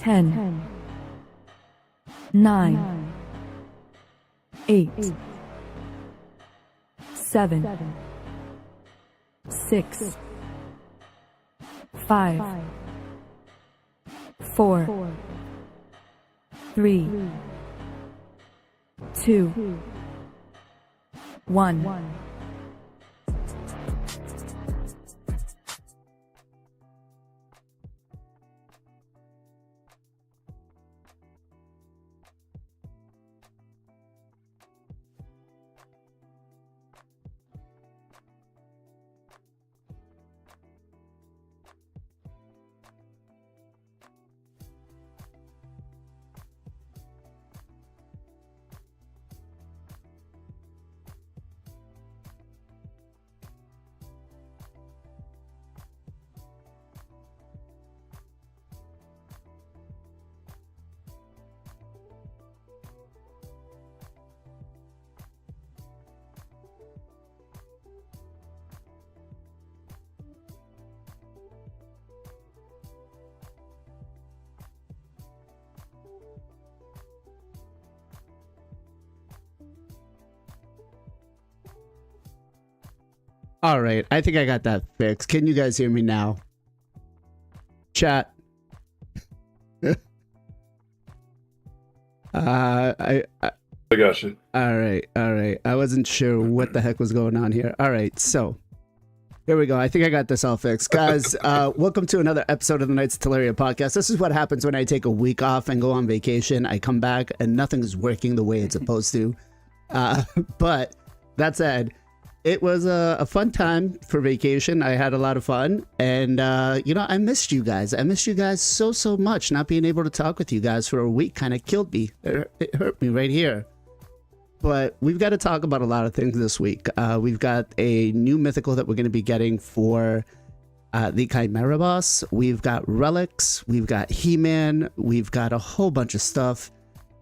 10, 9, 8, 7, 6, 5, 4, 3, 2, 1. All right, I think I got that fixed. Can you guys hear me now? Chat. I got you. All right. I wasn't sure what the heck was going on here. All right, so here we go. I think I got this all fixed. Guys, welcome to another episode of the Knights of Teleria podcast. This is what happens when I take a week off and go on vacation. I come back and nothing's working the way it's supposed to. But that said, it was a fun time for vacation. I had a lot of fun. And, I missed you guys. I missed you guys so much. Not being able to talk with you guys for a week kind of killed me. It hurt me right here. But we've got to talk about a lot of things this week. We've got a new mythical that we're going to be getting for the Chimera boss. We've got relics. We've got He-Man. We've got a whole bunch of stuff.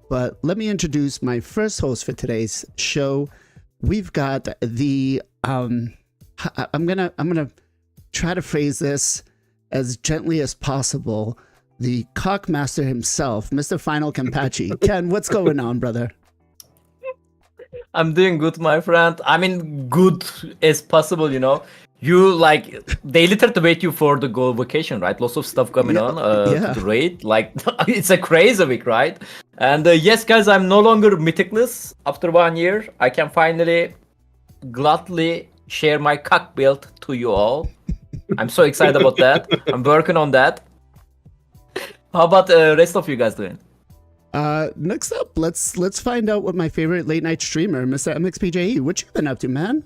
But let me introduce my first host for today's show. We've got the I'm gonna try to phrase this as gently as possible. The cockmaster himself, Mr. FinalKenpachi. Ken, what's going on, brother? I'm doing good, my friend. I mean, good as possible, You they literally wait you for the go vacation, right? Lots of stuff coming on to the raid. Like, it's a crazy week, right? And yes, guys, I'm no longer mythicless. After 1 year, I can finally gladly share my cock build to you all. I'm so excited about that. I'm working on that. How about the rest of you guys doing? Next up, let's find out what my favorite late night streamer, Mr. MXPJE. What you been up to, man?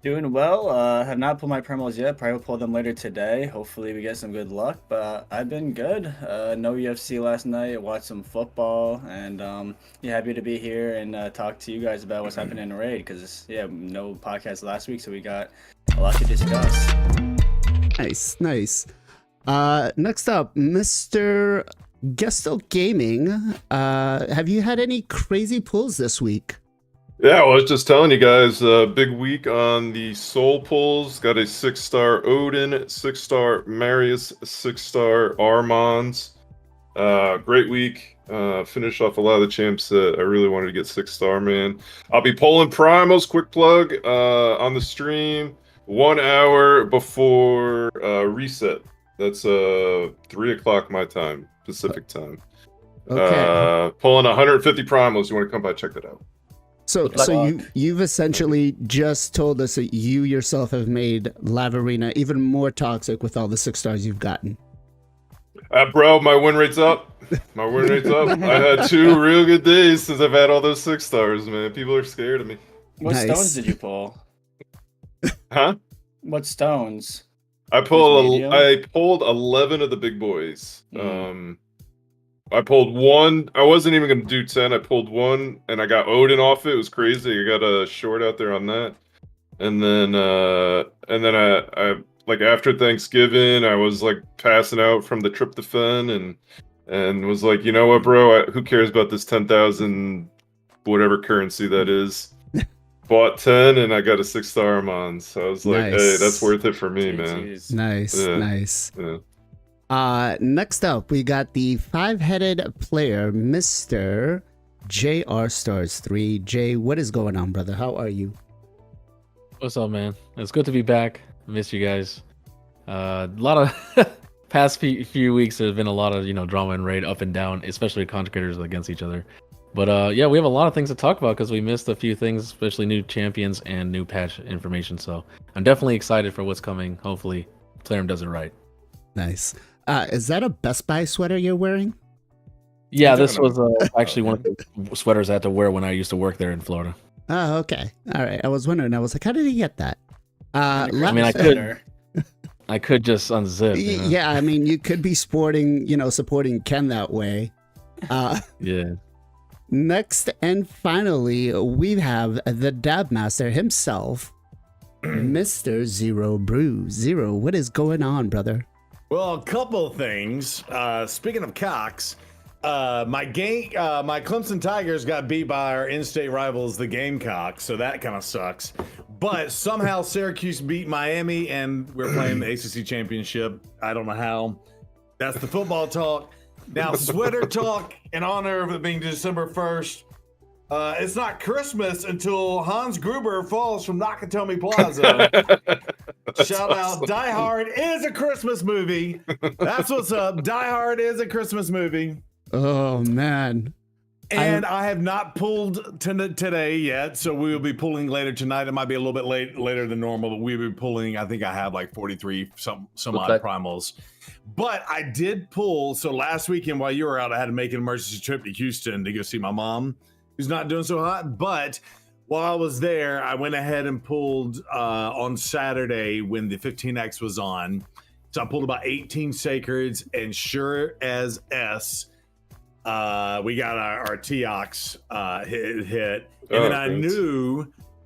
Doing well. Have not pulled my promos yet. Probably will pull them later today. Hopefully we get some good luck. But I've been good. No UFC last night. Watched some football, and happy to be here and talk to you guys about what's happening in the raid. Because no podcast last week, so we got a lot to discuss. Nice. Next up, Mr. Gestal Gaming. Have you had any crazy pulls this week? Yeah, I was just telling you guys, big week on the soul pulls. Got a 6-star Odin, 6-star Marius, 6-star Armands. Great week. Finished off a lot of the champs that I really wanted to get 6-star, man. I'll be pulling primals, quick plug, on the stream 1 hour before reset. That's 3 o'clock my time, Pacific time. Okay. Pulling 150 primals. You want to come by, check that out. So you've essentially just told us that you yourself have made Lava Arena even more toxic with all the 6 stars you've gotten. Bro, my win rate's up. I had 2 real good days since I've had all those 6 stars, man. People are scared of me. What stones did you pull? Huh? What stones? I pulled 11 of the big boys. I pulled 1. I wasn't even gonna do 10. I pulled 1, and I got Odin off it. It was crazy. I got a short out there on that, and then I like after Thanksgiving, I was like passing out from the tryptophan, and was like, you know what, bro? Who cares about this 10,000 whatever currency that is? Bought 10, and I got a 6-star Armand. So I was like, hey, that's worth it for me, man. Nice. Yeah. Next up, we got the 5-headed player, Mr. JR Stars 3. Jay, what is going on, brother? How are you? What's up, man? It's good to be back. I miss you guys. A lot of past few weeks, there's been a lot of drama and raid up and down, especially content creators against each other. But yeah, we have a lot of things to talk about because we missed a few things, especially new champions and new patch information. So I'm definitely excited for what's coming. Hopefully, Plarium does it right. Nice. Is that a Best Buy sweater you're wearing? Yeah, this was actually one of the sweaters I had to wear when I used to work there in Florida. Oh, okay. All right. I was wondering. I was like, how did he get that? I mean, I could just unzip. Yeah, I mean, you could be sporting, supporting Ken that way. Yeah. Next and finally, we have the Dab Master himself, Mr. Zero Brew. Zero, what is going on, brother? Well, a couple of things. Speaking of cocks, my Clemson Tigers got beat by our in-state rivals, the Gamecocks, so that kind of sucks. But somehow Syracuse beat Miami, and we're playing the ACC championship. I don't know how. That's the football talk. Now, sweater talk in honor of it being December 1st. It's not Christmas until Hans Gruber falls from Nakatomi Plaza. Shout out, Die Hard is a Christmas movie. That's what's up. Die Hard is a Christmas movie. Oh, man. And I have not pulled today yet, so we will be pulling later tonight. It might be a little bit later than normal, but we'll be pulling. I think I have like 43 some odd primals. But I did pull. So last weekend while you were out, I had to make an emergency trip to Houston to go see my mom, who's not doing so hot. But while I was there, I went ahead and pulled on Saturday when the 15X was on. So I pulled about 18 sacreds, and sure as S, we got our T-Ox hit. And then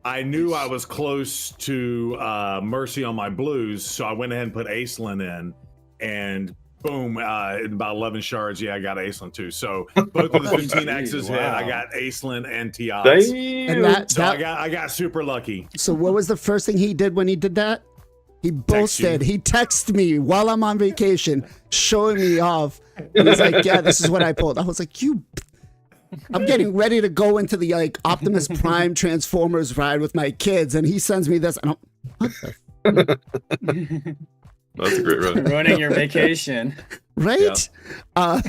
I knew I was close to Mercy on my blues, so I went ahead and put Aislinn in, and boom, in about 11 shards, I got Aislinn too. So both of the 15Xs hit. I got Aislinn and T-Ox. And so I got super lucky. So what was the first thing he did when he did that? He boasted. He texted me while I'm on vacation, showing me off. And he's like, yeah, this is what I pulled. I was like, I'm getting ready to go into the Optimus Prime Transformers ride with my kids, and he sends me this. And what the That's a great run. Ruining your vacation. Right? Yeah.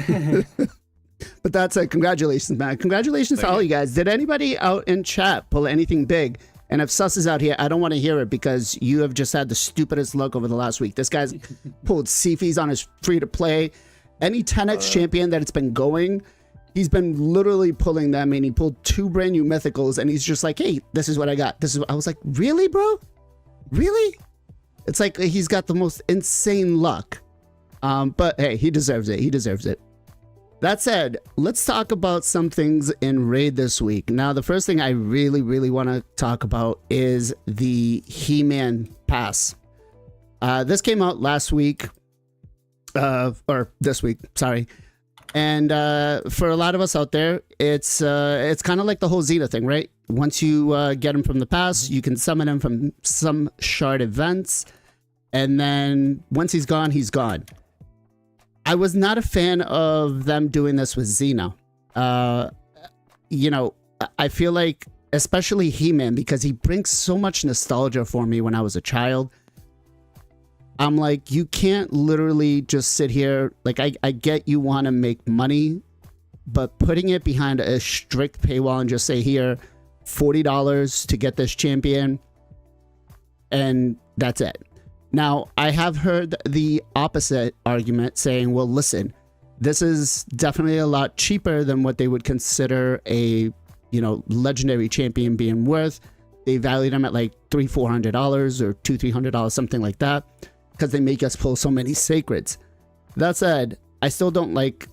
But that's it. Congratulations, man. Congratulations to all you guys. Did anybody out in chat pull anything big? And if Sus is out here, I don't want to hear it because you have just had the stupidest luck over the last week. This guy's pulled Seafies on his free-to-play. Any 10X champion that it's been going, he's been literally pulling them, and he pulled 2 brand new mythicals, and he's just like, hey, this is what I got. I was like, really, bro? Really? It's like he's got the most insane luck. But hey, he deserves it. He deserves it. That said, let's talk about some things in Raid this week. Now, the first thing I really, really want to talk about is the He-Man pass. This came out last week, or this week, sorry. And for a lot of us out there, it's kind of like the whole Zeta thing, right? Once you get him from the pass, you can summon him from some shard events. And then once he's gone, he's gone. I was not a fan of them doing this with Xena. I feel like, especially He-Man, because he brings so much nostalgia for me when I was a child. I'm like, you can't literally just sit here. Like, I get you want to make money, but putting it behind a strict paywall and just say, here, $40 to get this champion, and that's it. Now, I have heard the opposite argument saying, well, listen, this is definitely a lot cheaper than what they would consider a, legendary champion being worth. They valued them at like $300-400 or $200-300, something like that, because they make us pull so many sacreds. That said, I still don't like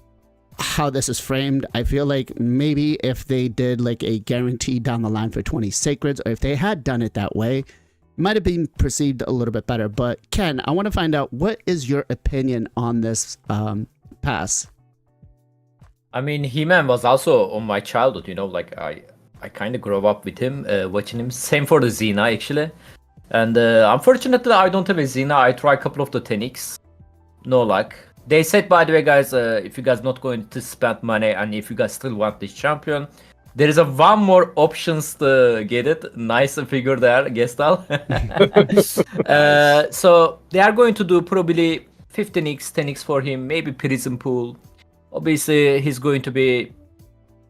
how this is framed. I feel like maybe if they did like a guarantee down the line for 20 sacreds, or if they had done it that way, might have been perceived a little bit better. But Ken, I want to find out, what is your opinion on this pass? I mean, He-Man was also on my childhood, like I kind of grew up with him, watching him. Same for the Xena, actually. And unfortunately, I don't have a Xena. I tried a couple of the 10X. No luck. They said, by the way, guys, if you guys not going to spend money and if you guys still want this champion, there is a one more options to get it. Nice figure there, Gestal. So they are going to do probably 15x, 10x for him, maybe prison pool. Obviously, he's going to be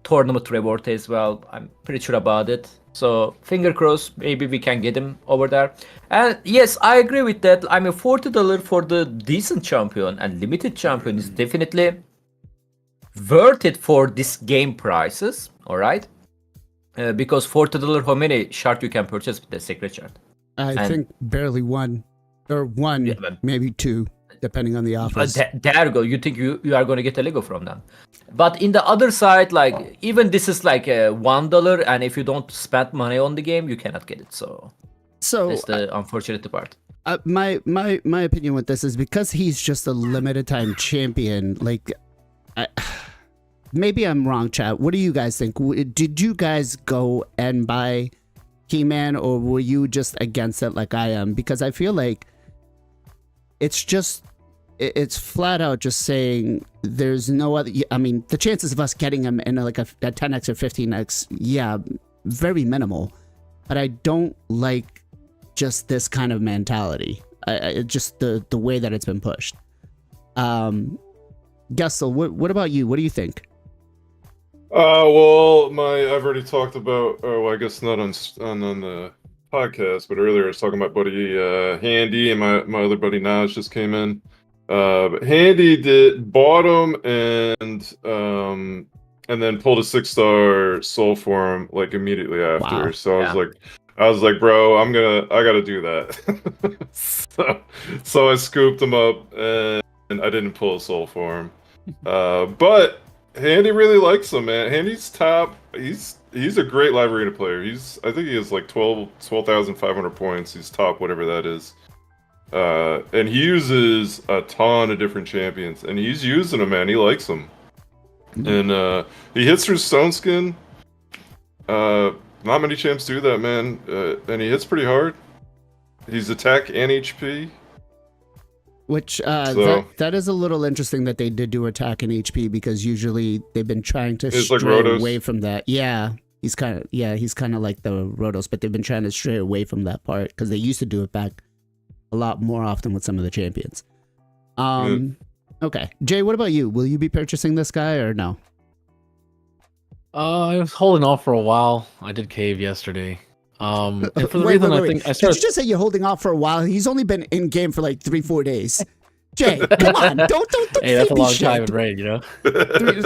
tournament reward as well. I'm pretty sure about it. So finger crossed, maybe we can get him over there. And yes, I agree with that. I mean, $40 for the decent champion and limited champion is definitely worth it for this game prices. All right, because $40, how many shard you can purchase with the secret shard? I think barely one, or one, Yeah, maybe two, depending on the offers. There you go. You think you are going to get a Lego from them. But in the other side, like even this is like $1, and if you don't spend money on the game, you cannot get it. So that's the unfortunate part. My opinion with this is because he's just a limited time champion. Like, maybe I'm wrong, chat. What do you guys think? Did you guys go and buy He-Man, or were you just against it like I am? Because I feel like it's flat out just saying there's no other. I mean, the chances of us getting him in like a 10x or 15x, yeah, very minimal. But I don't like just this kind of mentality. Just the way that it's been pushed. Gestal, what about you? What do you think? Well, I've already talked about. Oh, I guess not on the podcast, but earlier I was talking about buddy Handy, and my other buddy Naj just came in. But Handy bought him and then pulled a 6-star soul for him like immediately after. Wow. So I was like, bro, I gotta do that. so I scooped him up and I didn't pull a soul for him. But Handy really likes him, man. Handy's top. He's a great live arena player. I think he has like 12,500 points. He's top, whatever that is. And he uses a ton of different champions, and he's using them, man. He likes them. And he hits through Stone Skin. Not many champs do that, man. And he hits pretty hard. He's attack and HP. Which that is a little interesting that they did do attack and HP, because usually they've been trying to stray away from that. Yeah, he's kind of like the Rotos, but they've been trying to stray away from that part because they used to do it back a lot more often with some of the champions. Okay, Jay, what about you? Will you be purchasing this guy or no? I was holding off for a while. I did cave yesterday. And for the wait, I think I started. Did you just say you're holding off for a while? He's only been in game for like 3-4 days. Jay, come on, don't. Hey, that's a long time in raid, you know.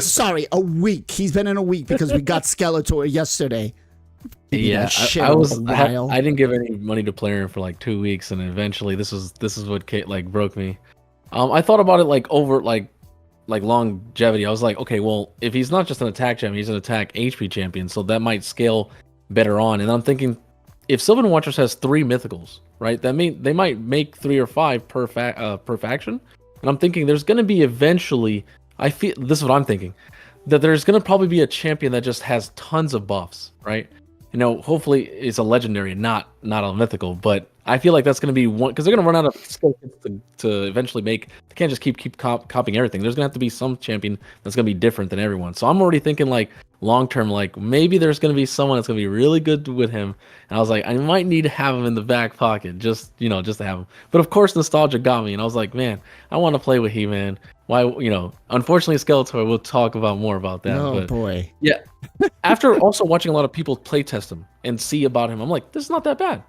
Sorry, a week. He's been in a week because we got Skeletor yesterday. Yeah, I didn't give any money to player for like 2 weeks, and eventually this is what broke me. I thought about it like over like longevity. I was like, okay, well, if he's not just an attack champion, he's an attack HP champion, so that might scale better on. And I'm thinking, if Sylvan Watchers has 3 mythicals, right, that mean they might make 3 or 5 per faction. And I'm thinking there's going to be eventually, this is what I'm thinking, that there's going to probably be a champion that just has tons of buffs, right? You know, hopefully it's a legendary and not a mythical, but I feel like that's going to be one, because they're going to run out of skill to eventually make. They can't just keep copying everything. There's going to have to be some champion that's going to be different than everyone. So I'm already thinking like long term, like maybe there's going to be someone that's going to be really good with him. And I was like, I might need to have him in the back pocket, just to have him. But of course, nostalgia got me, and I was like, man, I want to play with He-Man. Why, unfortunately, Skeletor, we'll talk more about that. Oh, but boy. Yeah. After also watching a lot of people play test him and see about him, I'm like, this is not that bad,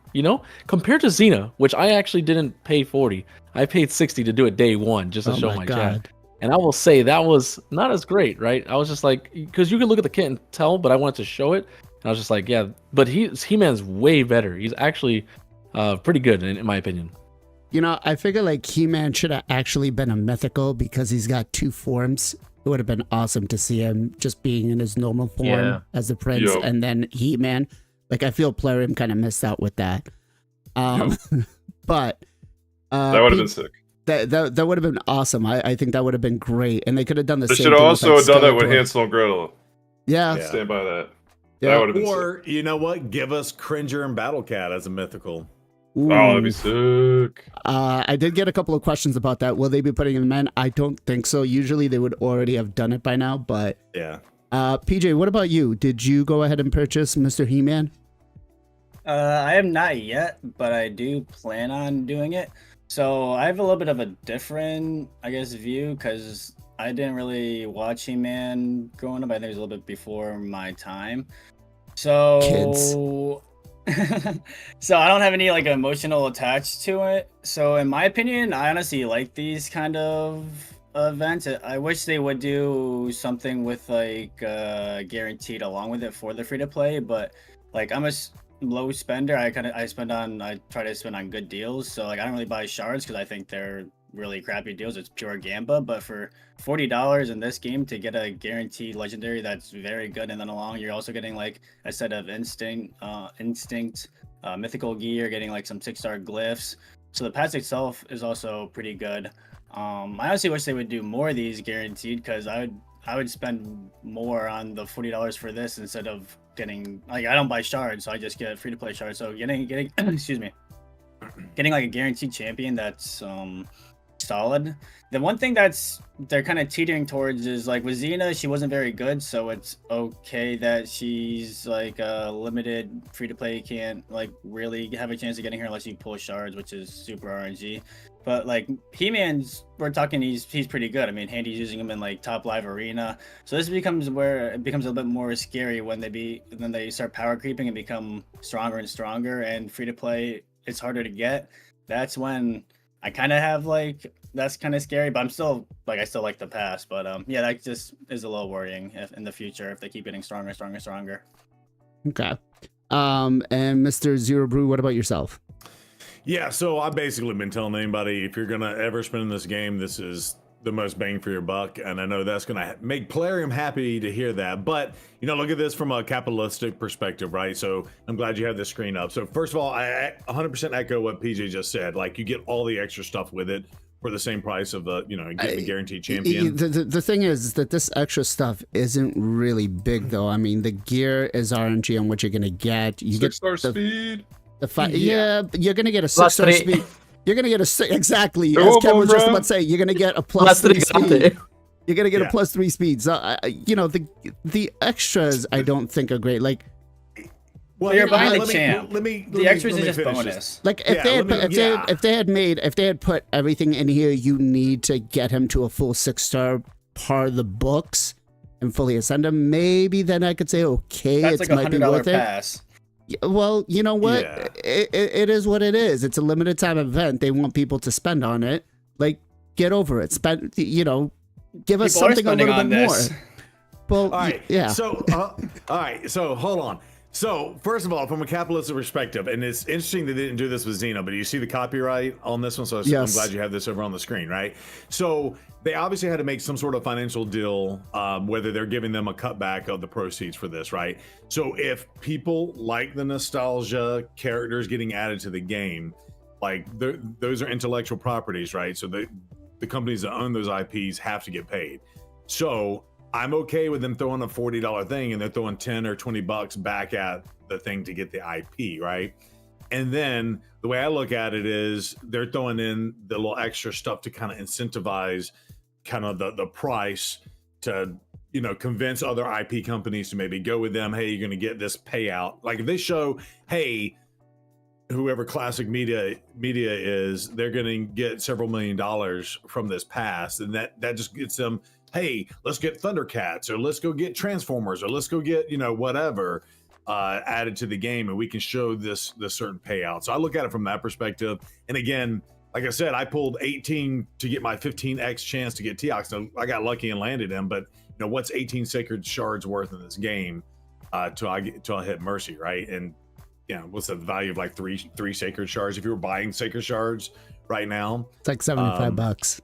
compared to Xena, which I actually didn't pay 40. I paid 60 to do it day one just to show my chat. And I will say that was not as great, right? I was just like, because you can look at the kit and tell, but I wanted to show it. And I was just like, yeah, but He-Man's way better. He's actually pretty good in my opinion. I figure like He-Man should have actually been a mythical because he's got 2 forms. It would have been awesome to see him just being in his normal form as the prince, and then He-Man. Like, I feel Plarium kind of missed out with that. But that would have been sick. That would have been awesome. I think that would have been great, and they could have done the same. They should have also done that with Hansel and Gretel. Yeah, stand by that. Yeah. That would have been or sick. You know what? Give us Cringer and Battle Cat as a mythical. Oh, that'd be sick. I did get a couple of questions about that. Will they be putting them in? I don't think so. Usually they would already have done it by now, but yeah. PJ, what about you? Did you go ahead and purchase Mr. He-Man? I am not yet, but I do plan on doing it. So I have a little bit of a different, I guess, view because I didn't really watch He-Man growing up. I think it was a little bit before my time. So Kids. So I don't have any like emotional attached to it. So in my opinion, I honestly like these kind of events. I wish they would do something with like guaranteed along with it for the free to play, but like I'm a low spender. I try to spend on good deals. So like I don't really buy shards because I think they're really crappy deals. It's pure gamba. But for $40 in this game to get a guaranteed legendary that's very good, and then along you're also getting like a set of instinct mythical gear, getting like some 6-star glyphs. So the pass itself is also pretty good. I honestly wish they would do more of these guaranteed because I would spend more on the $40 for this instead of getting like I don't buy shards, so I just get free to play shards. So getting excuse me, getting like a guaranteed champion that's solid. The one thing they're kind of teetering towards is like with Xena, she wasn't very good, so it's okay that she's like limited free to play. You can't like really have a chance of getting her unless you pull shards, which is super RNG. But like He-Man's, we're talking he's pretty good. I mean, Handy's using him in like top live arena. So this becomes where it becomes a little bit more scary when they start power creeping and become stronger and stronger. And free to play, it's harder to get. That's when I kind of have like that's kind of scary. But I still like the pass. But yeah, that just is a little worrying in the future if they keep getting stronger. Okay. And Mr. Zero Brew, what about yourself? Yeah, so I've basically been telling anybody, if you're going to ever spend in this game, this is the most bang for your buck. And I know that's going to make Plarium happy to hear that. But, you know, look at this from a capitalistic perspective, right? So I'm glad you have this screen up. So first of all, I 100% echo what PJ just said. Like, you get all the extra stuff with it for the same price of the, you know, getting the guaranteed champion. The thing is that this extra stuff isn't really big, though. I mean, the gear is RNG on what you're going to get. You 6-star speed. Yeah, you're gonna get a 6-star speed. You're gonna get exactly as Go Kevin on, was just bro. about to say. You're gonna get a plus 3 speed. You're gonna get a plus 3 speed. So you know the extras I don't think are great. Like, well, you're buying the champ. The extras is just bonus. This. Like if they had put everything in here you need to get him to a full 6-star per the books and fully ascend him, maybe then I could say okay, that's it like might be worth pass. it. Well, you know what? Yeah. It is what it is. It's a limited time event. They want people to spend on it. Like, get over it. Spend, you know, give us something a little bit more. Well, all right. Yeah. So, all right. So, hold on. So, first of all, from a capitalistic perspective, and it's interesting they didn't do this with Xena, but you see the copyright on this one, so yes. I'm glad you have this over on the screen, right? So, they obviously had to make some sort of financial deal, whether they're giving them a cutback of the proceeds for this, right? So, if people like the nostalgia characters getting added to the game, like those are intellectual properties, right? So, the companies that own those IPs have to get paid. So, I'm okay with them throwing a $40 thing and they're throwing 10 or 20 bucks back at the thing to get the IP, right? And then the way I look at it is they're throwing in the little extra stuff to kind of incentivize kind of the price to, you know, convince other IP companies to maybe go with them. Hey, you're going to get this payout. Like if they show, hey, whoever Classic Media is, they're going to get several $1 million from this pass. And that just gets them, hey, let's get Thundercats, or let's go get Transformers, or let's go get, you know, whatever added to the game, and we can show this certain payout. So I look at it from that perspective. And again, like I said, I pulled 18 to get my 15x chance to get Teox. So I got lucky and landed him, but you know, what's 18 sacred shards worth in this game till I hit Mercy, right? And you know, what's the value of like three sacred shards if you were buying sacred shards right now? It's like $75.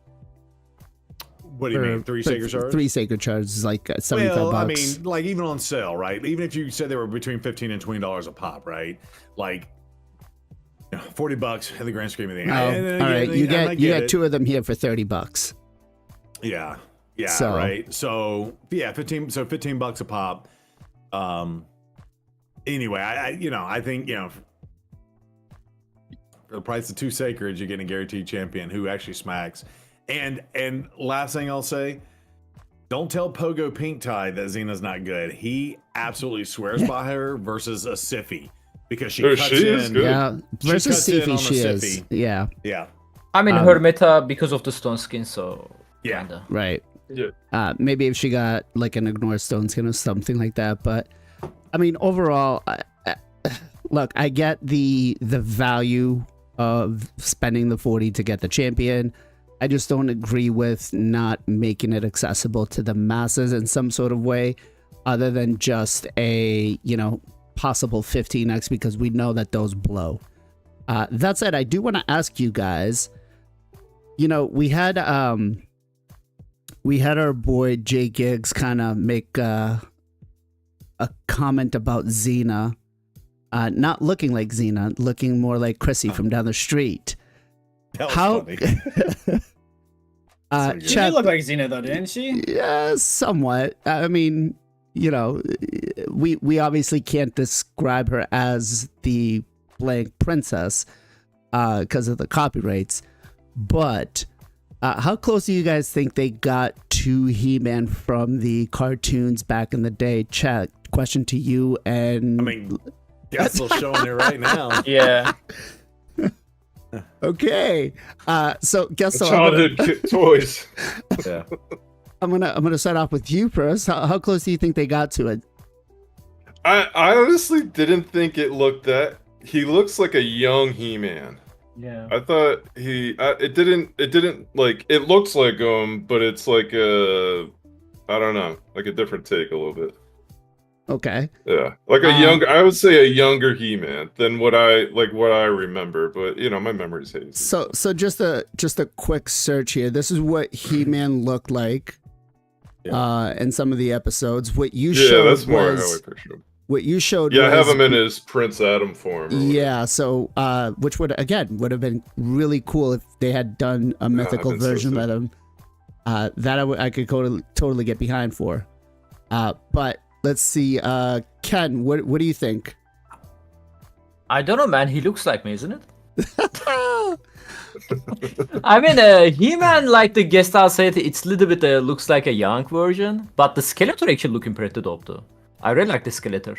What do you mean? 3 sacred shards? 3 sacred shards is like $75. Well, I mean, like even on sale, right? Even if you said they were between $15 and $20 a pop, right? Like, you know, $40 in the grand scheme of things. All right, you get 2 of them here for $30. Yeah, so. Right. So yeah, $15 a pop. Anyway, I think, you know, For the price of 2 sacred, you're getting a guaranteed champion who actually smacks. And last thing I'll say, don't tell Pogo Pink Tie that Xena's not good. He absolutely swears by her versus a Siffy because she cuts is in. good. Yeah, versus cuts in Siffy on she a is. Siffy. Yeah, Yeah. I mean, her meta because of the stone skin, so Yeah. kinda. right. Yeah. Maybe if she got like an ignore stone skin or something like that. But I mean, overall, look, I get the value of spending the 40 to get the champion. I just don't agree with not making it accessible to the masses in some sort of way, other than just a, you know, possible 15x, because we know that those blow. That said, I do want to ask you guys, you know, we had our boy Jay Giggs kind of make a comment about Xena not looking like Xena, looking more like Chrissy from down the street. That was funny. She Chad, did look like Xena though, didn't she? yeah, somewhat. I mean, you know, we obviously can't describe her as the blank princess because of the copyrights, but how close do you guys think they got to He-Man from the cartoons back in the day? Chad, question to you. And I mean, Gestal's showing it right now. Yeah. okay, so Gestal, Childhood toys. Yeah. I'm gonna start off with you first. How close do you think they got to it? I honestly didn't think it looked that. He looks like a young He-Man. Yeah. I thought it didn't like, it looks like him, but it's like I don't know, like a different take a little bit. Okay. Yeah, like I would say a younger He-Man than what I remember, but you know, my memory's hazy. So just a quick search here. This is what He-Man looked like in some of the episodes. What you showed that's more was how I pictured him. what you showed. Yeah, I have was, him in his Prince Adam form. Yeah, so which would have been really cool if they had done a mythical been so version sick. of him. That I could totally get behind for. But let's see, Ken, what do you think? I don't know, man. He looks like me, isn't it? I mean, He-Man, like the Gestal said, it's a little bit looks like a young version, but the Skeletor actually looking pretty dope though. I really like the Skeletor.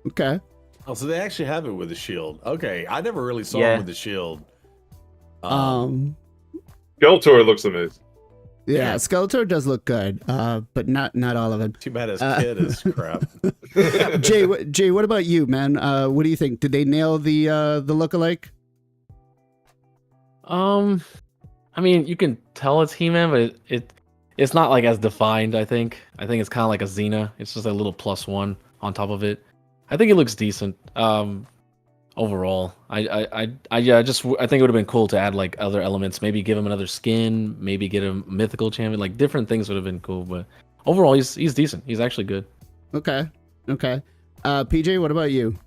Okay. Oh, so they actually have it with the shield. Okay, I never really saw Yeah. him with the shield. Skeletor looks amazing. Yeah, Skeletor does look good, but not all of it. Too bad his kid is crap. Jay, what about you, man? What do you think? Did they nail the lookalike? I mean, you can tell it's He-Man, but it's not like as defined. I think it's kind of like a Xena. It's just a little +1 on top of it. I think it looks decent. Overall, I think it would have been cool to add like other elements. Maybe give him another skin. Maybe get him mythical champion. Like different things would have been cool. But overall, he's decent. He's actually good. Okay. PJ, what about you?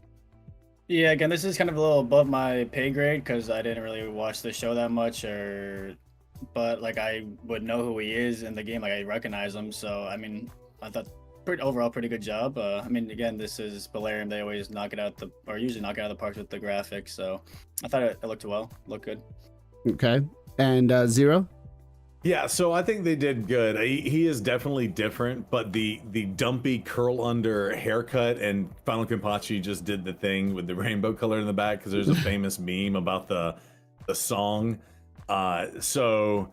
Yeah, again, this is kind of a little above my pay grade because I didn't really watch the show that much, but like I would know who he is in the game, like I recognize him. So I mean, I thought overall pretty good job. I mean, again, this is Balerium. They always usually knock it out of the park with the graphics. So I thought it looked good. Okay. And Zero? Yeah, so I think they did good. He is definitely different, but the dumpy curl under haircut, and FinalKenpachi just did the thing with the rainbow color in the back because there's a famous meme about the song. So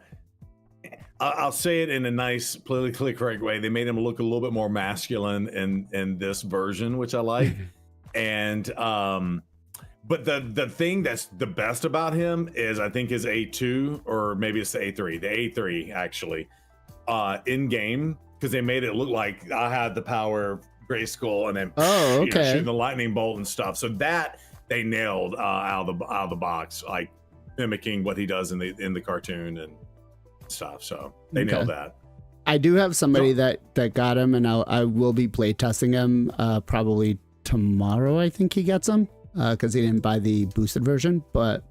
I'll say it in a nice politically correct way. They made him look a little bit more masculine in this version, which I like. And but the thing that's the best about him is I think his A2, or maybe it's the A3. The A3 actually in game, because they made it look like I had the power Grayskull and then shooting the lightning bolt and stuff. So that they nailed out of the box, like mimicking what he does in the cartoon and stuff. So they nailed that. I do have somebody that got him, and I will be play testing him probably tomorrow. I think he gets him because he didn't buy the boosted version. But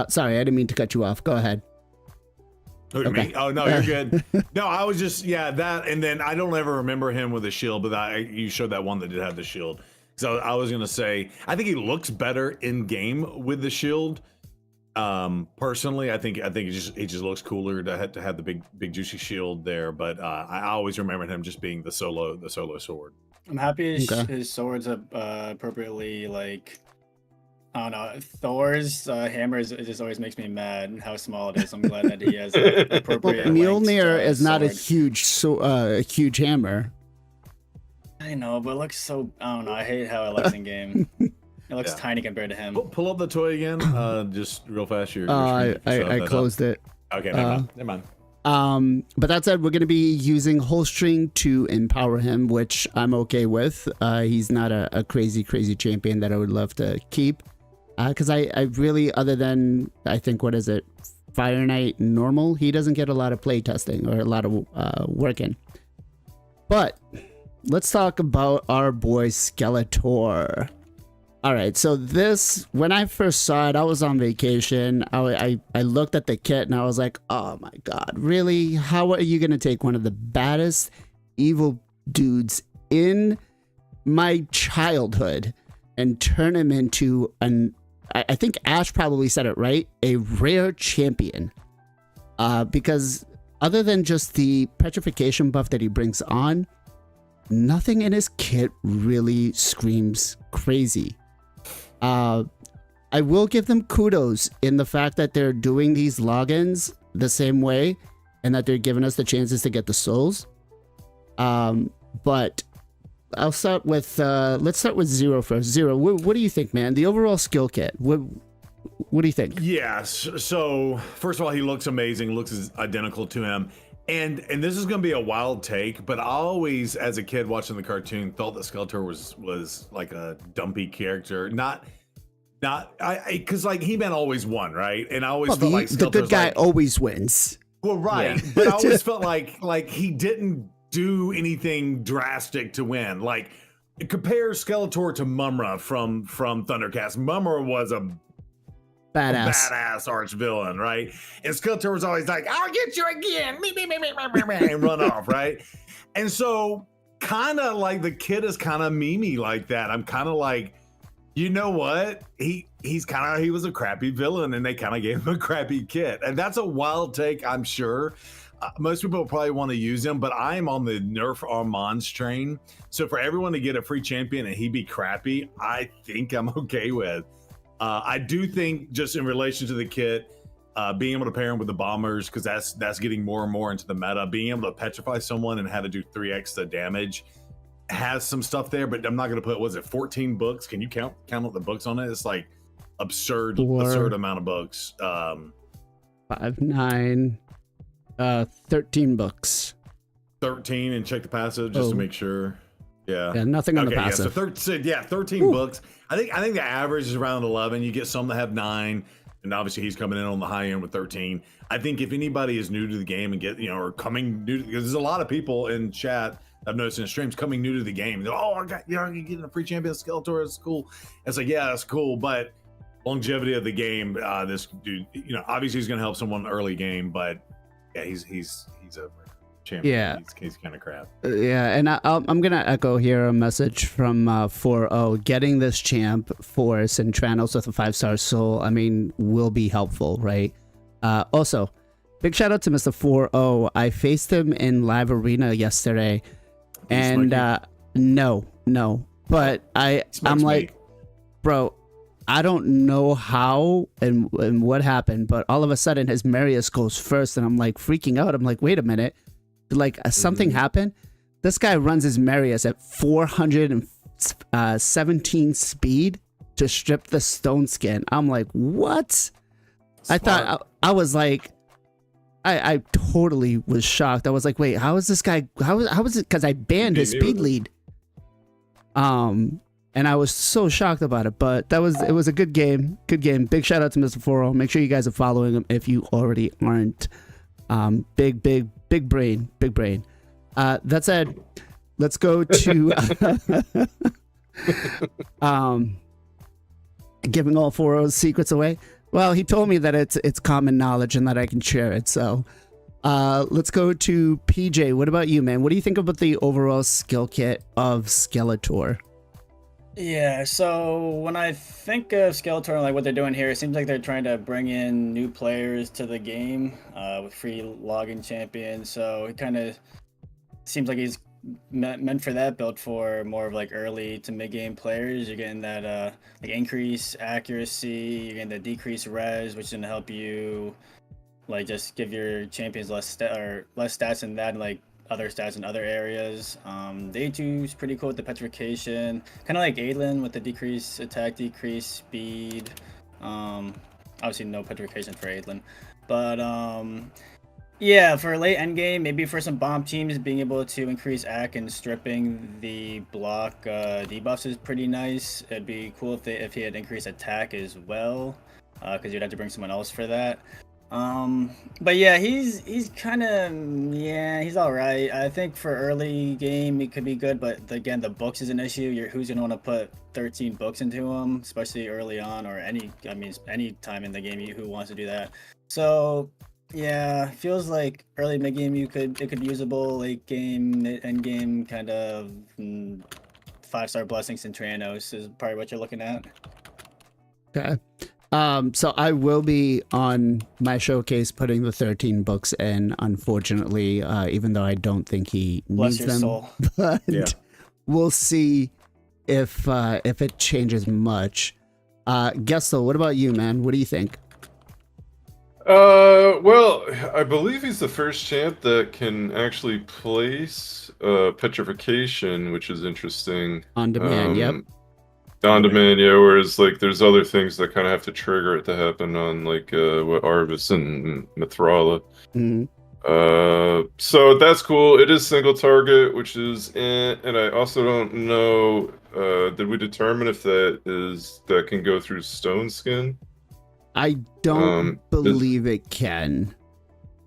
sorry, I didn't mean to cut you off. Go ahead. Me? Oh no, you're good. No, I was just that, and then I don't ever remember him with a shield, but you showed that one that did have the shield. So I was gonna say I think he looks better in game with the shield. Personally, I think it just looks cooler to have the big juicy shield there. But I always remember him just being the solo sword. I'm happy his sword's appropriately like. I don't know. Thor's hammer it just always makes me mad how small it is. I'm glad that he has an appropriate. Mjolnir is not a sword. huge hammer. I know, but it looks so. I don't know. I hate how it looks in game. It looks tiny compared to him. Pull up the toy again, just real fast. I closed it. Okay, never mind. But that said, we're going to be using holstering to empower him, which I'm okay with. He's not a crazy champion that I would love to keep. Because I really, other than, I think, what is it? Fire Knight normal, he doesn't get a lot of play testing or a lot of work in. But let's talk about our boy Skeletor. All right, so this, when I first saw it, I was on vacation. I looked at the kit and I was like, oh my God, really? How are you going to take one of the baddest evil dudes in my childhood and turn him into I think Ash probably said it right, a rare champion? Because other than just the petrification buff that he brings on, nothing in his kit really screams crazy. I will give them kudos in the fact that they're doing these logins the same way and that they're giving us the chances to get the souls. But I'll start with let's start with Zero first. Zero, what do you think, man? The overall skill kit. What do you think? Yes. So first of all, he looks amazing. Looks identical to him. And this is going to be a wild take, but I always, as a kid watching the cartoon, thought that Skeletor was like a dumpy character. Because like He-Man always won, right? And I always felt like the good guy always wins. Well, right. Yeah. But I always felt like he didn't do anything drastic to win. Like, compare Skeletor to Mumra from Thundercats. Mumra was a badass arch villain, right? And Skeletor was always like, I'll get you again, and run off, right? And so kind of like the kid is kind of memey like that. I'm kind of like, you know what? He was a crappy villain and they kind of gave him a crappy kit. And that's a wild take, I'm sure. Most people probably want to use him, but I'm on the Nerf Armand's train. So for everyone to get a free champion and he be crappy, I think I'm okay with. I do think, just in relation to the kit, being able to pair him with the bombers, because that's getting more and more into the meta. Being able to petrify someone and how to do 3x the damage has some stuff there, but I'm not going to put, was it 14 books? Can you count up the books on it? It's like absurd amount of books. 5, 9, 13 books. 13, and check the passive just to make sure. Yeah, nothing on the passive. So 13 books. I think the average is around 11. You get some that have 9, and obviously he's coming in on the high end with 13. I think if anybody is new to the game and or coming new, because there's a lot of people in chat I've noticed in streams coming new to the game. They're, I got you're getting a free champion Skeletor. It's cool. It's like, yeah, that's cool, but longevity of the game. This dude, obviously he's gonna help someone early game, but yeah, he's a champion. Yeah, he's kind of crap. Yeah, and I'm gonna echo here a message from 4-0. Getting this champ for Centranos with a 5-star soul, will be helpful, right? Also, big shout out to Mr. 4-0. I faced him in live arena yesterday, and no, but I'm like, bro, I don't know how and what happened, but all of a sudden his Marius goes first, and I'm like freaking out. I'm like, wait a minute. Like something happened. This guy runs his Marius at 417 speed to strip the stone skin. I'm like, what? Smart. I thought I was like, I totally was shocked. I was like, wait, how is this guy? How is it? Because I banned his speed lead. And I was so shocked about it. But it was a good game. Good game. Big shout out to Mr. 4-0. Make sure you guys are following him if you already aren't. Big brain. That said, let's go to giving all 4-0's secrets away. Well, he told me that it's common knowledge and that I can share it. So let's go to PJ. What about you, man? What do you think about the overall skill kit of Skeletor? Yeah, so when I think of Skeletor and like what they're doing here, it seems like they're trying to bring in new players to the game with free login champions. So it kind of seems like he's meant for that, built for more of like early to mid game players. You're getting that like increase accuracy, you're getting the decrease res, which is gonna help you like just give your champions less less stats in that, and like other stats in other areas. The A2 is pretty cool with the petrification, kind of like Aidlin with the decrease attack, decrease speed. Obviously no petrification for Aidlin, but yeah, for late end game, maybe for some bomb teams, being able to increase AC and stripping the block debuffs is pretty nice. It'd be cool if he had increased attack as well, because you'd have to bring someone else for that. But yeah, he's kind of, yeah, he's all right. I think for early game it could be good, but again, the books is an issue. Who's gonna want to put 13 books into him, especially early on, or any time in the game, who wants to do that? So yeah, feels like early mid game it could be usable. Late game, end game, kind of 5-star blessings and Trianos is probably what you're looking at. Okay. So I will be on my showcase putting the 13 books in, unfortunately, even though I don't think he needs them. Soul. But we'll see if it changes much. Gestal, what about you, man? What do you think? Well, I believe he's the first champ that can actually place petrification, which is interesting. On demand, yep. On demand, yeah. Whereas, like, there's other things that kind of have to trigger it to happen on, like, what Arvis and Mithrala. So that's cool. It is single target, which is, and I also don't know. Did we determine if that can go through stone skin? I don't believe it can.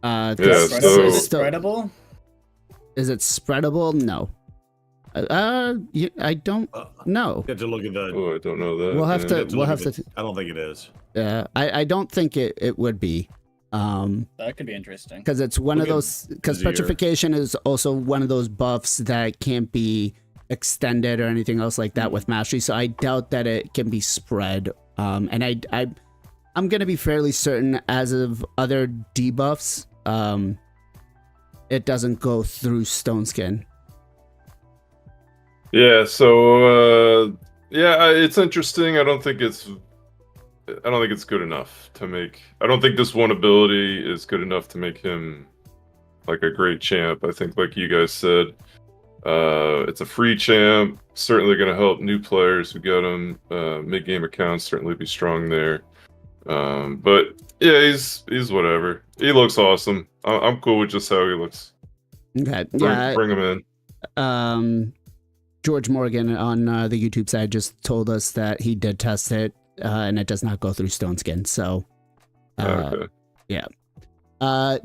Yeah, is it spreadable? Is it spreadable? No. I don't know. You have to look at the. Oh, I don't know that. We'll have to. I don't think it is. Yeah, I don't think it would be. That could be interesting. Because it's one of those. Because petrification is also one of those buffs that can't be extended or anything else like that with mastery. So I doubt that it can be spread. And I'm gonna be fairly certain, as of other debuffs, it doesn't go through stone skin. Yeah, so it's interesting. I don't think it's good enough to make. I don't think this one ability is good enough to make him like a great champ. I think, like you guys said, it's a free champ. Certainly going to help new players who got him. Mid-game accounts certainly be strong there. But yeah, he's whatever. He looks awesome. I'm cool with just how he looks. Okay, bring him in. George Morgan on the YouTube side just told us that he did test it, and it does not go through stone skin. So, okay. Yeah.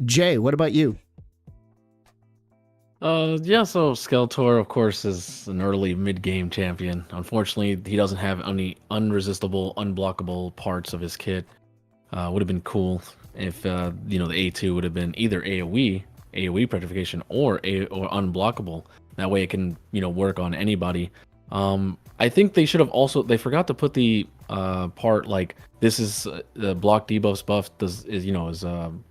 Jay, what about you? Yeah, so Skeletor, of course, is an early mid-game champion. Unfortunately, he doesn't have any unresistible, unblockable parts of his kit. Would have been cool if the A2 would have been either AoE petrification, or unblockable. That way it can, work on anybody. I think they should have they forgot to put the part like this is the block debuffs buff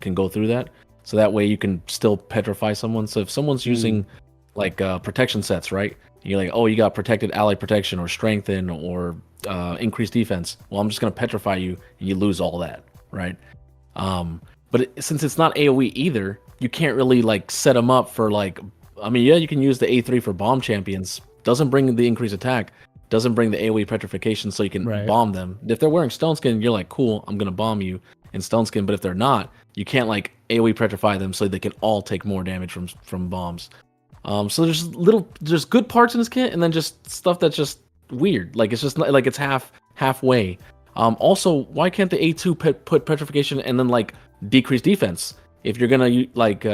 can go through that. So that way you can still petrify someone. So if someone's using like protection sets, right? You're like, oh, you got protected ally protection or strengthen or increased defense. Well, I'm just gonna petrify you, and you lose all that, right? But since it's not AoE either, you can't really like set them up for like. I mean, yeah, you can use the A3 for bomb champions. Doesn't bring the increased attack. Doesn't bring the AoE petrification, so you can bomb them. If they're wearing stone skin, you're like, cool, I'm gonna bomb you in stone skin. But if they're not, you can't like AoE petrify them, so they can all take more damage from bombs. So there's good parts in this kit, and then just stuff that's just weird. Like it's just like it's halfway. Also, why can't the A2 put petrification and then like decrease defense? If you're gonna like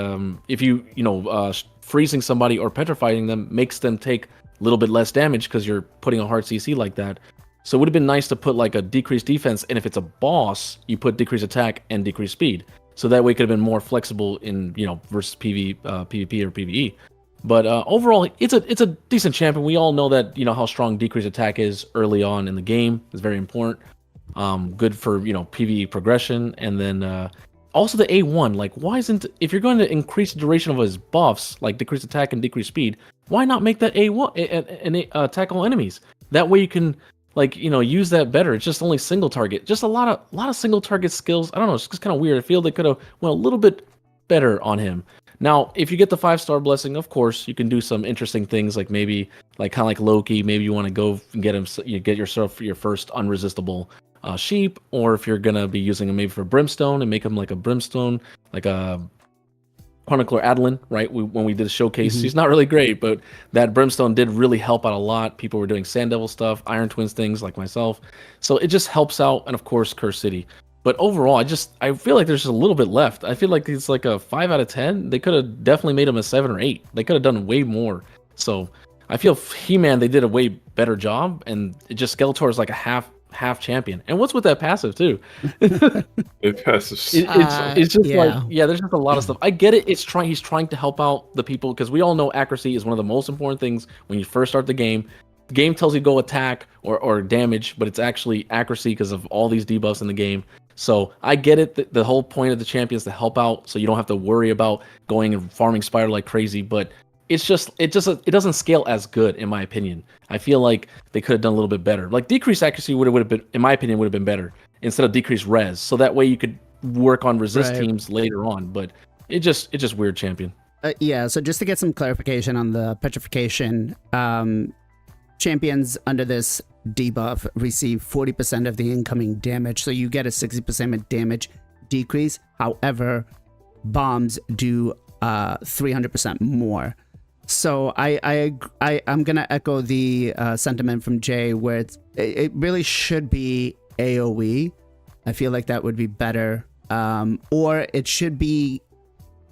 freezing somebody or petrifying them makes them take a little bit less damage because you're putting a hard CC like that. So it would have been nice to put like a decreased defense, and if it's a boss, you put decreased attack and decreased speed. So that way it could have been more flexible in versus PvP or PvE. But overall, it's a decent champion. We all know that how strong decrease attack is early on in the game. It's very important. Good for PvE progression, and then also the A1. Like, why isn't if you're going to increase the duration of his buffs, like decrease attack and decrease speed, why not make that A1 and attack all enemies? That way you can use that better. It's just only single target. Just a lot of single target skills. I don't know. It's just kind of weird. I feel they could have went a little bit better on him. Now, if you get the 5-star blessing, of course, you can do some interesting things, like maybe, kind of like Loki. Maybe you want to go and get yourself your first unresistible sheep, or if you're gonna be using him maybe for brimstone and make him like a brimstone, like a Chronicler Adeline, right? When we did a showcase, he's not really great, but that brimstone did really help out a lot. People were doing Sand Devil stuff, Iron Twins things, like myself. So it just helps out, and of course, Curse City. But overall, I feel like there's just a little bit left. I feel like it's like a 5 out of 10. They could have definitely made him a 7 or 8. They could have done way more. So I feel He-Man, they did a way better job, and Skeletor is like a half champion. And what's with that passive too? It passes. It's just there's just a lot of stuff. I get it. He's trying to help out the people, because we all know accuracy is one of the most important things when you first start the game. The game tells you go attack or damage, but it's actually accuracy because of all these debuffs in the game. So I get it. The whole point of the champion is to help out, so you don't have to worry about going and farming Spider like crazy. But it doesn't scale as good, in my opinion. I feel like they could have done a little bit better. Like decreased accuracy would have been, in my opinion, would have been better instead of decreased res. So that way you could work on resist teams later on. But it's just weird champion. So just to get some clarification on the petrification, champions under this debuff receive 40% of the incoming damage, so you get a 60% damage decrease. However, bombs do 300% more. So I'm gonna echo the sentiment from Jay, where it really should be AoE. I feel like that would be better, or it should be,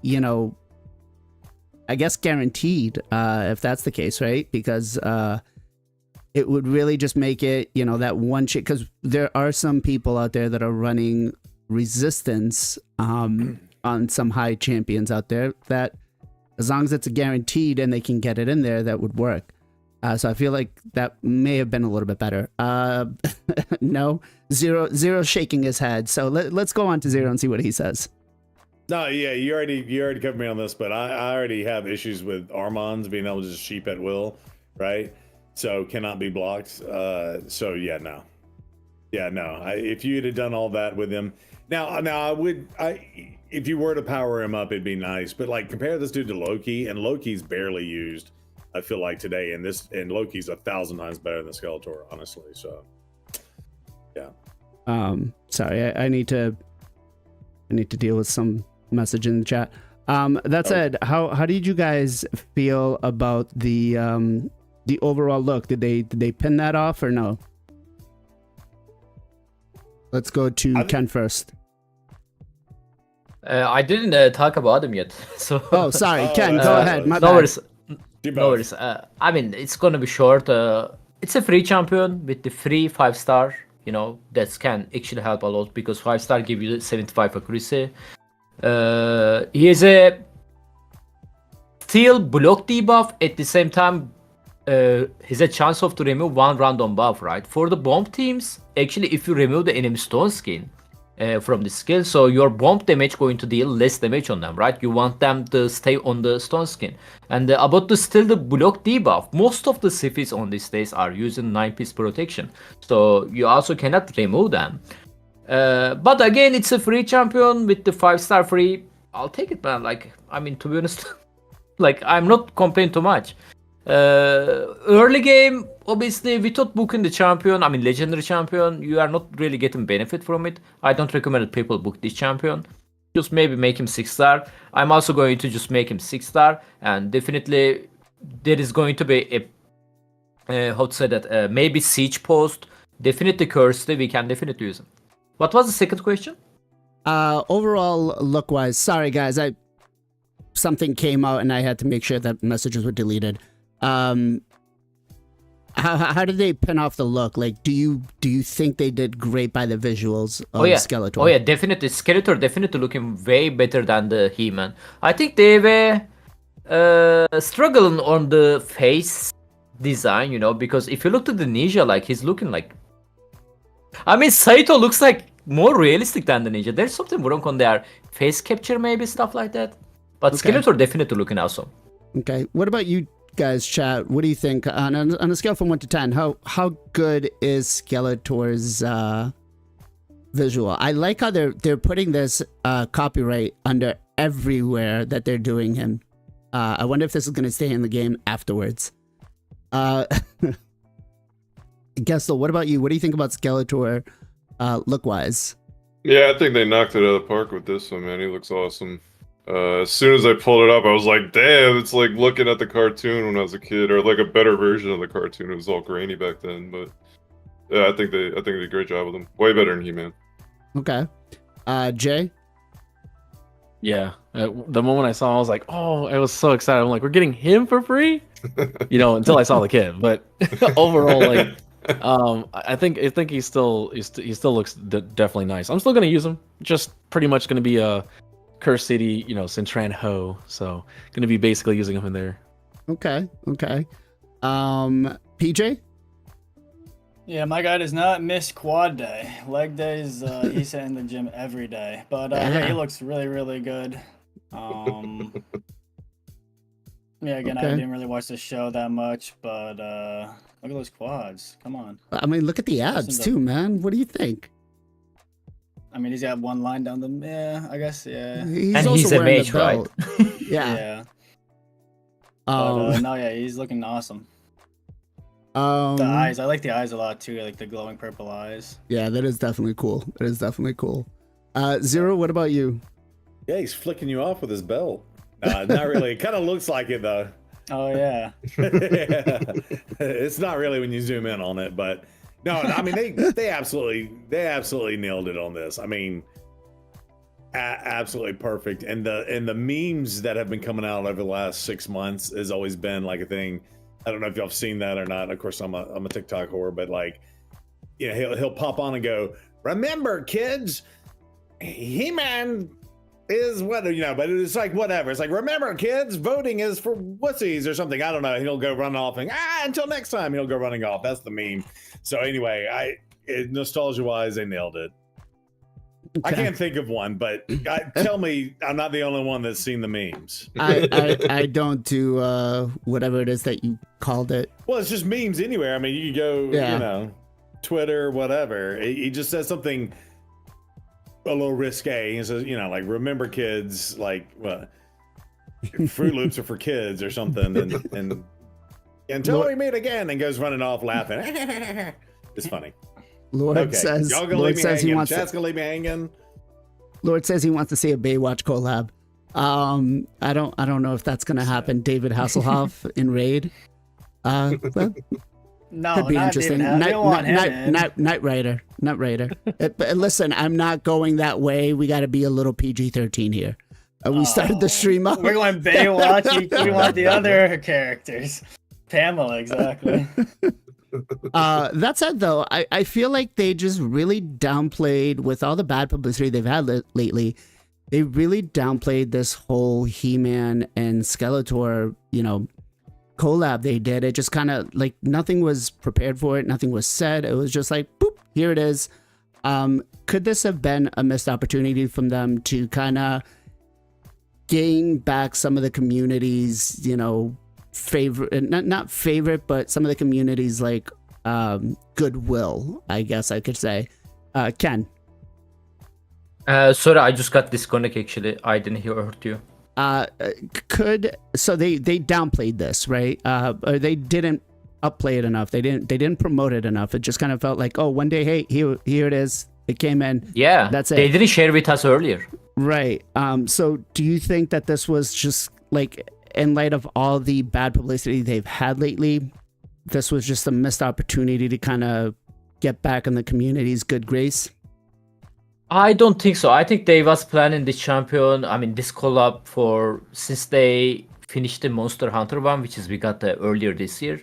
I guess guaranteed, if that's the case, right? Because it would really just make it, that one shit, because there are some people out there that are running resistance on some high champions out there, that as long as it's a guaranteed and they can get it in there, that would work. So I feel like that may have been a little bit better. No, Zero shaking his head. So let's go on to Zero and see what he says. No, yeah, you already covered me on this, but I already have issues with Armons being able to just sheep at will, right? So cannot be blocked. So yeah, no. If you had done all that with him, now if you were to power him up, it'd be nice. But like, compare this dude to Loki, and Loki's barely used, I feel like, today, and Loki's 1,000 times better than Skeletor, honestly. So yeah. Sorry, I need to deal with some message in the chat. That said, how did you guys feel about the overall look? Did they pin that off or no? Let's go to Ken first. I didn't talk about him yet, so. Oh, sorry, Ken, go ahead. My no bad. worries. No worries. I mean, it's gonna be short. It's a free champion with the free 5-star. That can actually help a lot, because 5-star give you 75 accuracy. He has a steel block debuff. At the same time, has a chance to remove one random buff, right? For the bomb teams, actually, if you remove the enemy stone skin from the skill, so your bomb damage going to deal less damage on them, right? You want them to stay on the stone skin. And about the block debuff, most of the civvies on these days are using 9-piece protection, so you also cannot remove them. But again, it's a free champion with the 5-star free. I'll take it, man. Like, I mean, to be honest, like, I'm not complaining too much. Early game, obviously, without booking the champion, I mean legendary champion, you are not really getting benefit from it. I don't recommend that people book this champion. Just maybe make him 6-star. I'm also going to just make him 6-star, and definitely there is going to be a maybe siege post. Definitely cursed. We can definitely use him. What was the second question? Overall look wise, sorry guys, something came out and I had to make sure that messages were deleted. How did they pin off the look? Like, do you think they did great by the visuals of Skeletor? Oh yeah, definitely. Skeletor definitely looking way better than the He-Man. I think they were struggling on the face design, you know, because if you look at the ninja, like he's looking like. I mean, Saito looks like more realistic than the ninja. There's something wrong on their face capture, maybe stuff like that. But Okay. Skeletor definitely looking awesome. Okay. What about you guys, chat? What do you think on a scale from 1 to 10? How good is Skeletor's visual? I like how they're putting this copyright under everywhere that they're doing him. I wonder if this is going to stay in the game afterwards. Gestal, what about you? What do you think about Skeletor look-wise? Yeah, I think they knocked it out of the park with this one, man. He looks awesome. As soon as I pulled it up, I was like, damn, it's like looking at the cartoon when I was a kid, or like a better version of the cartoon. It was all grainy back then, but yeah, I think they did a great job with him. Way better than He-Man. Okay. Jay? Yeah, the moment I saw him, I was like, oh, I was so excited. I'm like, we're getting him for free, you know, until I saw the kid. But overall, like, I think he still looks definitely nice. I'm still gonna use him. Just pretty much gonna be a Curse City, you know, Sintran Ho. So gonna be basically using him in there. Okay. PJ? Yeah, my guy does not miss quad day. Leg days, he's in the gym every day. But yeah, he looks really, really good. Yeah, again, Okay. I didn't really watch the show that much, but look at those quads. Come on. I mean, look at the abs too, man. What do you think? I mean, he's got one line down the. Yeah, I guess. Yeah. And he's a wearing mage, the belt. Yeah. Yeah. But, no, yeah, he's looking awesome. The eyes, I like the eyes a lot too. I like the glowing purple eyes. Yeah, that is definitely cool. Zero, what about you? Yeah, he's flicking you off with his belt. Not really. It kind of looks like it though. Oh yeah. Yeah. It's not really when you zoom in on it, but no, I mean they absolutely nailed it on this. I mean, absolutely perfect. And the memes that have been coming out over the last 6 months has always been like a thing. I don't know if y'all have seen that or not. Of course, I'm a TikTok whore, but like, you know, he'll pop on and go, "Remember, kids, He-Man is what, you know," but it's like whatever. It's like, "Remember, kids, voting is for wussies," or something. I don't know. He'll go run off and until next time, he'll go running off. That's the meme. So anyway, nostalgia wise, they nailed it. I can't think of one, but tell me I'm not the only one that's seen the memes. I don't do whatever it is that you called it. Well, it's just memes anywhere. I mean, you go, you know, Twitter, whatever. He just says something a little risque. He says, you know, like, "Remember, kids, like, what? Fruit Loops are for kids," or something, and until we meet again, and goes running off laughing. It's funny. Lord says, y'all gonna Lord leave me says hanging. he wants. Chat's gonna leave me hanging. Lord says he wants to see a Baywatch collab. I don't know if that's gonna happen. David Hasselhoff in Raid. Well, No, could be not interesting. David. I don't want him in. Knight Rider. But listen, I'm not going that way. We got to be a little PG-13 here. We started the stream up. We're going Baywatch. We want the other characters. Pamela, exactly. That said, though, I feel like they just really downplayed, with all the bad publicity they've had lately, they really downplayed this whole He-Man and Skeletor, you know, collab they did. It just kind of like nothing was prepared for it. Nothing was said. It was just like, boop, here it is. Could this have been a missed opportunity from them to kind of gain back some of the community's, you know, favorite, not favorite, but some of the community's like goodwill, I guess I could say. Ken. Sorry, I just got disconnected. Actually, I didn't hear you. So they downplayed this, right? Or they didn't upplay it enough. They didn't promote it enough. It just kind of felt like, oh, one day, hey, here it is. It came in. Yeah, that's it. They didn't share with us earlier. Right. So do you think that this was just like, in light of all the bad publicity they've had lately, this was just a missed opportunity to kind of get back in the community's good grace? I don't think so. I think they was planning this champion. I mean, this collab since they finished the Monster Hunter one, which is we got earlier this year.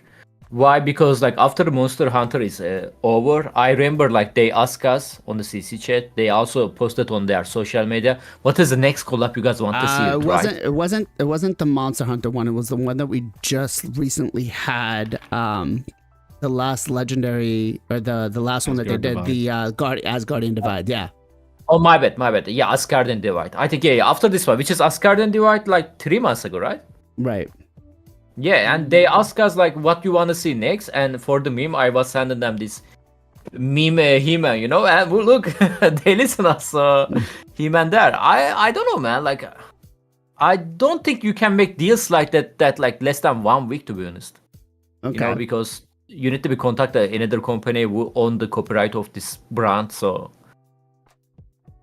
Why? Because like after Monster Hunter is over, I remember like they asked us on the CC chat. They also posted on their social media, what is the next collab you guys want to see? Right? It wasn't the Monster Hunter one. It was the one that we just recently had. The last legendary, or the last one that they did, the Asgardian Divide. Yeah. Oh, my bad. Yeah, Asgardian Divide. I think yeah, after this one, which is Asgardian Divide, like 3 months ago, right? Right. Yeah, and they ask us like what you want to see next, and for the meme, I was sending them this meme He-Man, you know, and look, they listen us He-Man there. I don't know, man. Like, I don't think you can make deals like that like less than 1 week, to be honest. Okay. You know, because you need to be contacted another company who own the copyright of this brand. So.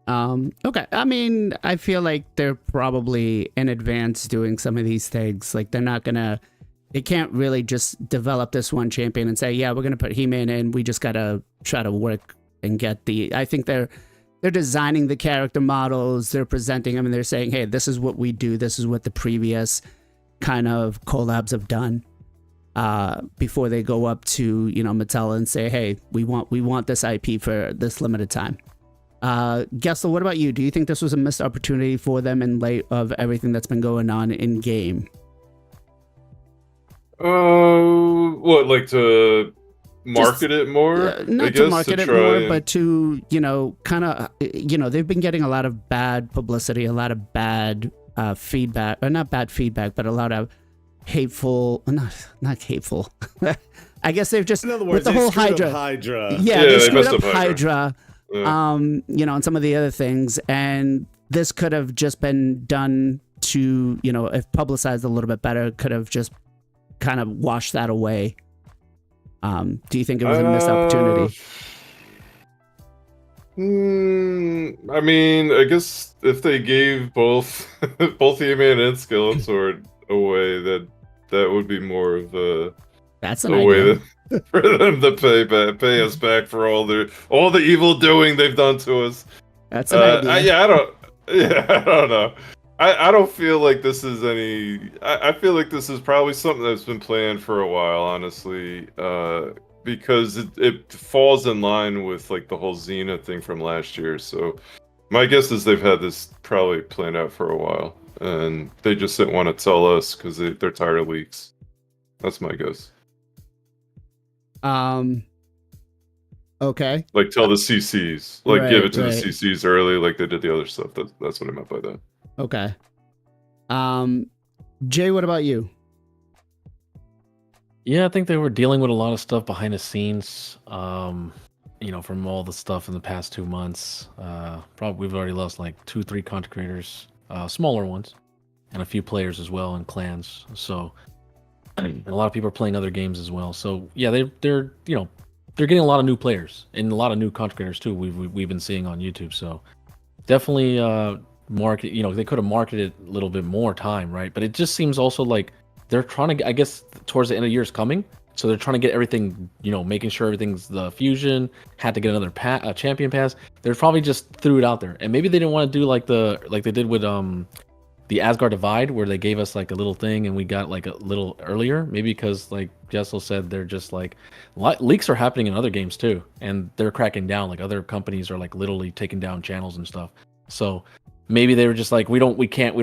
Okay. I mean, I feel like they're probably in advance doing some of these things. Like they can't really just develop this one champion and say, yeah, we're gonna put He-Man in. We just gotta try to work and get I think they're designing the character models, they're presenting them, and they're saying, hey, this is what we do. This is what the previous kind of collabs have done. Before they go up to, Mattel and say, hey, we want this IP for this limited time. Gestal, what about you? Do you think this was a missed opportunity for them in light of everything that's been going on in game? What, like to market it more? Not to market it more, but to, kind of, they've been getting a lot of bad publicity, a lot of bad feedback, or not bad feedback, but a lot of hateful, not hateful. I guess they've just, in other words, with the whole Hydra. Yeah, they screwed up Hydra. Yeah. And some of the other things, and this could have just been done to, if publicized a little bit better, could have just kind of washed that away. Do you think it was a missed opportunity? I mean, I guess if they gave both He-Man and Skeletor away, that would be more of a way for them to pay us back for all the evil doing they've done to us. That's an idea. I don't know. I don't feel like this is I feel like this is probably something that's been planned for a while, honestly, because it falls in line with like the whole Xena thing from last year. So my guess is they've had this probably planned out for a while, and they just didn't want to tell us because they're tired of leaks. That's my guess. Okay. Like tell the CCs, like give it to the CCs early, like they did the other stuff. That's what I meant by that. Okay. Jay, what about you? Yeah, I think they were dealing with a lot of stuff behind the scenes. From all the stuff in the past 2 months. Probably we've already lost like 2-3 content creators, smaller ones, and a few players as well in clans. So. And a lot of people are playing other games as well. So yeah, they're getting a lot of new players and a lot of new content creators too. We've been seeing on YouTube. So definitely market. They could have marketed a little bit more time, right? But it just seems also like they're trying to. I guess towards the end of the year is coming, so they're trying to get everything. Making sure everything's the fusion. Had to get another champion pass. They're probably just threw it out there, and maybe they didn't want to do like they did with the Asgard Divide, where they gave us like a little thing and we got like a little earlier, maybe because like Gestal said, they're just like leaks are happening in other games too, and they're cracking down. Like other companies are like literally taking down channels and stuff. So maybe they were just like, we don't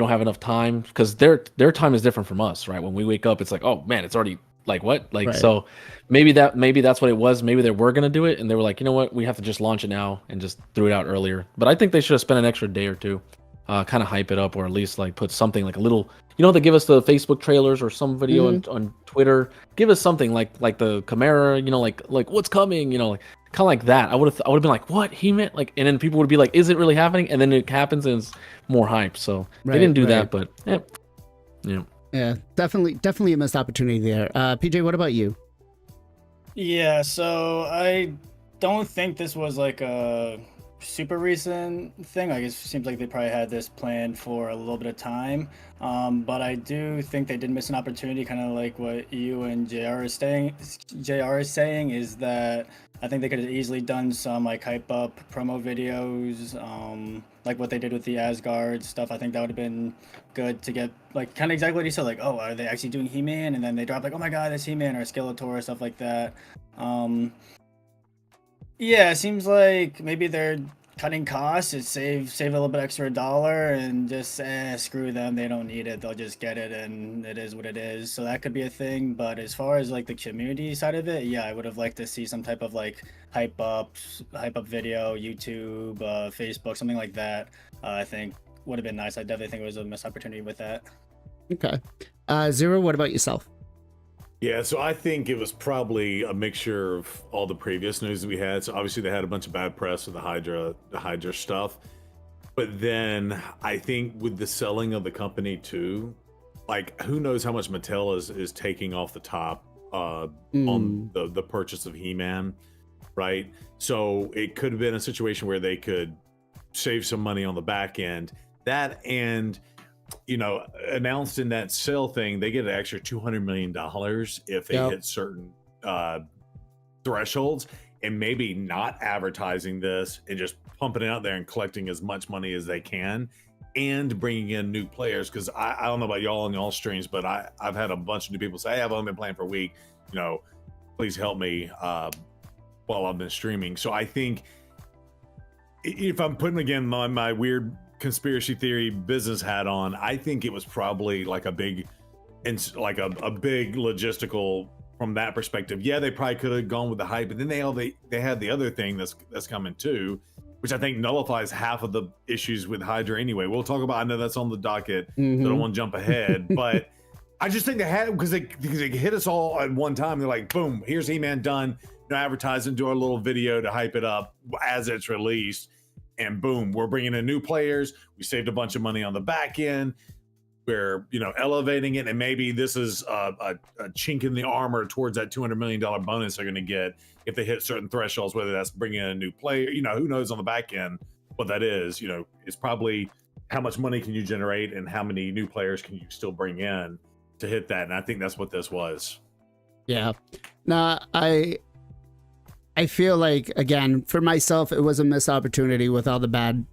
have enough time, because their time is different from us, right? When we wake up, it's like, oh man, it's already like what? Like, right. So maybe that's what it was. Maybe they were gonna do it and they were like, you know what, we have to just launch it now, and just threw it out earlier. But I think they should have spent an extra day or two. Kind of hype it up, or at least like put something like a little, they give us the Facebook trailers or some video on Twitter. Give us something like the Chimera, like what's coming, like kind of like that. I would have been like, what he meant, like, and then people would be like, is it really happening? And then it happens and it's more hype. So they didn't do that, but yeah, definitely a missed opportunity there. PJ, what about you? Yeah, so I don't think this was like a super recent thing. Like, it seems like they probably had this planned for a little bit of time. But I do think they did miss an opportunity, kind of like what you and JR is saying. JR is saying is that I think they could have easily done some like hype up promo videos, like what they did with the Asgard stuff. I think that would have been good to get like kind of exactly what he said. Like, oh, are they actually doing He-Man? And then they drop like, oh my God, that's He-Man or Skeletor or stuff like that. Yeah, it seems like maybe they're cutting costs to save a little bit extra dollar and just screw them. They don't need it. They'll just get it, and it is what it is. So that could be a thing. But as far as like the community side of it, yeah, I would have liked to see some type of like hype up video, YouTube, Facebook, something like that. I think would have been nice. I definitely think it was a missed opportunity with that. Okay. Zero, what about yourself? Yeah, so I think it was probably a mixture of all the previous news that we had. So obviously they had a bunch of bad press with the Hydra stuff. But then I think with the selling of the company too, like who knows how much Mattel is taking off the top on the purchase of He-Man, right? So it could have been a situation where they could save some money on the back end. That and announced in that sale thing, they get an extra $200 million if they hit certain thresholds, and maybe not advertising this and just pumping it out there and collecting as much money as they can and bringing in new players. Because I don't know about y'all on y'all streams, but I've had a bunch of new people say, hey, I've only been playing for a week, please help me while I've been streaming. So I think if I'm putting again my weird conspiracy theory business hat on, I think it was probably like a big logistical from that perspective. Yeah, they probably could have gone with the hype, but then they had the other thing that's coming too, which I think nullifies half of the issues with Hydra anyway. We'll talk about, I know that's on the docket, so I don't want to jump ahead, but I just think they had, because they hit us all at one time. They're like, boom, here's He-Man done, advertising, do our little video to hype it up as it's released. And boom, we're bringing in new players. We saved a bunch of money on the back end. We're, elevating it. And maybe this is a chink in the armor towards that $200 million bonus they're going to get if they hit certain thresholds, whether that's bringing in a new player, who knows on the back end what that is. It's probably how much money can you generate and how many new players can you still bring in to hit that. And I think that's what this was. Yeah. Nah, I feel like, again, for myself, it was a missed opportunity with all the bad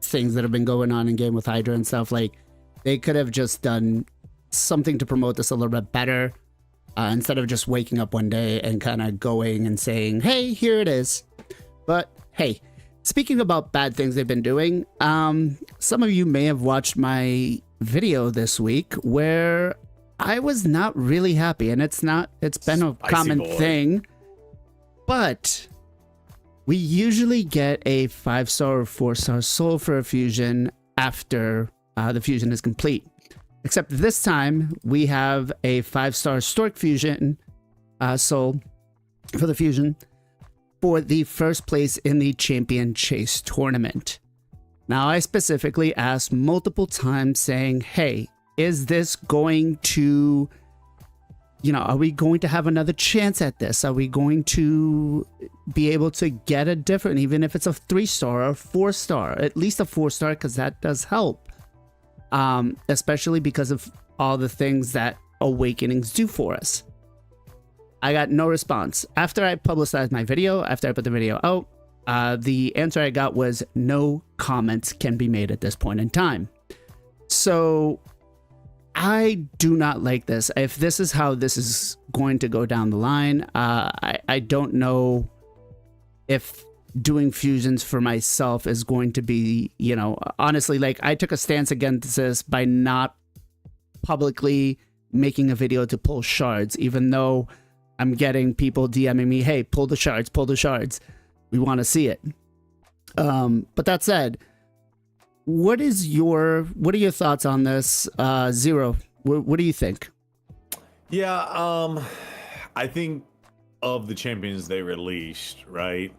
things that have been going on in game with Hydra and stuff. Like, they could have just done something to promote this a little bit better instead of just waking up one day and kind of going and saying, hey, here it is. But hey, speaking about bad things they've been doing, some of you may have watched my video this week where I was not really happy, and it's been a common thing. But we usually get a 5-star or 4-star soul for a fusion after the fusion is complete. Except this time, we have a 5-star Stork fusion soul for the fusion for the first place in the Champion Chase tournament. Now, I specifically asked multiple times saying, hey, is this going to... are we going to have another chance at this? Are we going to be able to get a different, even if it's a 3-star or 4-star, at least a 4-star, because that does help. Especially because of all the things that Awakenings do for us. I got no response. After I publicized my video, after I put the video out, the answer I got was no comments can be made at this point in time. So... I do not like this. If this is how this is going to go down the line, I don't know if doing fusions for myself is going to be, honestly, like I took a stance against this by not publicly making a video to pull shards, even though I'm getting people DMing me, hey, pull the shards. We want to see it. But that said, what are your thoughts on this? Zero, what do you think? Yeah, I think of the champions they released, right?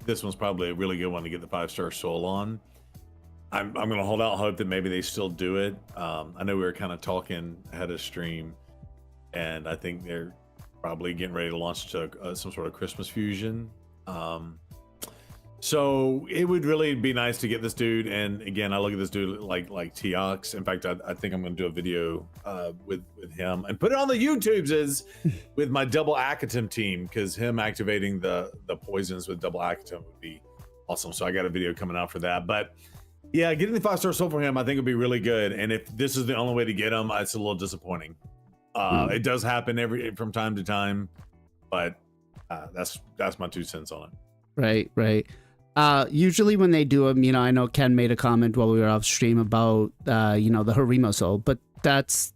This one's probably a really good one to get the 5-star soul on. I'm gonna hold out hope that maybe they still do it. I know we were kind of talking ahead of stream, and I think they're probably getting ready to launch to some sort of Christmas fusion. So it would really be nice to get this dude. And again, I look at this dude like Teox. In fact, I think I'm going to do a video with him and put it on the YouTubes is with my double Akatim team, because him activating the poisons with double Akatim would be awesome. So I got a video coming out for that. But yeah, getting the 5-star soul for him, I think would be really good. And if this is the only way to get him, it's a little disappointing. It does happen from time to time, but that's my 2 cents on it. Right. Usually when they do them, I know Ken made a comment while we were off stream about, the Harimo soul, but that's,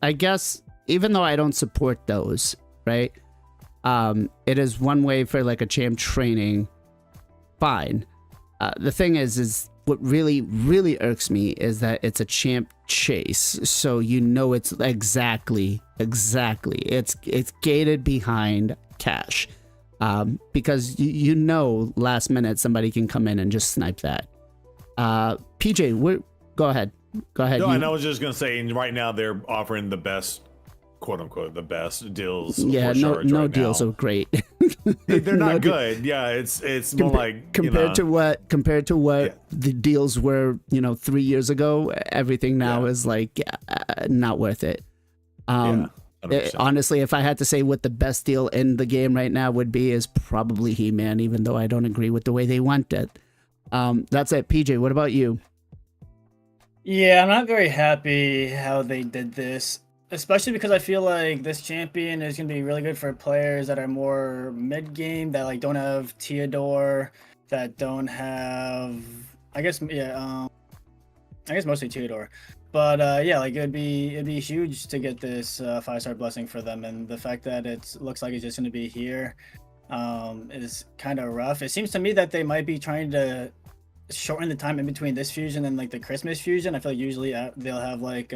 I guess, even though I don't support those, right? It is one way for like a champ training. Fine. The thing is what really, really irks me is that it's a champ chase. So, it's exactly. It's gated behind cash. Because last minute somebody can come in and just snipe that. PJ, go ahead. No, and I was just gonna say, right now they're offering the best, quote unquote, the best deals. Yeah, no deals are great. They're not good. Yeah, it's more like compared to what the deals were, 3 years ago. Everything now is like not worth it. Honestly, if I had to say what the best deal in the game right now would be, is probably He-Man, even though I don't agree with the way they went it. That's it. PJ, what about you? Yeah, I'm not very happy how they did this, especially because I feel like this champion is going to be really good for players that are more mid-game, that like don't have Theodore, that don't have, I guess mostly Theodore. But it'd be huge to get this 5-star blessing for them, and the fact that it looks like it's just going to be here is kind of rough. It seems to me that they might be trying to shorten the time in between this fusion and like the Christmas fusion. I feel like usually they'll have like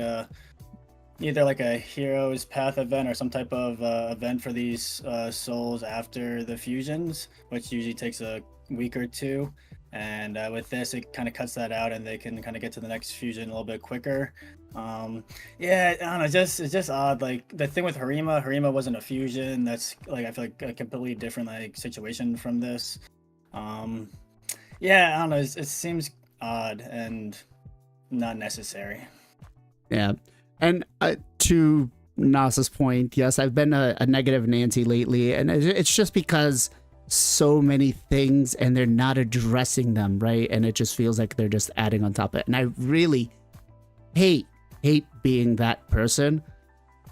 either like a Heroes Path event or some type of event for these souls after the fusions, which usually takes a week or two. And with this, it kind of cuts that out, and they can kind of get to the next fusion a little bit quicker. I don't know, it's just odd. Like the thing with Harima wasn't a fusion. That's like, I feel like a completely different like situation from this. I don't know. It seems odd and not necessary. Yeah, and to Nas's point, yes, I've been a negative Nancy lately, and it's just because so many things and they're not addressing them, right? And it just feels like they're just adding on top of it. And I really hate being that person,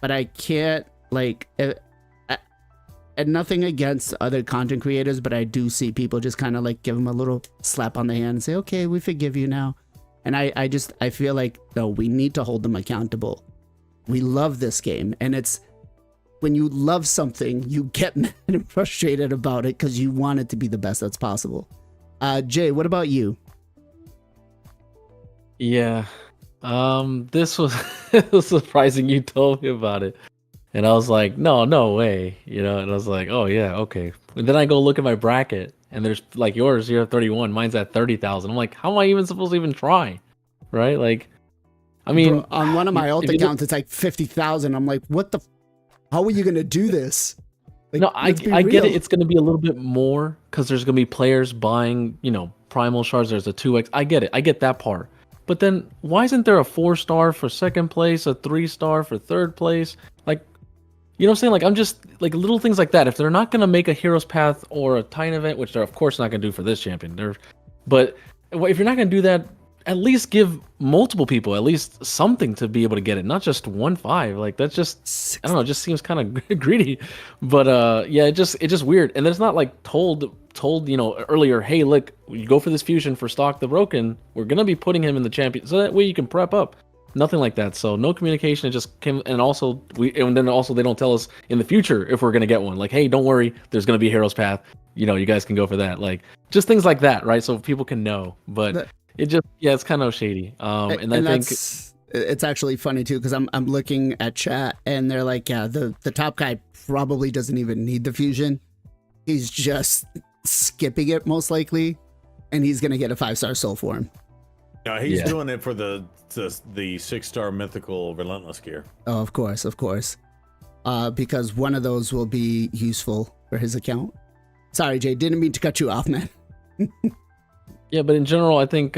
but I can't, like, and nothing against other content creators, but I do see people just kind of like give them a little slap on the hand and say, okay, we forgive you now. And I feel like, no, we need to hold them accountable. We love this game, and it's, when you love something, you get mad and frustrated about it because you want it to be the best that's possible. Jay, what about you? Yeah, this was it was surprising you told me about it, and I was like, no way, and I was like, oh yeah, okay. And then I go look at my bracket, and there's like yours, you're at 31, mine's at 30,000. I'm like, how am I even supposed to even try, right? Like, I mean, bro, on one of my alt accounts, it's like 50,000. I'm like, what the? How are you gonna do this? Like, no, I get it. It's gonna be a little bit more because there's gonna be players buying, primal shards. There's a 2x. I get it. I get that part. But then why isn't there a 4-star for second place, a 3-star for third place? Like, you know what I'm saying? Like, I'm just like little things like that. If they're not gonna make a Heroes Path or a Titan event, which they're of course not gonna do for this champion, but if you're not gonna do that, at least give multiple people at least something to be able to get it, not just 1-5. Like, that's just, I don't know, it just seems kind of greedy. But it's just weird. And it's not like told earlier, hey, look, you go for this fusion for Stock the Broken, we're gonna be putting him in the champion, so that way you can prep up. Nothing like that. So no communication. It just came, and also they don't tell us in the future if we're gonna get one. Like, hey, don't worry, there's gonna be a Heroes Path. You guys can go for that. Like, just things like that, right? So people can know. But it just, it's kind of shady. And I think it's actually funny too, because I'm looking at chat and they're like, yeah, the top guy probably doesn't even need the fusion. He's just skipping it most likely, and he's gonna get a 5-star soul for him. No, he's doing it for the 6-star mythical relentless gear. Oh, of course, because one of those will be useful for his account. Sorry, Jay, didn't mean to cut you off, man. Yeah, but in general, I think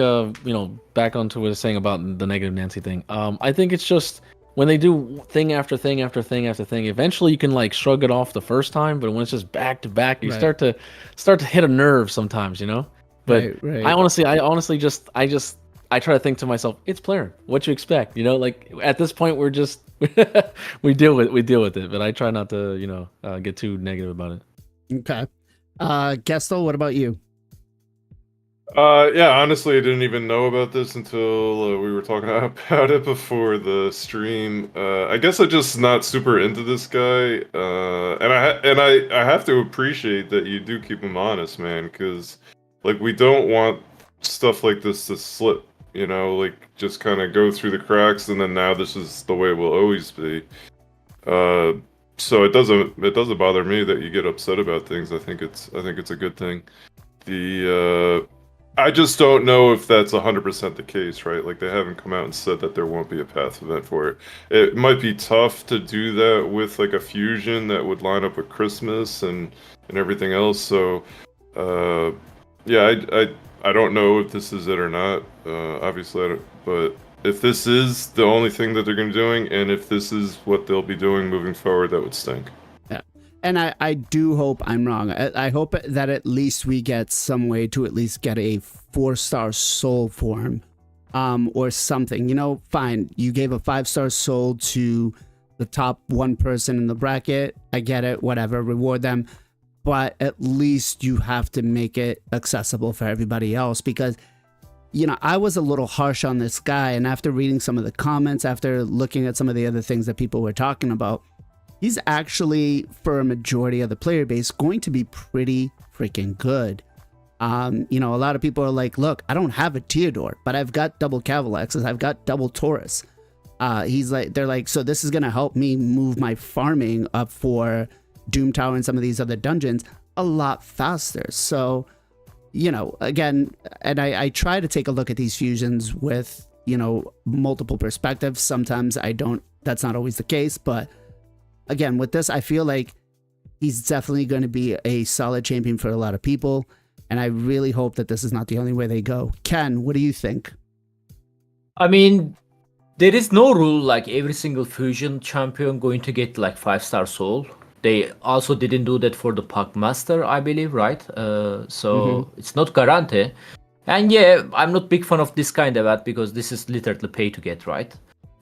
back onto what I was saying about the negative Nancy thing. I think it's just when they do thing after thing after thing after thing, eventually you can like shrug it off the first time, but when it's just back to back, you start to hit a nerve sometimes, you know. But right. I honestly just I try to think to myself, it's Plarium. What you expect, you know? Like at this point, we're just we deal with it. But I try not to get too negative about it. Okay, Gestal, what about you? Yeah, honestly, I didn't even know about this until we were talking about it before the stream. I guess I'm just not super into this guy, and I have to appreciate that you do keep him honest, man, because like we don't want stuff like this to slip, you know, like just kind of go through the cracks, and then now this is the way it will always be. So it doesn't bother me that you get upset about things. I think it's a good thing. I just don't know if that's 100% the case, right? Like they haven't come out and said that there won't be a path event for it. It might be tough to do that with like a fusion that would line up with Christmas and everything else. So, yeah, I don't know if this is it or not. Obviously, but if this is the only thing that they're going to be doing, and if this is what they'll be doing moving forward, that would stink. Yeah. And I do hope I'm wrong. I hope that at least we get some way to at least get a 4-star soul form or something. You know, fine. You gave a 5-star soul to the top one person in the bracket. I get it. Whatever. Reward them. But at least you have to make it accessible for everybody else because, you know, I was a little harsh on this guy. And after reading some of the comments, after looking at some of the other things that people were talking about, he's actually, for a majority of the player base, going to be pretty freaking good. You know, a lot of people are like, look, I don't have a Theodore, but I've got double Cavalexes. I've got double Taurus. They're like, so this is going to help me move my farming up for Doom Tower and some of these other dungeons a lot faster. So, you know, again, and I try to take a look at these fusions with, you know, multiple perspectives. Sometimes I don't, that's not always the case, but again, with this, I feel like he's definitely going to be a solid champion for a lot of people. And I really hope that this is not the only way they go. Ken, what do you think? I mean, there is no rule like every single fusion champion going to get like 5-star soul. They also didn't do that for the Puck Master, I believe, right? So it's not guaranteed. And yeah, I'm not big fan of this kind of event because this is literally pay to get, right?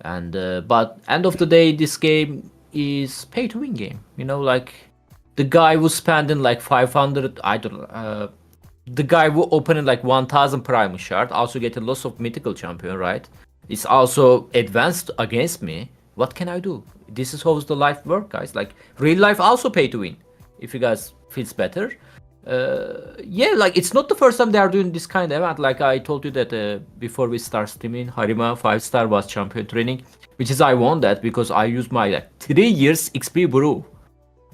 And but end of the day, this game is pay to win game, you know, like the guy who's spending like 500, I don't know, the guy who opening like 1000 Primal Shard also getting lots of mythical champion, right? It's also advanced against me. What can I do? This is how the life work, guys. Like real life also pay to win if you guys feels better. Yeah, like it's not the first time they are doing this kind of event. Like I told you that before we start streaming, Harima 5-star was champion training, which is I won that because I used my like 3 years XP brew.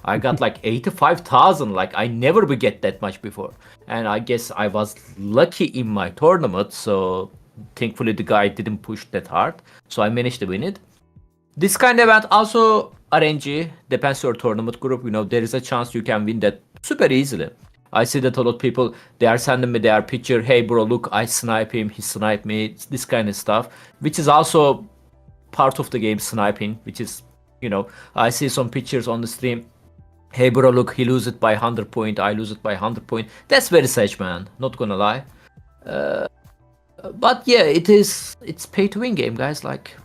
I got like 85,000. Like I never would get that much before, and I guess I was lucky in my tournament. So thankfully the guy didn't push that hard, so I managed to win it. This kind of event also RNG depends your tournament group. You know, there is a chance you can win that super easily. I see that a lot of people, they are sending me their picture. Hey bro, look, I snipe him, he sniped me. This kind of stuff, which is also part of the game, sniping, which is, you know, I see some pictures on the stream. Hey bro, look, he lose it by 100 point, I lose it by 100 point. That's very sad, man. Not gonna lie. But yeah, it's pay to win game, guys. Like,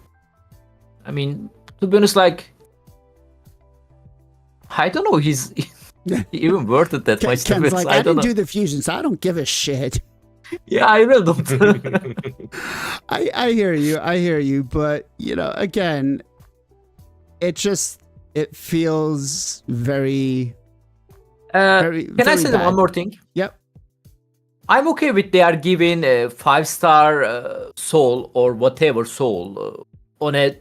I mean, to be honest, like, I don't know, he's even worth it that much. Ken's like, I didn't do the fusion, so I don't give a shit. Yeah, I really don't. I hear you, but you know, again, it feels very, very. Can I say bad. one more thing? Yep. I'm okay with they are giving a 5-star soul or whatever soul on a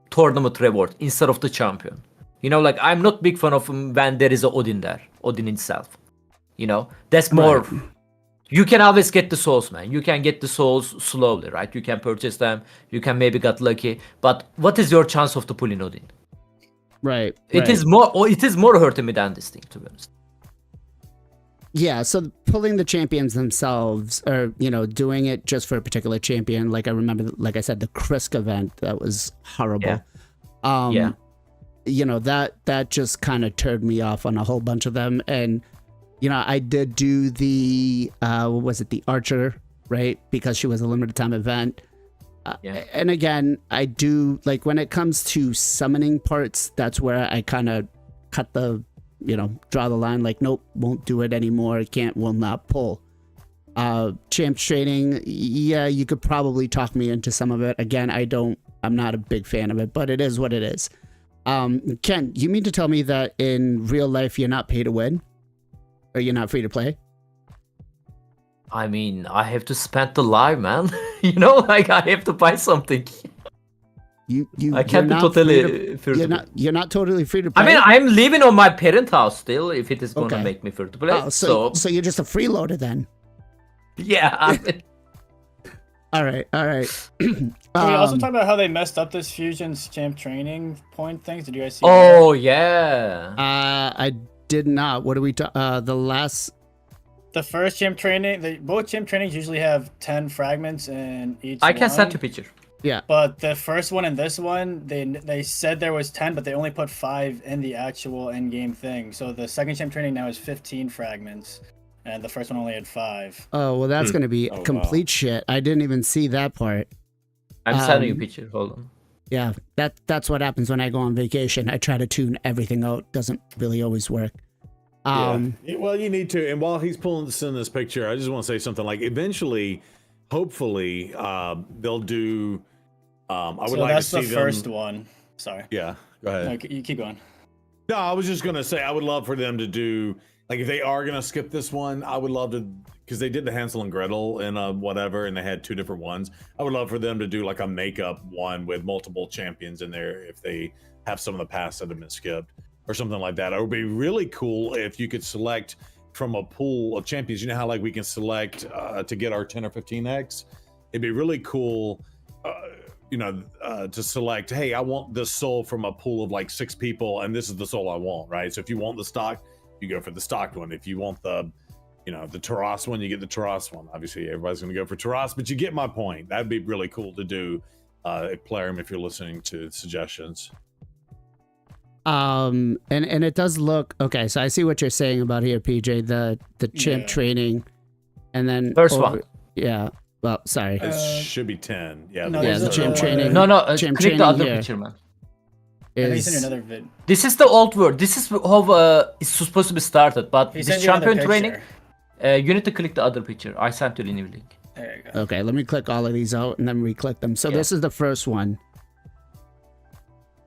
tournament reward instead of the champion. You know, like I'm not big fan of when there is a Odin there, Odin itself. You know, that's more. Right. You can always get the souls, man. You can get the souls slowly, right? You can purchase them. You can maybe get lucky. But what is your chance of the pulling Odin? Right. It is more hurting me than this thing, to be honest. Yeah, so pulling the champions themselves, or doing it just for a particular champion, like I remember, like I said, the Krisk event, that was horrible. Yeah. That just kind of turned me off on a whole bunch of them. And I did do the what was it, the Archer, right? Because she was a limited time event. And again, I do like when it comes to summoning parts, that's where I kind of cut the draw the line, like, nope, won't do it anymore, will not pull. Champs training, yeah, you could probably talk me into some of it. Again, I'm not a big fan of it, but it is what it is. Ken, you mean to tell me that in real life you're not pay to win? Or you're not free to play? I mean, I have to spend the life, man. Like I have to buy something. I can't be totally free to play. You're not totally free to play. I mean, I'm living on my parent house still. If it is gonna make me free to play, so you're just a freeloader then. Yeah. All right. Can we also talk about how they messed up this Fusion's champ training point things? Did you guys see? Oh yeah. I did not. What do we talk? The first champ training, both champ trainings usually have 10 fragments in each. I can send you a picture. Yeah. But the first one and this one, they said there was 10, but they only put 5 in the actual in-game thing. So the second champ training now is 15 fragments, and the first one only had 5. Oh well, that's gonna be complete shit. I didn't even see that part. I'm sending you a picture. Hold on. Yeah, that's what happens when I go on vacation. I try to tune everything out. Doesn't really always work. Well, you need to. And while he's sending this picture, I just want to say something. Like, eventually, hopefully, they'll do. I would like to see them. That's the first one. Sorry. Yeah, go ahead. No, you keep going. No, I was just gonna say I would love for them to do, like, if they are gonna skip this one, I would love to, because they did the Hansel and Gretel and whatever, and they had 2 different ones. I would love for them to do like a makeup one with multiple champions in there if they have some of the past that have been skipped or something like that. It would be really cool if you could select from a pool of champions. You know how like we can select to get our 10 or 15x? It'd be really cool to select, hey, I want this soul from a pool of like 6 people, and this is the soul I want, right? So if you want the stock, you go for the stocked one. If you want the Taras one, you get the Taras one. Obviously, everybody's going to go for Taras, but you get my point. That'd be really cool to do, Plarium, if you're listening to suggestions. And it does look okay. So I see what you're saying about here, PJ. The champ training, and then first one. Yeah. Well, sorry. It should be 10. Yeah. No, the champ training. No. Champ Click training the other here picture, man. Another vid. This is the old word. This is how it's supposed to be started. But He this sent you another champion training, picture. you need to click the other picture. I sent you the new link. There you go. Okay, let me click all of these out and then re-click them. So this is the first one.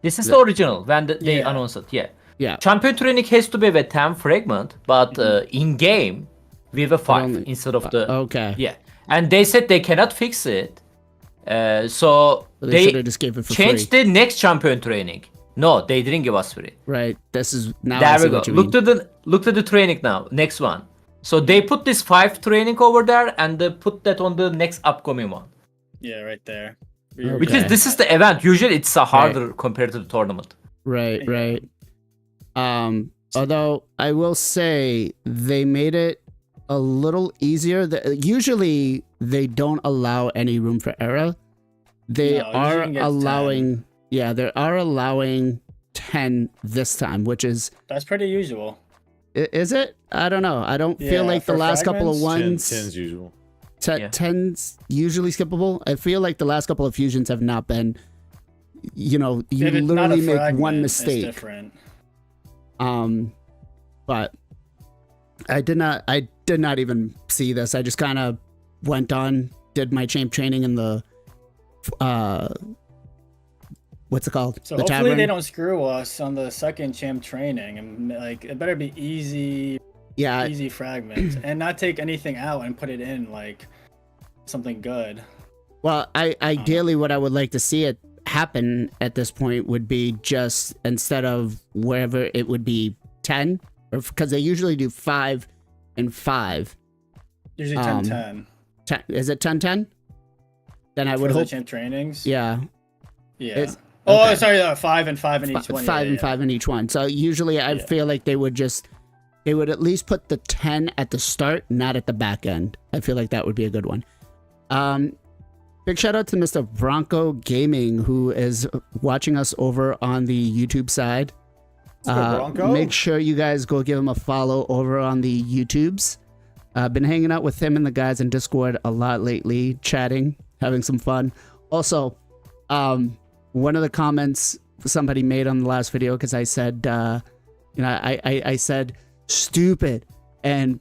This is the original when they announced it. Yeah. Yeah. Champion training has to be with 10 fragment, but in game we have a 5 instead of the. Okay. Yeah, and they said they cannot fix it, so they just gave it for changed free. the next champion training. No, they didn't give us free. Right. This is now. There we go. Look to the training now. Next one. So they put this 5 training over there, and they put that on the next upcoming one. Yeah, right there. Which is this is the event. Usually it's harder compared to the tournament. Right. Although I will say they made it a little easier. Usually they don't allow any room for error. They are allowing 10. They are allowing 10 this time, which is that's pretty usual. Is it? I don't know. I don't feel like the last couple of ones. 10's usual. 10's usually skippable. I feel like the last couple of fusions have not been. You literally make one mistake. It's different. But I did not even see this. I just kind of went on, did my champ training in the what's it called? So the hopefully tavern. they don't screw us on the second champ training, and like it better be easy. Yeah. Easy fragments, and not take anything out and put it in like something good. Well, ideally what I would like to see it happen at this point would be just instead of wherever it would be 10, or because they usually do 5 and 5. Usually 10-10. 10, is it 10-10? Then I would hope. hope. Champ trainings. Yeah. Yeah. Okay. Sorry, 5 and 5 in each one. 5 and 5 in each one. So usually I feel like they would just they would at least put the 10 at the start, not at the back end. I feel like that would be a good one. Big shout out to Mr. Bronco Gaming, who is watching us over on the YouTube side. Make sure you guys go give him a follow over on the YouTubes. I've been hanging out with him and the guys in Discord a lot lately, chatting, having some fun. Also, one of the comments somebody made on the last video, because I said, I said stupid, and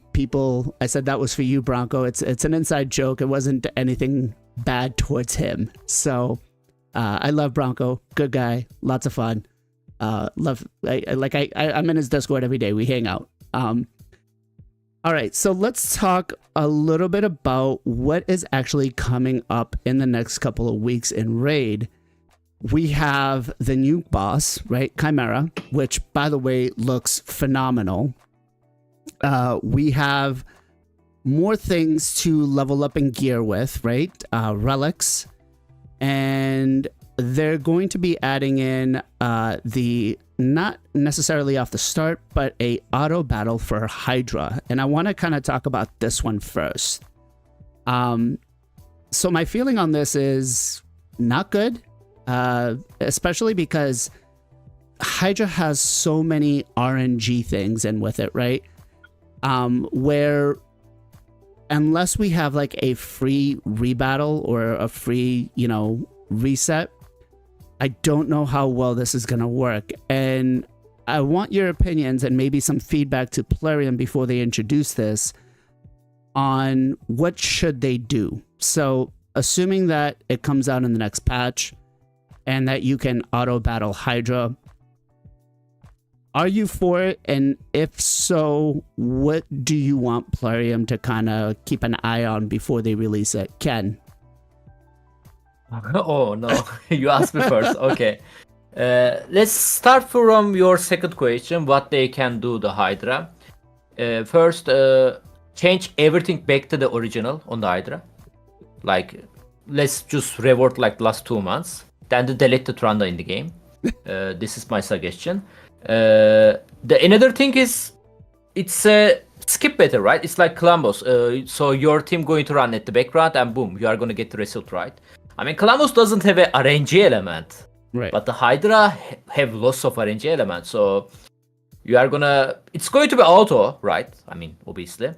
I said that was for you, Bronco. It's an inside joke. It wasn't anything bad towards him. So I love Bronco, good guy, lots of fun. I'm in his Discord every day. We hang out. All right, so let's talk a little bit about what is actually coming up in the next couple of weeks in Raid. We have the new boss, right? Chimera, which, by the way, looks phenomenal. We have more things to level up and gear with, right? Relics. And they're going to be adding in the, not necessarily off the start, but a auto battle for Hydra. And I want to kind of talk about this one first. So my feeling on this is not good, especially because Hydra has so many RNG things in with it, right? Where unless we have like a free rebattle or a free, reset, I don't know how well this is going to work. And I want your opinions and maybe some feedback to Plarium before they introduce this on what should they do. So assuming that it comes out in the next patch and that you can auto battle Hydra, are you for it? And if so, what do you want Plarium to kind of keep an eye on before they release it? Ken? Oh no, you asked me first. Okay. Let's start from your second question, what they can do, the Hydra. First, change everything back to the original on the Hydra. Like, let's just reward like last 2 months. Then the delete the Tranda in the game. This is my suggestion. The another thing is, it's a skip better, right? It's like Columbus. So your team going to run at the background and boom, you are going to get the result, right? I mean, Columbus doesn't have a RNG element, right? But the Hydra have lots of RNG elements. So you are it's going to be auto, right? I mean, obviously.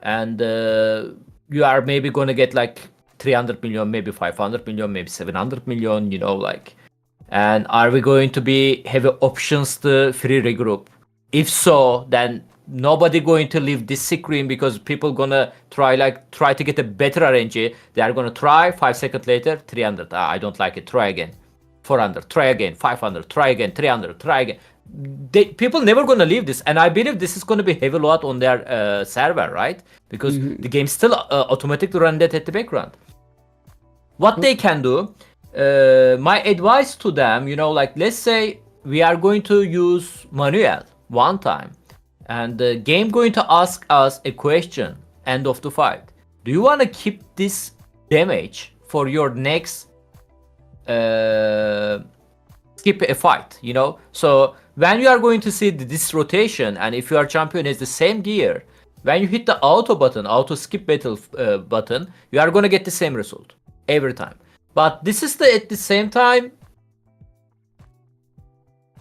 And you are maybe going to get like 300 million, maybe 500 million, maybe 700 million, And are we going to have options to free regroup? If so, then nobody going to leave this screen because people gonna try to get a better RNG. They are gonna try 5 seconds later, 300. I don't like it. Try again. 400. Try again. 500. Try again. 300. Try again. People never gonna leave this, and I believe this is gonna be heavy load on their server, right? Because the game still automatically run that at the background. What they can do, my advice to them, let's say we are going to use manual one time, and the game going to ask us a question end of the fight. Do you want to keep this damage for your next skip a fight? So when you are going to see this rotation, and if your champion has the same gear, when you hit the auto skip battle button, you are going to get the same result every time. But this is at the same time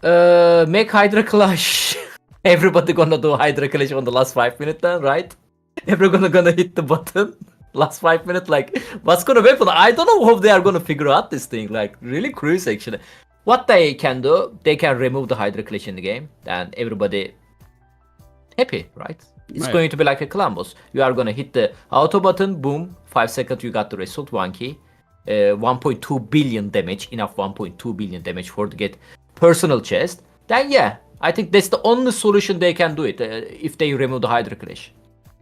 make Hydra Clash. Everybody gonna do Hydra Clash on the last 5 minutes then, right? Everyone gonna hit the button last 5 minutes. Like, what's gonna happen? I don't know how they are gonna figure out this thing. Like, really curious actually. What they can do, they can remove the Hydra Clash in the game, and everybody happy, right? It's going to be like a Columbus. You are gonna hit the auto button, boom, 5 seconds you got the result, 1 key. 1.2 billion damage, enough 1.2 billion damage for to get personal chest. Then yeah, I think that's the only solution they can do it if they remove the Hydra Clash.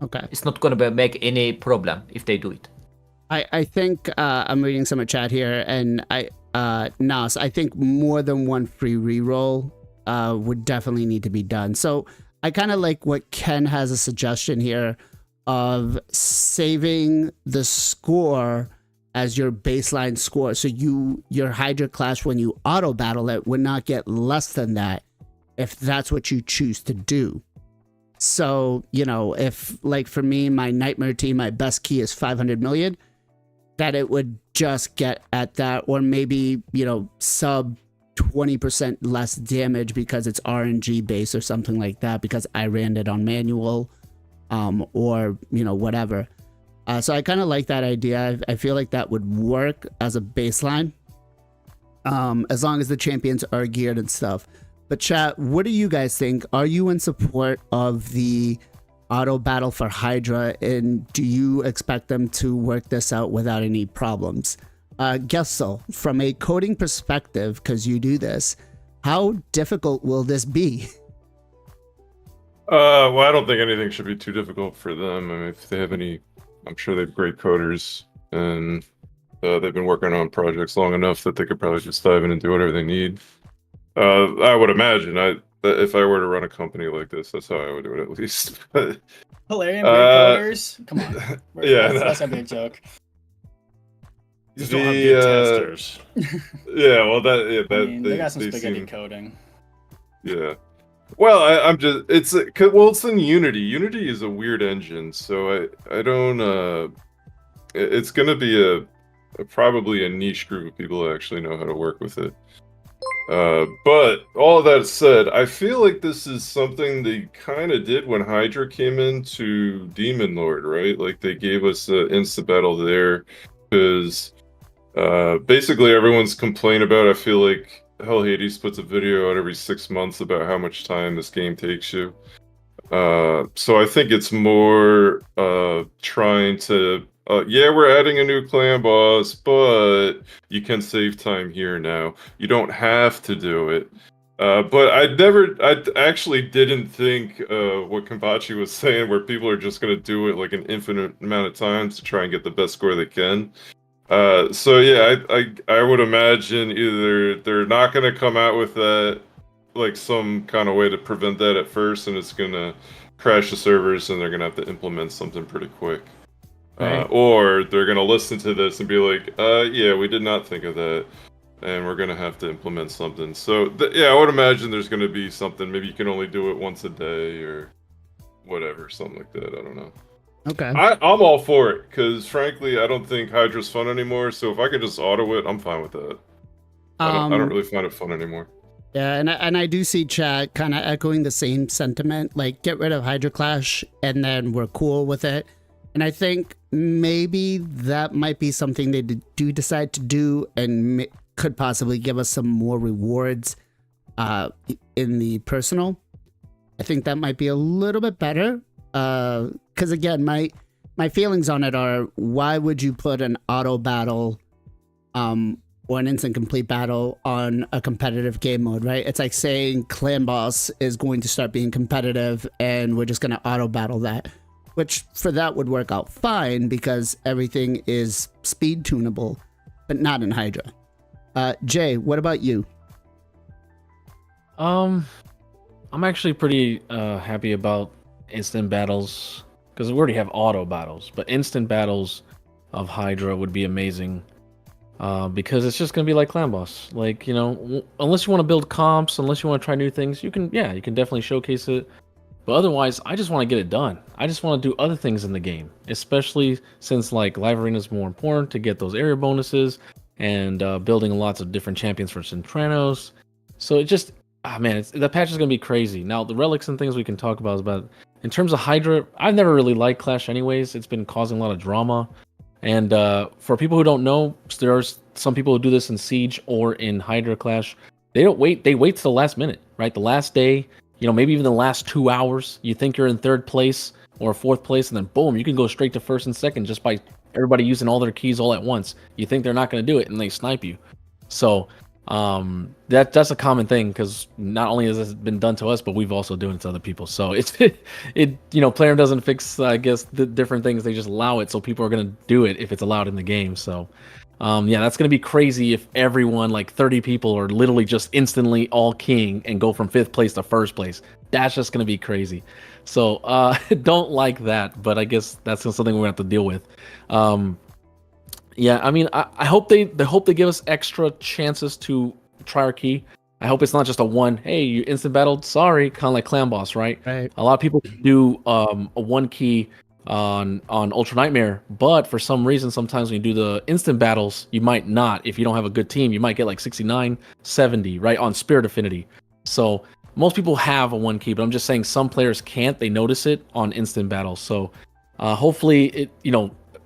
Okay. It's not going to make any problem if they do it. I think I'm reading some chat here, and Nas, I think more than one free reroll would definitely need to be done. So I kind of like what Ken has a suggestion here of saving the score as your baseline score. So your Hydra Clash, when you auto battle it, would not get less than that if that's what you choose to do. So, you know, if like for me, my nightmare team, my best key is 500 million, that it would just get at that, or maybe, you know, sub 20% less damage because it's RNG based or something like that, because I ran it on manual, or, you know, whatever. So I kind of like that idea. I feel like that would work as a baseline, as long as the champions are geared and stuff. But chat, what do you guys think? Are you in support of the auto battle for Hydra, and do you expect them to work this out without any problems? Gestal, from a coding perspective, because you do this, how difficult will this be? Well, I don't think anything should be too difficult for them. I mean, if they have any, I'm sure they have great coders, and they've been working on projects long enough that they could probably just dive in and do whatever they need. I would imagine if I were to run a company like this, that's how I would do it at least. But, Hilarious coders. Come on. Yeah, that's a big joke. You just don't have good testers. Yeah, well, they got some spaghetti coding. Yeah. Well, I'm just it's in Unity. Unity is a weird engine, so I don't it's gonna be probably a niche group of people that actually know how to work with it. But all that said, I feel like this is something they kind of did when Hydra came into Demon Lord, right? Like they gave us an insta battle there, because basically everyone's complained about. I feel like Hell Hades puts a video out every 6 months about how much time this game takes you. So I think it's more trying to yeah, we're adding a new clan boss, but you can save time here now. You don't have to do it. But I actually didn't think what Kenpachi was saying, where people are just going to do it like an infinite amount of times to try and get the best score they can. So yeah, I would imagine either they're not going to come out with that, like some kind of way to prevent that at first, and it's going to crash the servers, and they're going to have to implement something pretty quick. Right. Or they're going to listen to this and be like, yeah, we did not think of that, and we're going to have to implement something. So, yeah, I would imagine there's going to be something. Maybe you can only do it once a day or whatever, something like that. I don't know. Okay. I'm all for it, because frankly, I don't think Hydra's fun anymore. So if I could just auto it, I'm fine with that. I don't really find it fun anymore. Yeah, and I do see chat kind of echoing the same sentiment. Like, get rid of Hydra Clash, and then we're cool with it. And I think maybe that might be something they do decide to do, and could possibly give us some more rewards in the personal. I think that might be a little bit better. Because again, my feelings on it are, why would you put an auto battle or an instant complete battle on a competitive game mode, right? It's like saying Clan Boss is going to start being competitive and we're just going to auto battle that. Which for that would work out fine because everything is speed tunable, but not in Hydra. Jay, what about you? I'm actually pretty happy about instant battles, because we already have auto battles, but instant battles of Hydra would be amazing, because it's just gonna be like Clan Boss. Like, you know, unless you want to build comps, unless you want to try new things, you can definitely showcase it. But otherwise, I just want to get it done. I just want to do other things in the game, especially since like Live Arena is more important to get those area bonuses and building lots of different champions for Centranos. So it just, man, the patch is going to be crazy. Now, the relics and things we can talk about is about, in terms of Hydra, I've never really liked Clash anyways. It's been causing a lot of drama. And for people who don't know, there are some people who do this in Siege or in Hydra Clash. They don't wait. They wait to the last minute, right? The last day, you know, maybe even the last 2 hours. You think you're in third place or fourth place, and then boom, you can go straight to first and second just by everybody using all their keys all at once. You think they're not going to do it, and they snipe you. So that's a common thing, because not only has this been done to us, but we've also done it to other people. So it you know, player doesn't fix, I guess, the different things. They just allow it, so people are going to do it if it's allowed in the game. So yeah, that's going to be crazy if everyone, like 30 people, are literally just instantly all keying and go from 5th place to 1st place. That's just going to be crazy. So don't like that, but I guess that's something we're going to have to deal with. Yeah, I mean, I hope they give us extra chances to try our key. I hope it's not just a one, hey, you instant battled, sorry, kind of like Clan Boss, right? Right. A lot of people do a one key on Ultra Nightmare, but for some reason, sometimes when you do the instant battles, you might not. If you don't have a good team, you might get like 69, 70, right, on Spirit Affinity. So most people have a one key, but I'm just saying some players can't. They notice it on instant battles. So hopefully,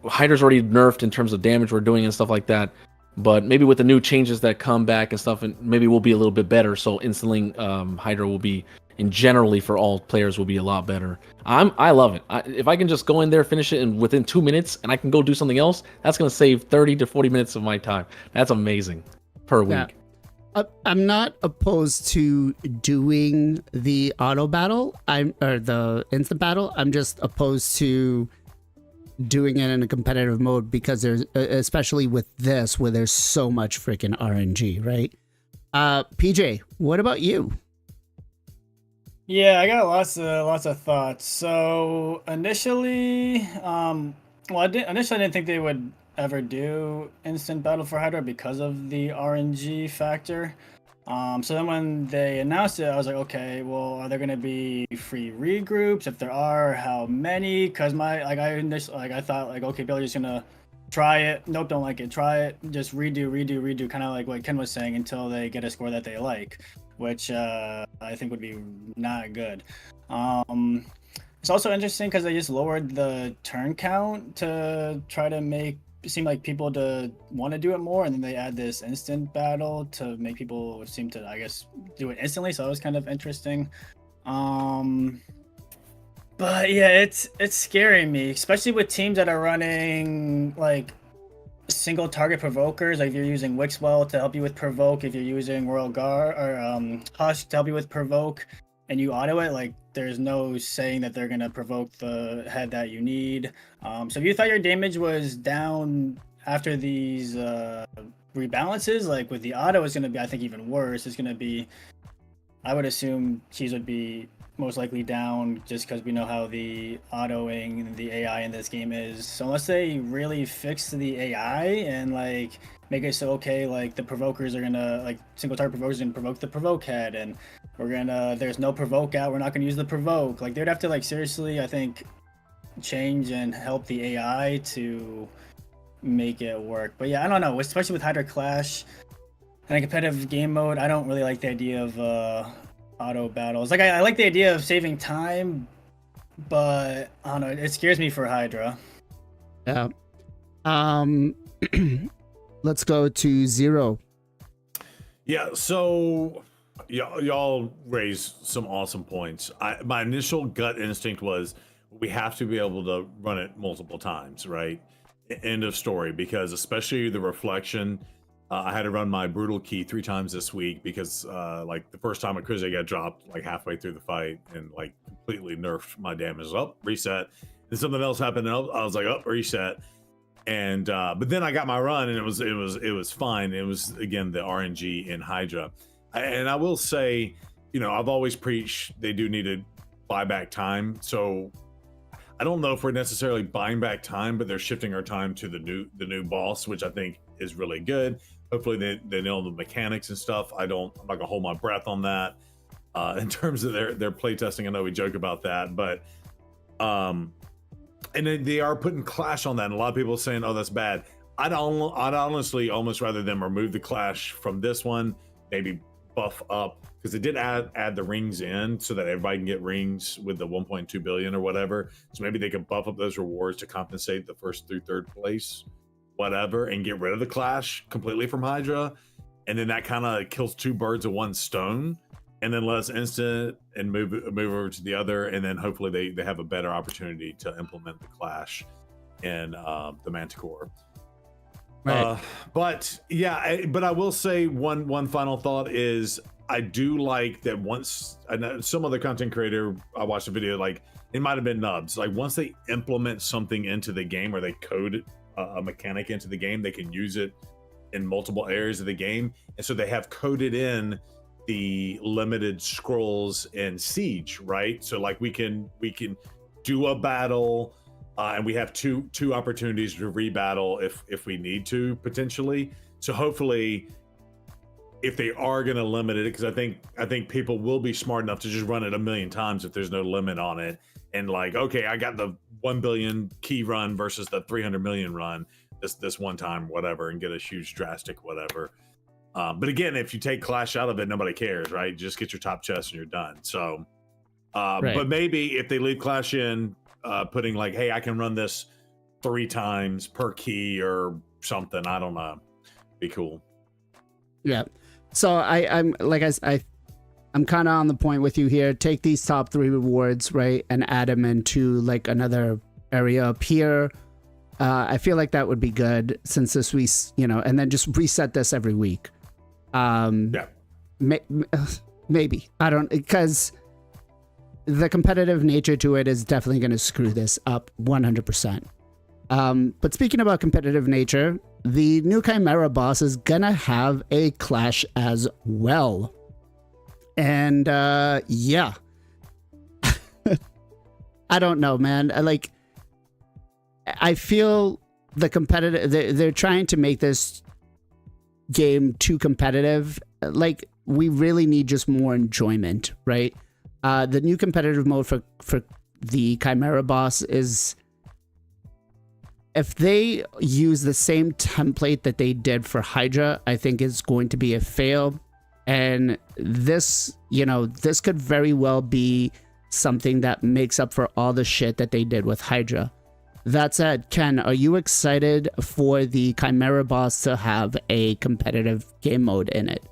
Hydra's already nerfed in terms of damage we're doing and stuff like that. But maybe with the new changes that come back and stuff, and maybe we'll be a little bit better. So instantly, Hydra will be, and generally for all players, will be a lot better. I love it. If I can just go in there, finish it in within 2 minutes, and I can go do something else, that's gonna save 30 to 40 minutes of my time. That's amazing per week. I'm not opposed to doing the auto battle. Or the instant battle. I'm just opposed to doing it in a competitive mode because there's, especially with this, where there's so much freaking RNG, right? PJ, what about you? Yeah, I got lots of thoughts. So initially, I didn't think they would ever do instant battle for Hydra because of the RNG factor. So then when they announced it, I was like, okay, well, are there gonna be free regroups? If there are, how many? Cause I thought like, okay, Billy's just gonna try it. Nope, don't like it. Try it. Just redo, kind of like what Ken was saying until they get a score that they like, which I think would be not good. It's also interesting because they just lowered the turn count to try to make seem like people to want to do it more, and then they add this instant battle to make people seem to, I guess, do it instantly. So that was kind of interesting. But yeah, it's scaring me, especially with teams that are running like single target provokers. Like if you're using Wixwell to help you with provoke, if you're using Royal Guard or Hush to help you with provoke, and you auto it, like there's no saying that they're gonna provoke the head that you need. So if you thought your damage was down after these rebalances, like with the auto, is gonna be, I think, even worse. It's gonna be, I would assume cheese would be most likely down just because we know how the autoing and the AI in this game is. So unless they really fix the AI and like make it so, okay, like the provokers are gonna, like single target provokers are gonna provoke the provoke head, and we're gonna, there's no provoke out, we're not gonna use the provoke. Like they'd have to like seriously, I think, change and help the AI to make it work. But yeah, I don't know, especially with Hydra Clash and a competitive game mode, I don't really like the idea of auto battles. Like I like the idea of saving time, but I don't know, it scares me for Hydra. Yeah. Let's go to Zero. Yeah, so y'all raised some awesome points. My initial gut instinct was we have to be able to run it multiple times, right? End of story, because especially the reflection, I had to run my brutal key 3 times this week because like the first time I got dropped like halfway through the fight and like completely nerfed my damage. Up, reset. Then something else happened and I was like, up, reset. And but then I got my run and it was fine. It was, again, the RNG in Hydra. And I will say, I've always preached they do need to buy back time. So I don't know if we're necessarily buying back time, but they're shifting our time to the new boss, which I think is really good. Hopefully they know the mechanics and stuff. I'm not gonna hold my breath on that. In terms of their play testing, I know we joke about that, but and then they are putting Clash on that, and a lot of people are saying, oh, that's bad. I'd honestly almost rather them remove the Clash from this one, maybe buff up, because they did add the rings in so that everybody can get rings with the 1.2 billion or whatever. So maybe they could buff up those rewards to compensate the first through third place, whatever, and get rid of the Clash completely from Hydra. And then that kind of kills 2 birds with 1 stone. And then let us instant and move over to the other, and then hopefully they have a better opportunity to implement the Clash in the Manticore. Right. But yeah, but I will say one final thought is I do like that once I know some other content creator, I watched a video, like it might have been Nubs, like once they implement something into the game or they code a mechanic into the game, they can use it in multiple areas of the game, and so they have coded in the limited scrolls in Siege, right? So like we can do a battle, and we have two opportunities to rebattle if we need to, potentially. So hopefully if they are going to limit it, because I think people will be smart enough to just run it a million times if there's no limit on it, and like, okay, I got the 1 billion key run versus the 300 million run this one time, whatever, and get a huge drastic whatever. But again, if you take Clash out of it, nobody cares, right? You just get your top chest and you're done. So, Right. but maybe if they leave Clash in, putting like, hey, I can run this 3 times per key or something. I don't know. Be cool. Yeah. So I'm kind of on the point with you here. Take these top 3 rewards, right, and add them into like another area up here. I feel like that would be good since this week, and then just reset this every week. Yeah. Maybe I don't, because the competitive nature to it is definitely going to screw this up 100%. But speaking about competitive nature, the new Chimera boss is gonna have a clash as well. And yeah. I don't know, man. I feel the competitive, they're trying to make this game too competitive. Like, we really need just more enjoyment, right? The new competitive mode for the Chimera boss is, if they use the same template that they did for Hydra, I think is going to be a fail. And this, this could very well be something that makes up for all the shit that they did with Hydra. That said, Ken, are you excited for the Chimera boss to have a competitive game mode in it?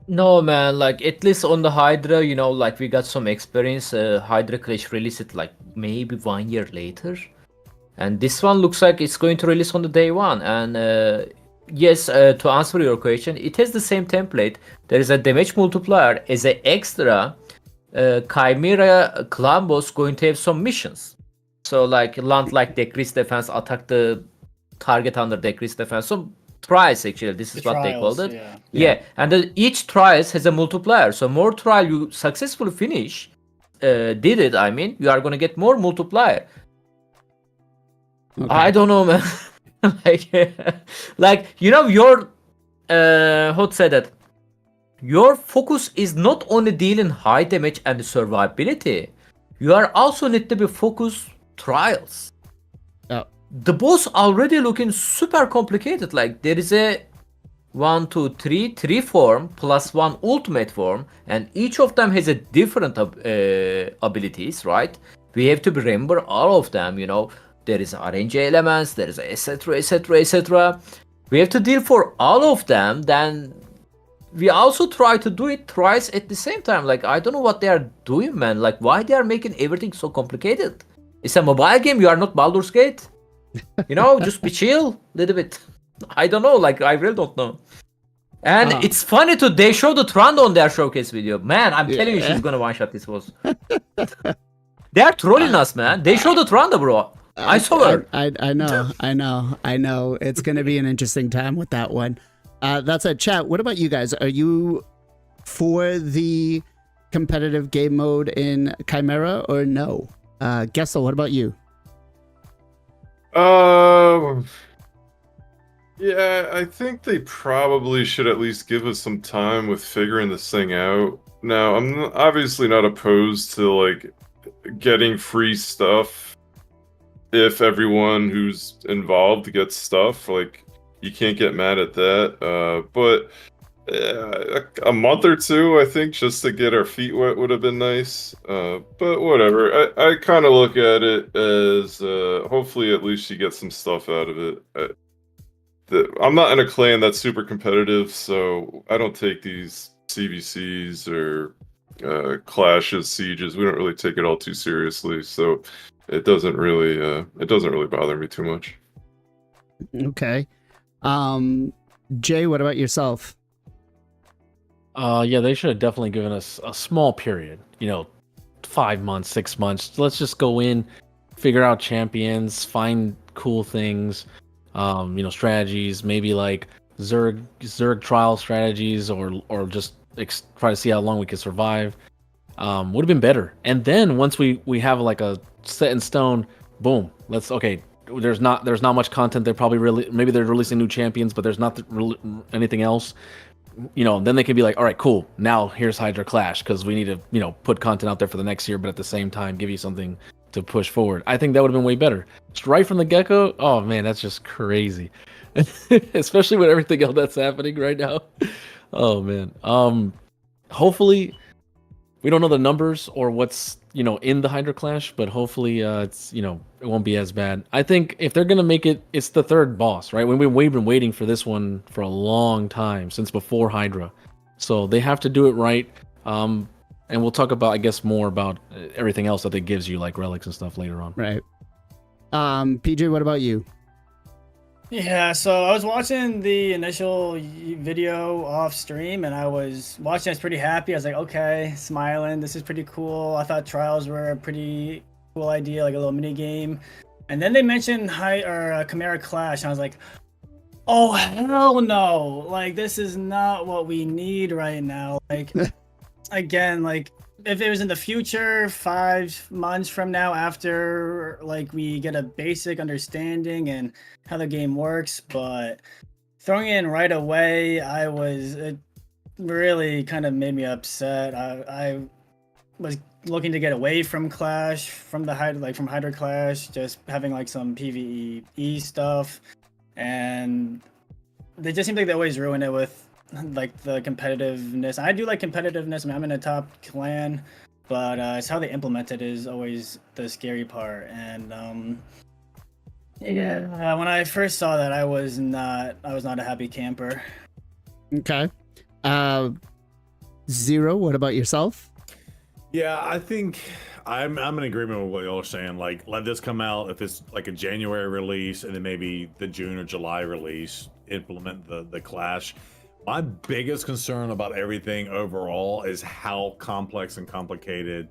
No, man, like at least on the Hydra, like we got some experience. Hydra Clash released it like maybe 1 year later. And this one looks like it's going to release on the day 1. And yes, to answer your question, it has the same template. There is a damage multiplier as an extra. Chimera clan boss going to have some missions. So like land like decreased defense, attack the target under decreased defense. So trials actually, this is what they called it. Yeah. And each trials has a multiplier. So more trial you successfully finish, you are going to get more multiplier. Okay. I don't know, man. Your how to say that? Your focus is not only dealing high damage and survivability. You are also need to be focused trials. The boss already looking super complicated. Like there is a 1, 2, 3 form plus 1 ultimate form, and each of them has a different abilities, right? We have to remember all of them. There is RNG elements, there is etc, etc, etc. We have to deal for all of them. Then we also try to do it twice at the same time. Like, I don't know what they are doing, man. Like, why they are making everything so complicated? It's a mobile game. You are not Baldur's Gate. Just be chill a little bit. I don't know. Like, I really don't know. And it's funny too. They showed the Trund on their showcase video. Man, I'm telling you, she's gonna one shot this boss. They are trolling us, man. They showed the Trund, bro. I saw her. I know. It's gonna be an interesting time with that one. That's a chat. What about you guys? Are you for the competitive game mode in Chimera or no? Gestal, what about you? Yeah, I think they probably should at least give us some time with figuring this thing out. Now, I'm obviously not opposed to like getting free stuff if everyone who's involved gets stuff. Like, you can't get mad at that. But a month or 2, I think, just to get our feet wet would have been nice. But whatever. I kind of look at it as hopefully at least you get some stuff out of it. I'm not in a clan that's super competitive, so I don't take these CVCs or clashes, sieges. We don't really take it all too seriously, so it doesn't really bother me too much. Okay. Jay, what about yourself? Yeah, they should have definitely given us a small period, 5 months, 6 months. Let's just go in, figure out champions, find cool things, strategies, maybe like Zerg trial strategies, or just try to see how long we can survive. Would have been better. And then once we have like a set in stone, boom, there's not much content. They're probably maybe they're releasing new champions, but there's not anything else. then they could be like, all right, cool. Now here's Hydra Clash because we need to, put content out there for the next year, but at the same time, give you something to push forward. I think that would have been way better. Just right from the get-go. Oh man, that's just crazy. Especially with everything else that's happening right now. Oh man. Hopefully we don't know the numbers or what's in the Hydra Clash, but hopefully it's it won't be as bad. I think if they're gonna make it, it's the third boss, right? We've been waiting for this one for a long time, since before Hydra, so they have to do it right. And we'll talk about, I guess, more about everything else that it gives you, like relics and stuff later on. Right. PJ, what about you? Yeah, so I was watching the initial video off stream, and I was watching. I was pretty happy. I was like, okay, smiling. This is pretty cool. I thought trials were a pretty cool idea, like a little mini game. And then they mentioned Chimera Clash, and I was like, oh hell no! Like, this is not what we need right now. Like, again, like, if it was in the future, 5 months from now, after like we get a basic understanding and how the game works, but throwing it in right away, it really kind of made me upset. I was looking to get away from Clash, from Hydra Clash, just having like some PvE stuff, and they just seem like they always ruin it with like the competitiveness. I do like competitiveness. I mean, I'm in a top clan, but it's how they implement it is always the scary part. And when I first saw that, I was not a happy camper. Okay. Zero, what about yourself? Yeah, I think I'm in agreement with what y'all are saying. Like, let this come out if it's like a January release, and then maybe the June or July release, implement the Clash. My biggest concern about everything overall is how complex and complicated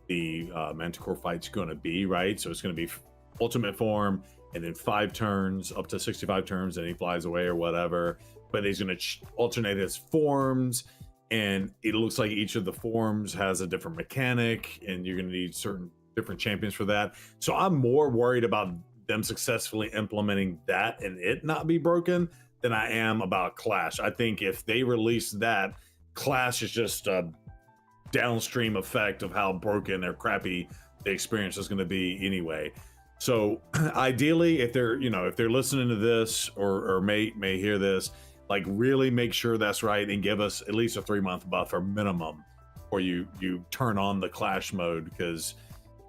the Manticore fight's going to be, right? So it's going to be ultimate form, and then 5 turns, up to 65 turns, and he flies away or whatever. But he's going to alternate his forms, and it looks like each of the forms has a different mechanic, and you're going to need certain different champions for that. So I'm more worried about them successfully implementing that and it not be broken than I am about Clash. I think if they release that, Clash is just a downstream effect of how broken or crappy the experience is going to be anyway. So ideally, if they're listening to this or may hear this, like, really make sure that's right and give us at least a 3-month buffer minimum, or you turn on the Clash mode, because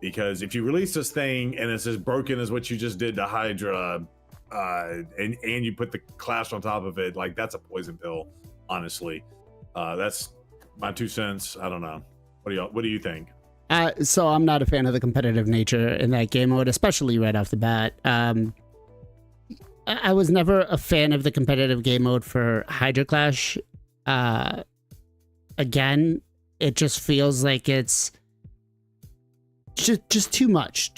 if you release this thing and it's as broken as what you just did to Hydra, and you put the Clash on top of it, like, that's a poison pill, honestly. That's my 2 cents. I don't know. What do you think? So I'm not a fan of the competitive nature in that game mode, especially right off the bat. I was never a fan of the competitive game mode for Hydra Clash. Again, it just feels like it's just too much,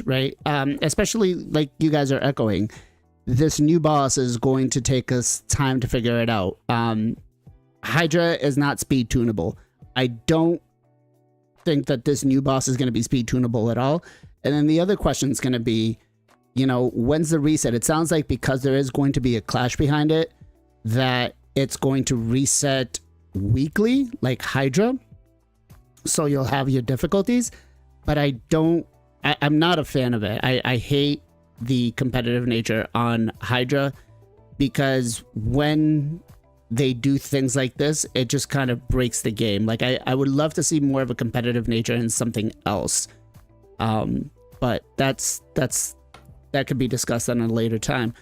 right? Especially, like you guys are echoing, this new boss is going to take us time to figure it out. Hydra is not speed tunable. I don't think that this new boss is going to be speed tunable at all. And then the other question is going to be, when's the reset? It sounds like because there is going to be a Clash behind it, that it's going to reset weekly, like Hydra. So you'll have your difficulties. But I'm not a fan of it. I hate the competitive nature on Hydra, because when they do things like this, it just kind of breaks the game. Like, I would love to see more of a competitive nature in something else. But that could be discussed at a later time.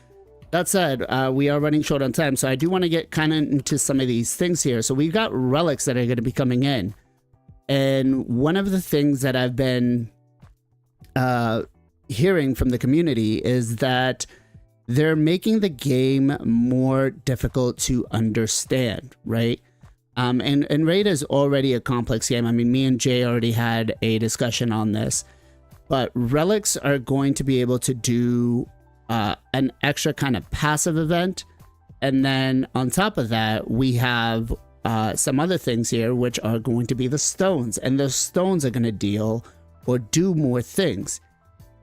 That said, we are running short on time, so I do want to get kind of into some of these things here. So we've got relics that are going to be coming in. And one of the things that I've been hearing from the community is that they're making the game more difficult to understand, right? And Raid is already a complex game. I mean, me and Jay already had a discussion on this, but relics are going to be able to do an extra kind of passive event. And then on top of that, we have some other things here, which are going to be the stones, and those stones are going to deal or do more things.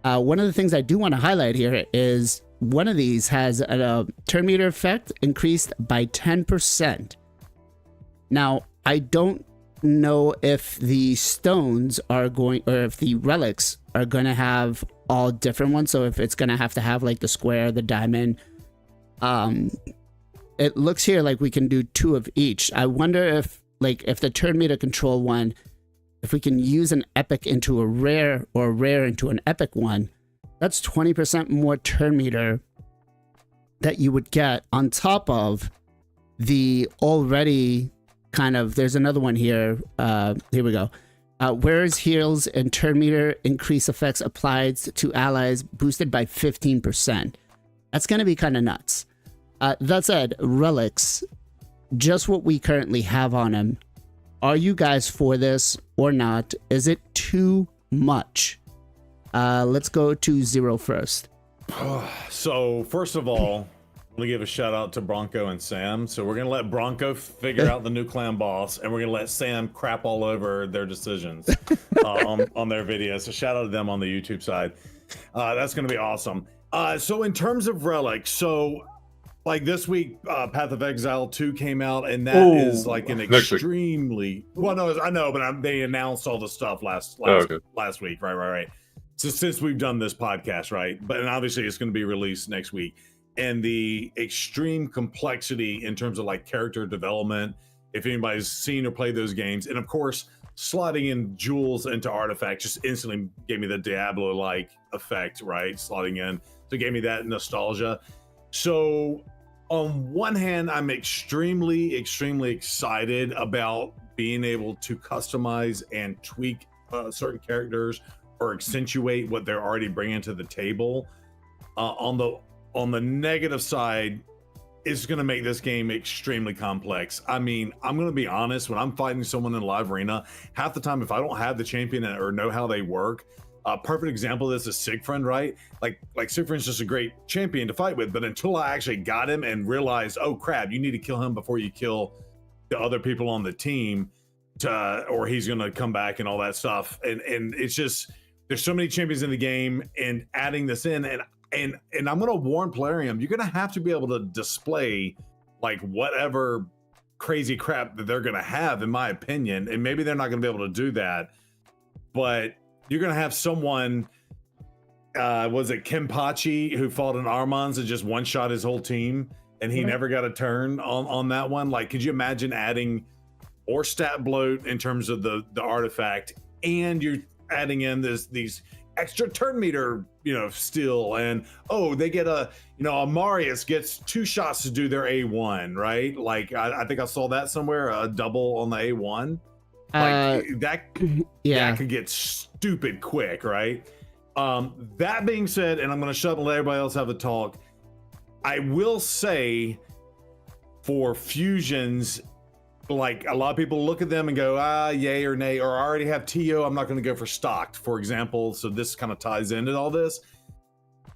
One of the things I do want to highlight here is one of these has a turn meter effect increased by 10%. Now, I don't know if the stones are going, or if the relics are going to have all different ones. So if it's going to have like the square, the diamond. It looks here like we can do 2 of each. I wonder if the turn meter control one, if we can use an epic into a rare or a rare into an epic one, that's 20% more turn meter that you would get on top of the already kind of, there's another one here. Here we go. Whereas heals and turn meter increase effects applied to allies boosted by 15%. That's going to be kind of nuts. That said, relics, just what we currently have on him. Are you guys for this or not? Is it too much? Let's go to Zero first. So first of all, I'm gonna give a shout out to Bronco and Sam. So we're gonna let Bronco figure out the new clan boss, and we're gonna let Sam crap all over their decisions on their videos. So shout out to them on the YouTube side. That's gonna be awesome. So in terms of relics, so like this week, Path of Exile 2 came out, and that is like an extremely well. No, I know, but they announced all the stuff last week, right. So since we've done this podcast, right, but and obviously it's going to be released next week, and the extreme complexity in terms of like character development, if anybody's seen or played those games, and of course slotting in jewels into artifacts just instantly gave me the Diablo-like effect, right? Slotting in, so it gave me that nostalgia. So on one hand, I'm extremely excited about being able to customize and tweak certain characters or accentuate what they're already bringing to the table. On the negative side, it's going to make this game extremely complex. I mean, I'm going to be honest, when I'm fighting someone in a live arena, half the time, if I don't have the champion or know how they work, a perfect example of this is Siegfried, right? Like Siegfried's just a great champion to fight with, but until I actually got him and realized, oh crap, you need to kill him before you kill the other people on the team, or he's gonna come back and all that stuff. And it's just, there's so many champions in the game, and adding this in, and I'm gonna warn Plarium, you're gonna have to be able to display like whatever crazy crap that they're gonna have, in my opinion. And maybe they're not gonna be able to do that, but you're going to have someone, was it Kenpachi, who fought in Armans and just one-shot his whole team, and he never got a turn on that one? Like, could you imagine adding more stat bloat in terms of the artifact, and you're adding in these extra turn meter, still, and they get a Marius gets 2 shots to do their A1, right? Like, I think I saw that somewhere, a double on the A1. Like that could get stupid quick, right? That being said, and I'm going to shut up and let everybody else have the talk, I will say for fusions, like a lot of people look at them and go, yay or nay, or I already have TO, I'm not going to go for stocked, for example. So this kind of ties into all this.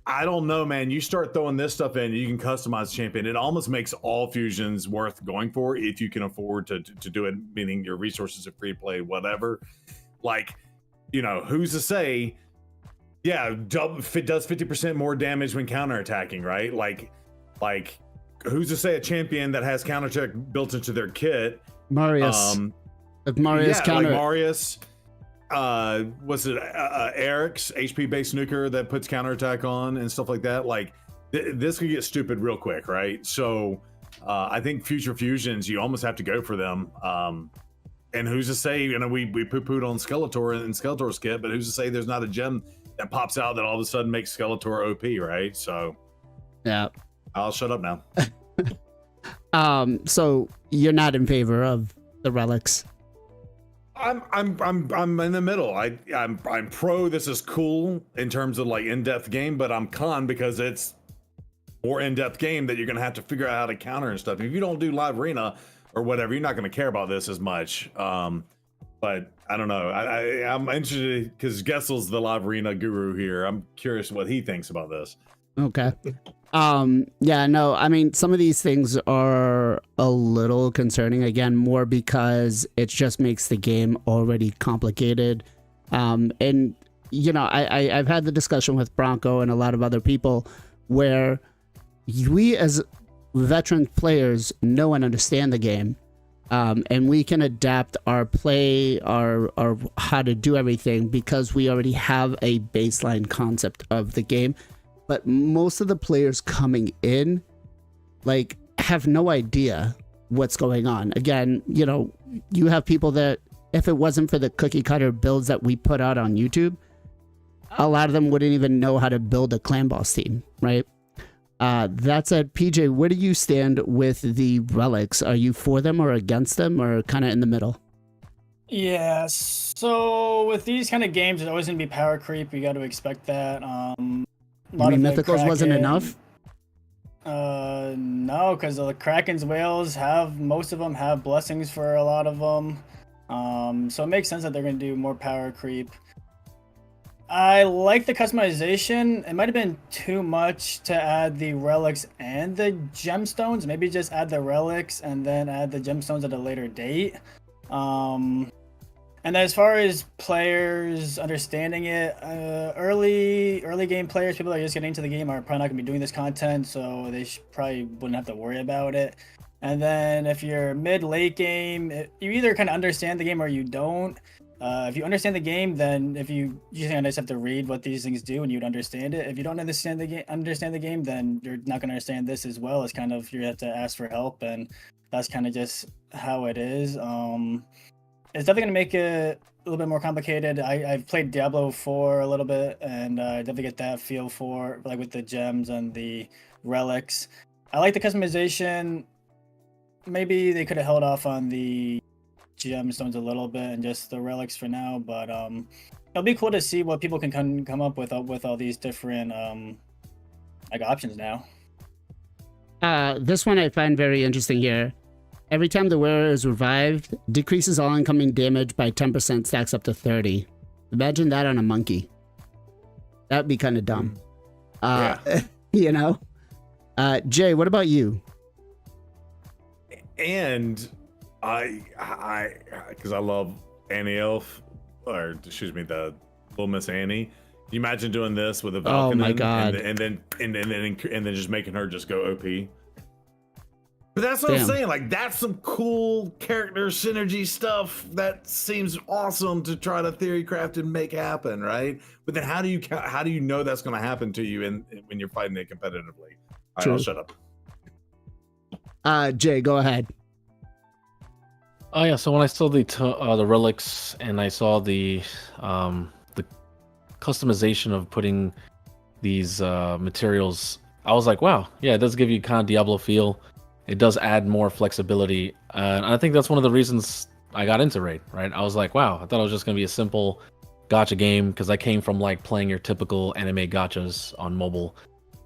I don't know, man. You start throwing this stuff in, you can customize the champion. It almost makes all fusions worth going for if you can afford to do it, meaning your resources are free play, whatever. Like, who's to say, if it does 50% more damage when counterattacking, right? Like, who's to say a champion that has counterattack built into their kit? Marius. Counter. Like Marius. Was it Eric's HP based nuker that puts counterattack on and stuff like that? Like this could get stupid real quick, right? So I think future fusions, you almost have to go for them. And who's to say, we poo-pooed on Skeletor and Skeletor's kit, but who's to say there's not a gem that pops out that all of a sudden makes Skeletor OP, right? So yeah, I'll shut up now. So you're not in favor of the relics? I'm in the middle. I'm pro. This is cool in terms of like in-depth game, but I'm con because it's more in-depth game that you're gonna have to figure out how to counter and stuff. If you don't do live arena or whatever, you're not gonna care about this as much. But I don't know. I'm interested because Gestal's the live arena guru here. I'm curious what he thinks about this. Okay. Yeah, no, I mean, some of these things are a little concerning, again, more because it just makes the game already complicated. And, I've had the discussion with Bronco and a lot of other people where we as veteran players know and understand the game, and we can adapt our play, our how to do everything because we already have a baseline concept of the game. But most of the players coming in, like, have no idea what's going on. Again, you know, you have people that, if it wasn't for the cookie cutter builds that we put out on YouTube, a lot of them wouldn't even know how to build a clan boss team, right? That said, PJ, where do you stand with the relics? Are you for them or against them, or kind of in the middle? Yeah, so with these kind of games, there's always going to be power creep. You got to expect that. You mean Mythicals wasn't enough? No, because the Kraken's whales most of them have blessings for a lot of them. So it makes sense that they're going to do more power creep. I like the customization. It might have been too much to add the relics and the gemstones. Maybe just add the relics and then add the gemstones at a later date. And as far as players understanding it, early game players, people that are just getting into the game, are probably not going to be doing this content, so they probably wouldn't have to worry about it. And then if you're mid-late game, you either kind of understand the game or you don't. If you understand the game, then you just have to read what these things do and you'd understand it. If you don't understand the game, then you're not going to understand this as well. It's kind of, you have to ask for help, and that's kind of just how it is. It's definitely going to make it a little bit more complicated. I've played Diablo 4 a little bit, and I definitely get that feel for, like, with the gems and the relics. I like the customization. Maybe they could have held off on the gemstones a little bit and just the relics for now, but it'll be cool to see what people can come up with all these different like options now. This one I find very interesting here. Every time the wearer is revived, decreases all incoming damage by 10%, stacks up to 30. Imagine that on a monkey. That'd be kind of dumb. Yeah. You know? Jay, what about you? And I because I love Annie Elf, or excuse me, the Little Miss Annie. Can you imagine doing this with a Valkyrie? Oh my god! And then just making her just go OP. But that's what I'm saying. Like, that's some cool character synergy stuff that seems awesome to try to theory craft and make happen, right? But then how do you know that's going to happen to you when you're fighting it competitively? All right, I'll shut up. Jay, go ahead. Oh yeah, so when I saw the relics and I saw the customization of putting these materials, I was like, wow, yeah, it does give you kind of Diablo feel. It does add more flexibility, and I think that's one of the reasons I got into Raid. Right, I was like, wow, I thought it was just gonna be a simple gacha game because I came from like playing your typical anime gachas on mobile.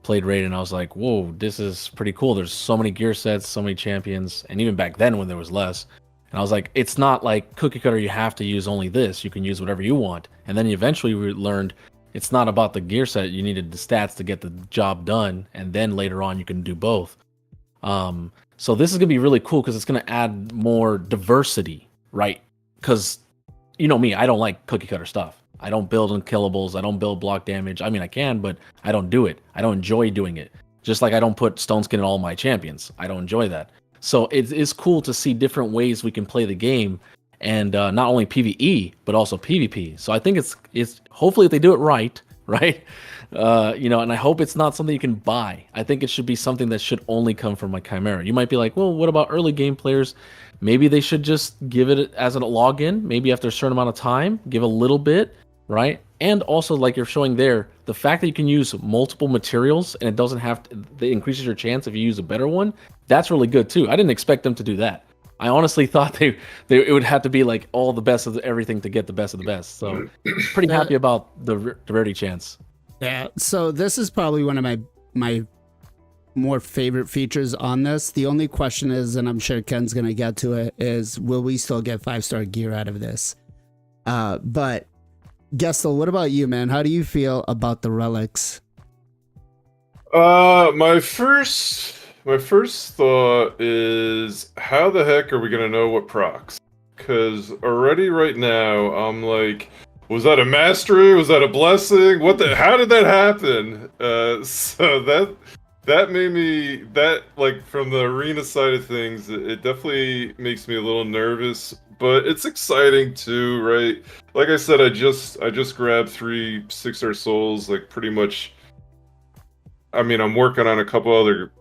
Played Raid and I was like, whoa, this is pretty cool. There's so many gear sets, so many champions, and even back then when there was less. And I was like, it's not like cookie cutter, you have to use only this. You can use whatever you want. And then eventually we learned it's not about the gear set. You needed the stats to get the job done. And then later on, you can do both. So this is going to be really cool because it's going to add more diversity, right? Because you know me, I don't like cookie cutter stuff. I don't build unkillables. I don't build block damage. I mean, I can, but I don't do it. I don't enjoy doing it. Just like I don't put stone skin in all my champions. I don't enjoy that. So it's cool to see different ways we can play the game, and not only PvE but also PvP. So I think it's hopefully if they do it right, you know, and I hope it's not something you can buy. I think it should be something that should only come from my Chimera. You might be like, well, what about early game players? Maybe they should just give it as a login. Maybe after a certain amount of time, give a little bit, right? And also, like you're showing there, the fact that you can use multiple materials and it doesn't have to, it increases your chance if you use a better one. That's really good too. I didn't expect them to do that. I honestly thought it would have to be like all the best of everything to get the best of the best. So pretty happy about the rarity chance. Yeah. So this is probably one of my more favorite features on this. The only question is, and I'm sure Ken's gonna get to it, is will we still get 5-star gear out of this? But Gestal, what about you, man? How do you feel about the relics? My first thought is, how the heck are we gonna know what procs? Because already right now, I'm like, was that a mastery? Was that a blessing? How did that happen? So that made me like from the arena side of things, it definitely makes me a little nervous, but it's exciting too, right? Like I said, I just grabbed 3 6-star souls, like pretty much. I mean, I'm working on a couple other.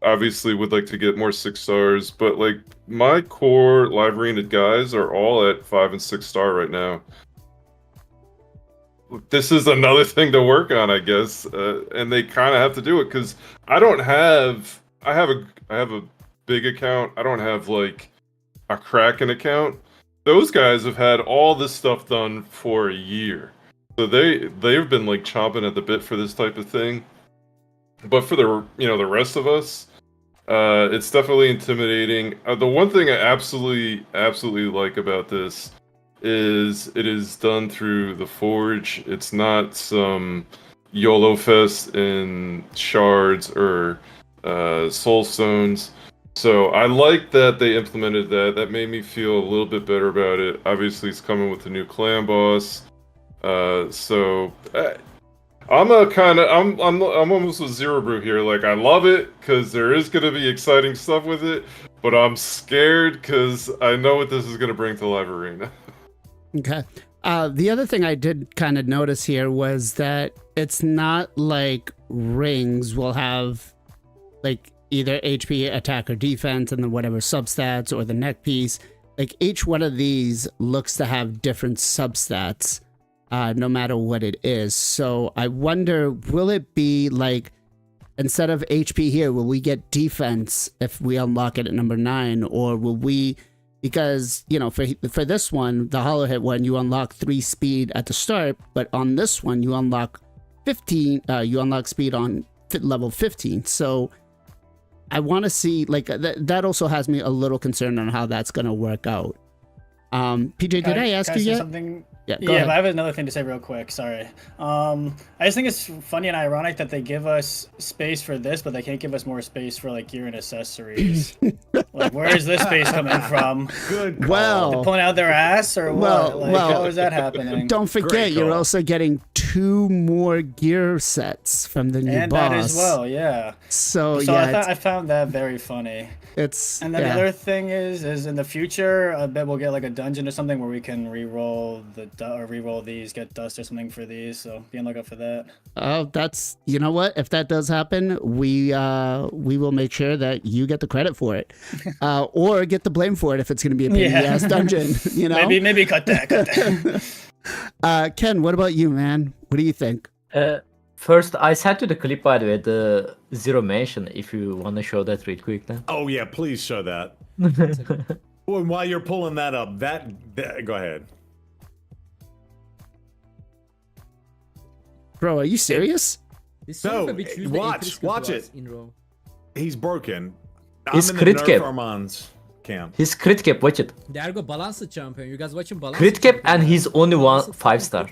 Obviously, would like to get more 6 stars, but like my core live arena guys are all at 5 and 6 star right now. This is another thing to work on, I guess, and they kind of have to do it because I don't have. I have a big account. I don't have like a Kraken account. Those guys have had all this stuff done for a year, so they've been like chomping at the bit for this type of thing. But for the rest of us, it's definitely intimidating. The one thing I absolutely like about this is it is done through the Forge. It's not some YOLO fest in shards or soul stones. So I like that they implemented that. That made me feel a little bit better about it. Obviously, it's coming with the new clan boss. I'm almost with Zero Brew here. Like, I love it because there is going to be exciting stuff with it, but I'm scared because I know what this is going to bring to Live Arena. Okay. The other thing I did kind of notice here was that it's not like rings will have like either HP, attack, or defense, and then whatever substats or the neck piece. Like each one of these looks to have different substats, no matter what it is. So I wonder, will it be like instead of HP here, will we get defense if we unlock it at number 9, or will we? Because, you know, for this one, the hollow hit one, you unlock 3 speed at the start, but on this one, you unlock 15. You unlock speed on level 15. So I want to see, like, that also has me a little concerned on how that's going to work out. PJ, did I ask you yet? Something? Yeah, but I have another thing to say real quick. Sorry. I just think it's funny and ironic that they give us space for this, but they can't give us more space for like gear and accessories. Like, where is this space coming from? Good call. Well, They're pulling out their ass or what? Like, how is that happening? Don't forget, you're also getting 2 more gear sets from the new and boss. that as well, yeah. So yeah, I found that very funny. And then the other thing is in the future, I bet we'll get like a dungeon or something where we can re-roll these, get dust or something for these. So be on the lookout for that. Oh, that's, you know what? If that does happen, we will make sure that you get the credit for it, or get the blame for it if it's going to be a pain in the ass dungeon. You know, maybe cut that. Ken, what about you, man? What do you think? First, I sent you the clip, by the way, the Zero mention, if you want to show that real quick then. Oh, yeah, please show that. Well, and while you're pulling that up, go ahead. Bro, are you serious? No, watch it. He's broken. His I'm in crit the cap. Nerf Armand's camp. His crit cap, watch it. There go Balanced Champion. You guys watching Balanced? Crit cap and he's only one 5-star.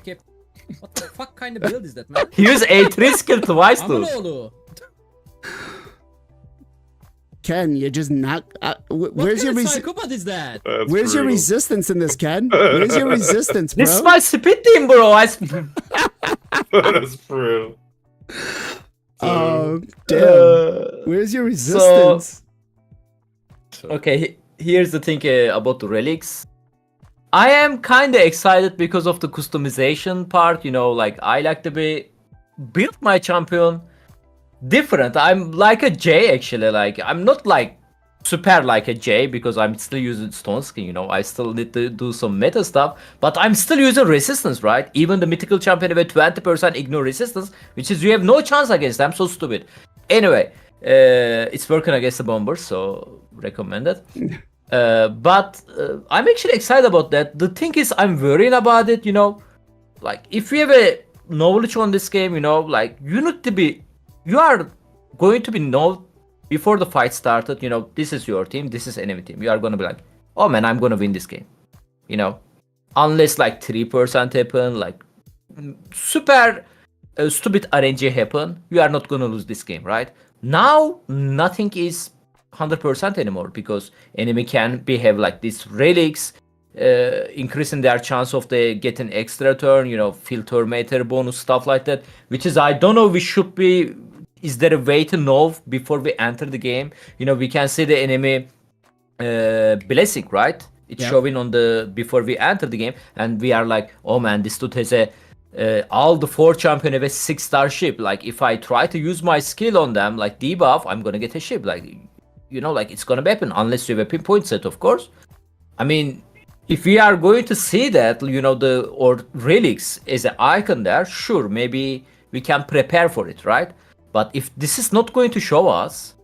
What the fuck kind of build is that, man? He used A3 skill twice too. Amanoğlu. Ken, you're just not. Where's your psychopath is that? Where's your resistance in this, Ken? Where's your resistance, bro? This is my speed team, bro. That's true. Oh, damn. Where's your resistance? Okay, here's the thing about the relics. I am kind of excited because of the customization part, you know, like I like to build my champion different. I'm like a J actually, like I'm not like super like a J because I'm still using stone skin, you know, I still need to do some meta stuff, but I'm still using resistance, right? Even the mythical champion with 20% ignore resistance, which is you have no chance against them, so stupid. Anyway, it's working against the bombers, so recommended. But I'm actually excited about that. The thing is, I'm worrying about it, you know, like if you have a knowledge on this game, you know, like you are going to be know before the fight started, you know, this is your team, this is enemy team. You are going to be like, oh man, I'm going to win this game, you know, unless like 3% happen, like super stupid RNG happen, you are not going to lose this game, right? Now, nothing is 100% anymore because enemy can behave like these relics, increasing their chance of they getting extra turn, you know, filter meter bonus, stuff like that, which is I don't know, we should be is there a way to know before we enter the game? You know, we can see the enemy blessing, right? It's showing on the before we enter the game, and we are like, oh man, this dude has a all the 4 champion have a 6-star ship. Like if I try to use my skill on them, like debuff, I'm gonna get a ship. Like, you know, like it's gonna happen unless you have a pinpoint set, of course. I mean, if we are going to see that, you know, or relics as an icon there, sure, maybe we can prepare for it, right? But if this is not going to show us,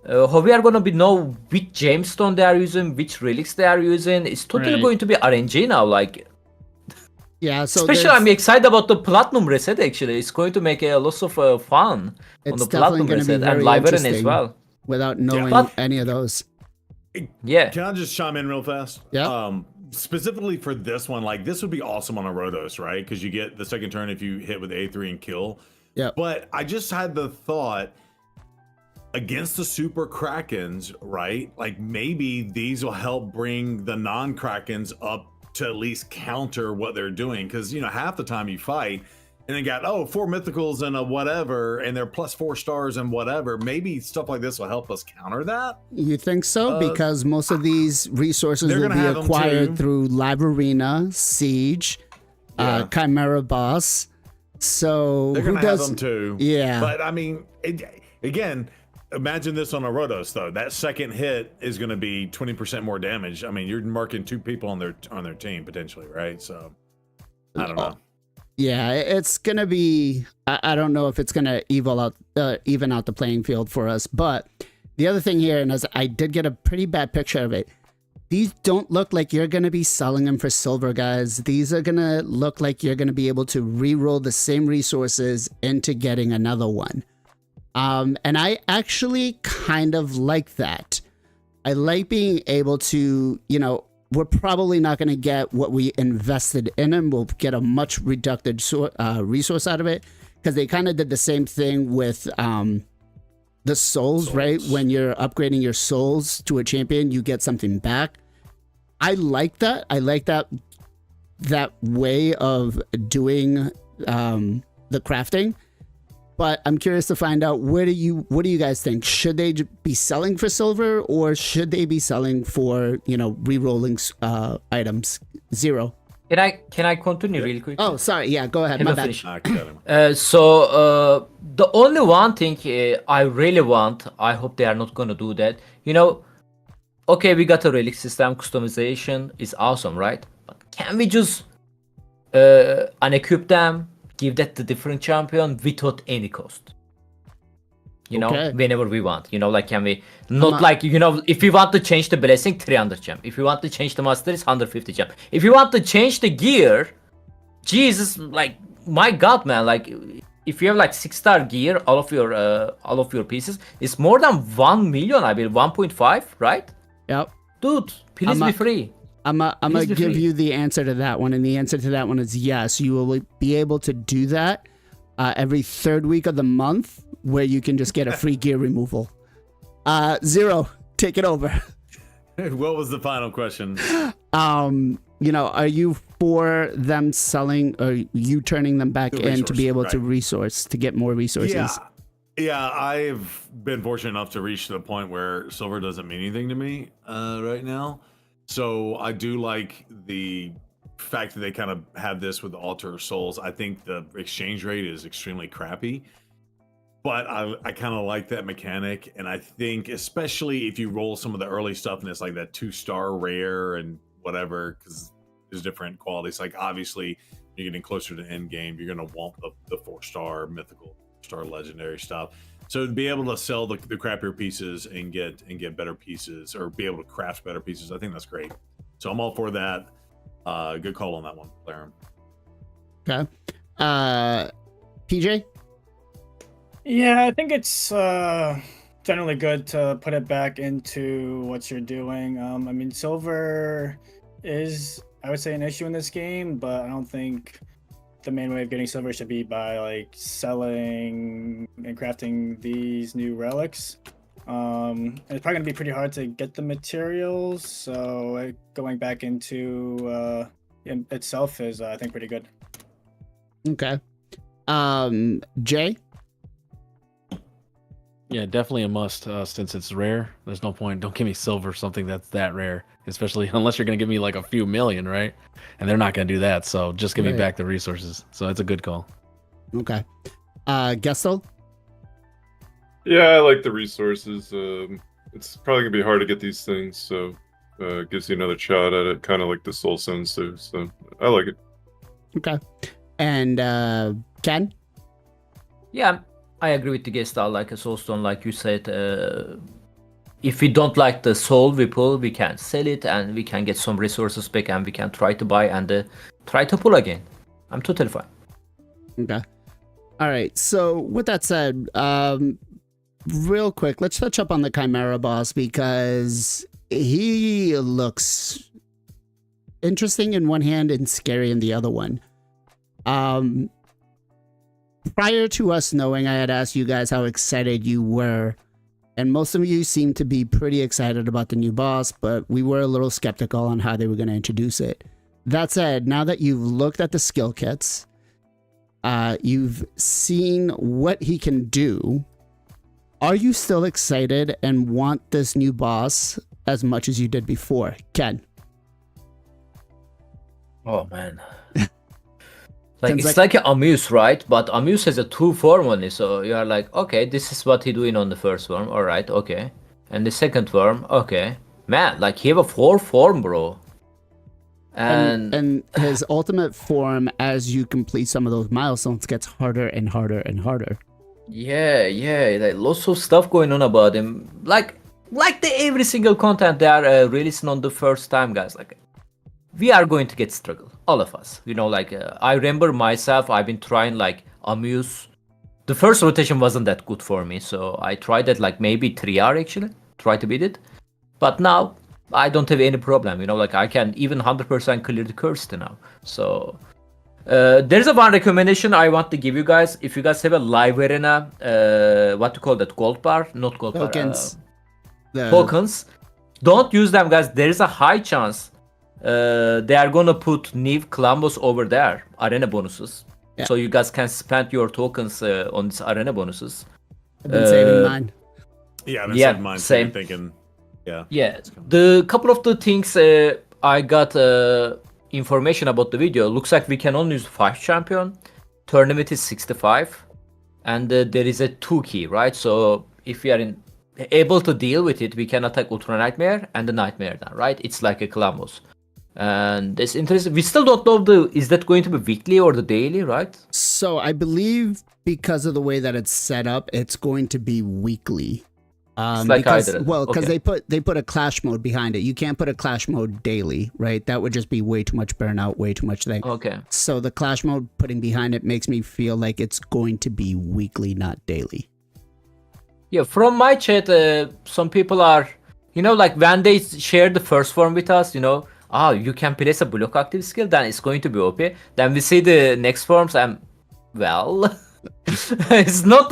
how we are going to be know which gemstone they are using, which relics they are using, it's totally going to be RNG now. Like, yeah, so especially I'm excited about the platinum reset. Actually, it's going to make a lot of fun on the platinum reset and Liverin as well. Without knowing any of those. Yeah. Can I just chime in real fast? Yeah. Specifically for this one, like this would be awesome on a Rotos, right? Because you get the second turn if you hit with A3 and kill. Yeah. But I just had the thought against the super Krakens, right? Like maybe these will help bring the non-Krakens up to at least counter what they're doing. Because, you know, half the time you fight and then got, 4 mythicals and a whatever, and they're plus 4 stars and whatever. Maybe stuff like this will help us counter that. You think so? Because most of these resources will be acquired through Live Arena, Siege, Chimera Boss. So they're gonna have them too. Yeah. But I mean, again, imagine this on a Rotos though. That second hit is going to be 20% more damage. I mean, you're marking 2 people on their team potentially, right? So I don't know. Yeah, it's gonna be. I don't know if it's gonna even out the playing field for us. But the other thing here, and as I did get a pretty bad picture of it, these don't look like you're gonna be selling them for silver, guys. These are gonna look like you're gonna be able to re-roll the same resources into getting another one. And I actually kind of like that. I like being able to, you know. We're probably not going to get what we invested in them. We'll get a much reduced resource out of it, because they kind of did the same thing with the souls, right? When you're upgrading your souls to a champion, you get something back. I like that. I like that way of doing the crafting. But I'm curious to find out, what do you guys think? Should they be selling for silver, or should they be selling for, you know, re-rolling items? Zero. Can I continue really quick? Oh, sorry. Yeah, go ahead. My bad. So the only one thing I really want, I hope they are not gonna do that. You know, okay, we got a relic system, customization is awesome, right? But can we just unequip them? Give that to different champion without any cost. You know, whenever we want. You know, like can we not like, you know, if we want to change the blessing, 300 gem. If we want to change the master, it's 150 gem. If you want to change the gear, Jesus, like my God, man, like if you have like 6-star gear, all of your pieces, it's more than 1 million, I believe, 1.5, right? Yep. Dude, please be free. I'm gonna give you the answer to that one, and the answer to that one is yes. You will be able to do that every 3rd week of the month, where you can just get a free gear removal. Zero, take it over. What was the final question? You know, are you for them selling, or you turning them back in to be able to get more resources? Yeah, I've been fortunate enough to reach the point where silver doesn't mean anything to me right now. So I do like the fact that they kind of have this with the Altar of Souls. I think the exchange rate is extremely crappy, but I kind of like that mechanic. And I think especially if you roll some of the early stuff and it's like that 2-star rare and whatever, because there's different qualities. Like obviously you're getting closer to end game, you're going to want the 4-star mythical, star legendary stuff. So to be able to sell the crappier pieces and get better pieces, or be able to craft better pieces, I think that's great. So I'm all for that. Good call on that one, Claren. Okay. PJ? Yeah, I think it's generally good to put it back into what you're doing. I mean, silver is, I would say, an issue in this game, but I don't think the main way of getting silver should be by like selling and crafting these new relics. And it's probably gonna be pretty hard to get the materials, so going back into itself is I think pretty good. Okay. Jay? Yeah, definitely a must since it's rare. There's no point. Don't give me silver, something that's that rare, especially unless you're gonna give me like a few million, right? And they're not gonna do that. So just give me back the resources. So it's a good call. Okay. Gestal? Yeah, I like the resources. It's probably gonna be hard to get these things, so it gives you another shot at it, kind of like the Soul Stones too. So I like it. Okay. And Ken? Yeah, I agree with the Gestal, like a soulstone, like you said. If we don't like the soul we pull, we can sell it and we can get some resources back and we can try to buy and try to pull again. I'm totally fine. Okay. All right. So with that said, real quick, let's touch up on the Chimera boss because he looks interesting in one hand and scary in the other one. Prior to us knowing, I had asked you guys how excited you were, and most of you seemed to be pretty excited about the new boss, but we were a little skeptical on how they were going to introduce it. That said, now that you've looked at the skill kits, you've seen what he can do, are you still excited and want this new boss as much as you did before? Ken? Oh, man. Like it's like an Amuse, right? But Amuse has a 2 form only, so you are like, okay, this is what he doing on the first form, all right, okay. And the second form, okay. Man, like he have a 4 form, bro. And his ultimate form, as you complete some of those milestones, gets harder and harder and harder. Yeah, like lots of stuff going on about him. Like every single content they are releasing on the first time, guys. Like we are going to get struggle, all of us. You know, like I remember myself, I've been trying like Amuse. The first rotation wasn't that good for me, so I tried it like maybe 3R actually, try to beat it. But now I don't have any problem, you know, like I can even 100% clear the curse now. So there's a one recommendation I want to give you guys. If you guys have a live arena, what to call that, gold bar, not gold tokens. Bar, tokens, don't use them, guys. There is a high chance they are gonna put new Clambos over there, arena bonuses. Yeah. So you guys can spend your tokens on these arena bonuses. I've been saving mine. Yeah, I've been saving mine. Same. Thinking, yeah. The couple of the things I got information about the video. Looks like we can only use 5 champion. Tournament is 65, and there is a 2 key, right? So if we are able to deal with it, we can attack Ultra Nightmare and the Nightmare now, right? It's like a Clambos. And it's interesting. We still don't know is that going to be weekly or the daily, right? So I believe because of the way that it's set up, it's going to be weekly. Like Hydra. Well, because they put a clash mode behind it. You can't put a clash mode daily, right? That would just be way too much burnout, way too much thing. Okay. So the clash mode putting behind it makes me feel like it's going to be weekly, not daily. Yeah, from my chat, some people are, you know, like when they share the first form with us, you know, you can place a block active skill, then it's going to be OP. Then we see the next forms and, well, it's not,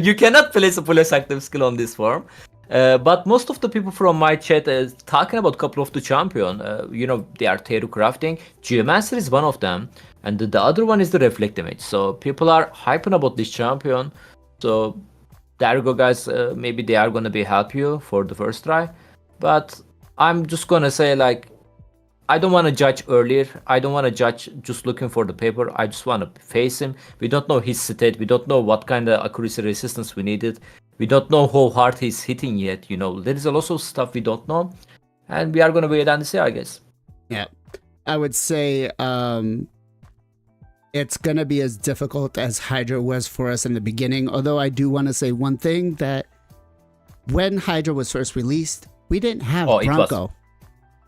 you cannot place a place active skill on this form. But most of the people from my chat is talking about a couple of the champion. You know, they are Teru crafting. Geomancer is one of them. And the other one is the Reflect Image. So people are hyping about this champion. So there you go, guys. Maybe they are going to be help you for the first try. But I'm just going to say, like, I don't want to judge earlier. I don't want to judge just looking for the paper. I just want to face him. We don't know his state. We don't know what kind of accuracy resistance we needed. We don't know how hard he's hitting yet. You know, there is a lot of stuff we don't know. And we are going to wait and see, I guess. Yeah. I would say it's going to be as difficult as Hydra was for us in the beginning. Although I do want to say one thing, that when Hydra was first released, we didn't have Bronco.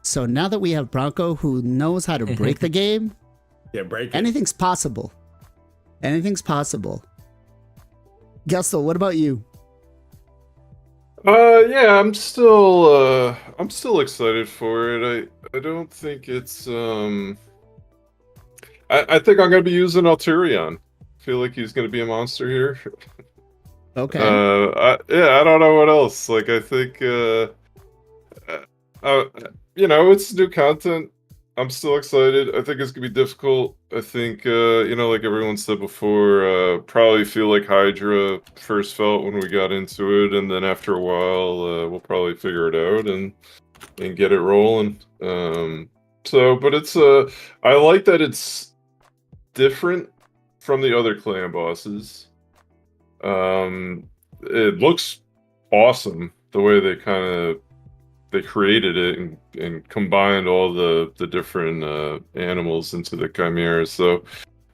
So now that we have Bronco who knows how to break the game, break it. Anything's possible. Anything's possible. Gestal, what about you? Yeah, I'm still excited for it. I don't think it's I think I'm gonna be using Alterion. I feel like he's gonna be a monster here. Okay. I don't know what else. Like, I think you know, it's new content. I'm still excited. I think it's gonna be difficult. I think, like everyone said before, probably feel like Hydra first felt when we got into it, and then after a while, we'll probably figure it out and get it rolling. But it's I like that it's different from the other clan bosses. It looks awesome the way they created it and combined all the different animals into the Chimera. So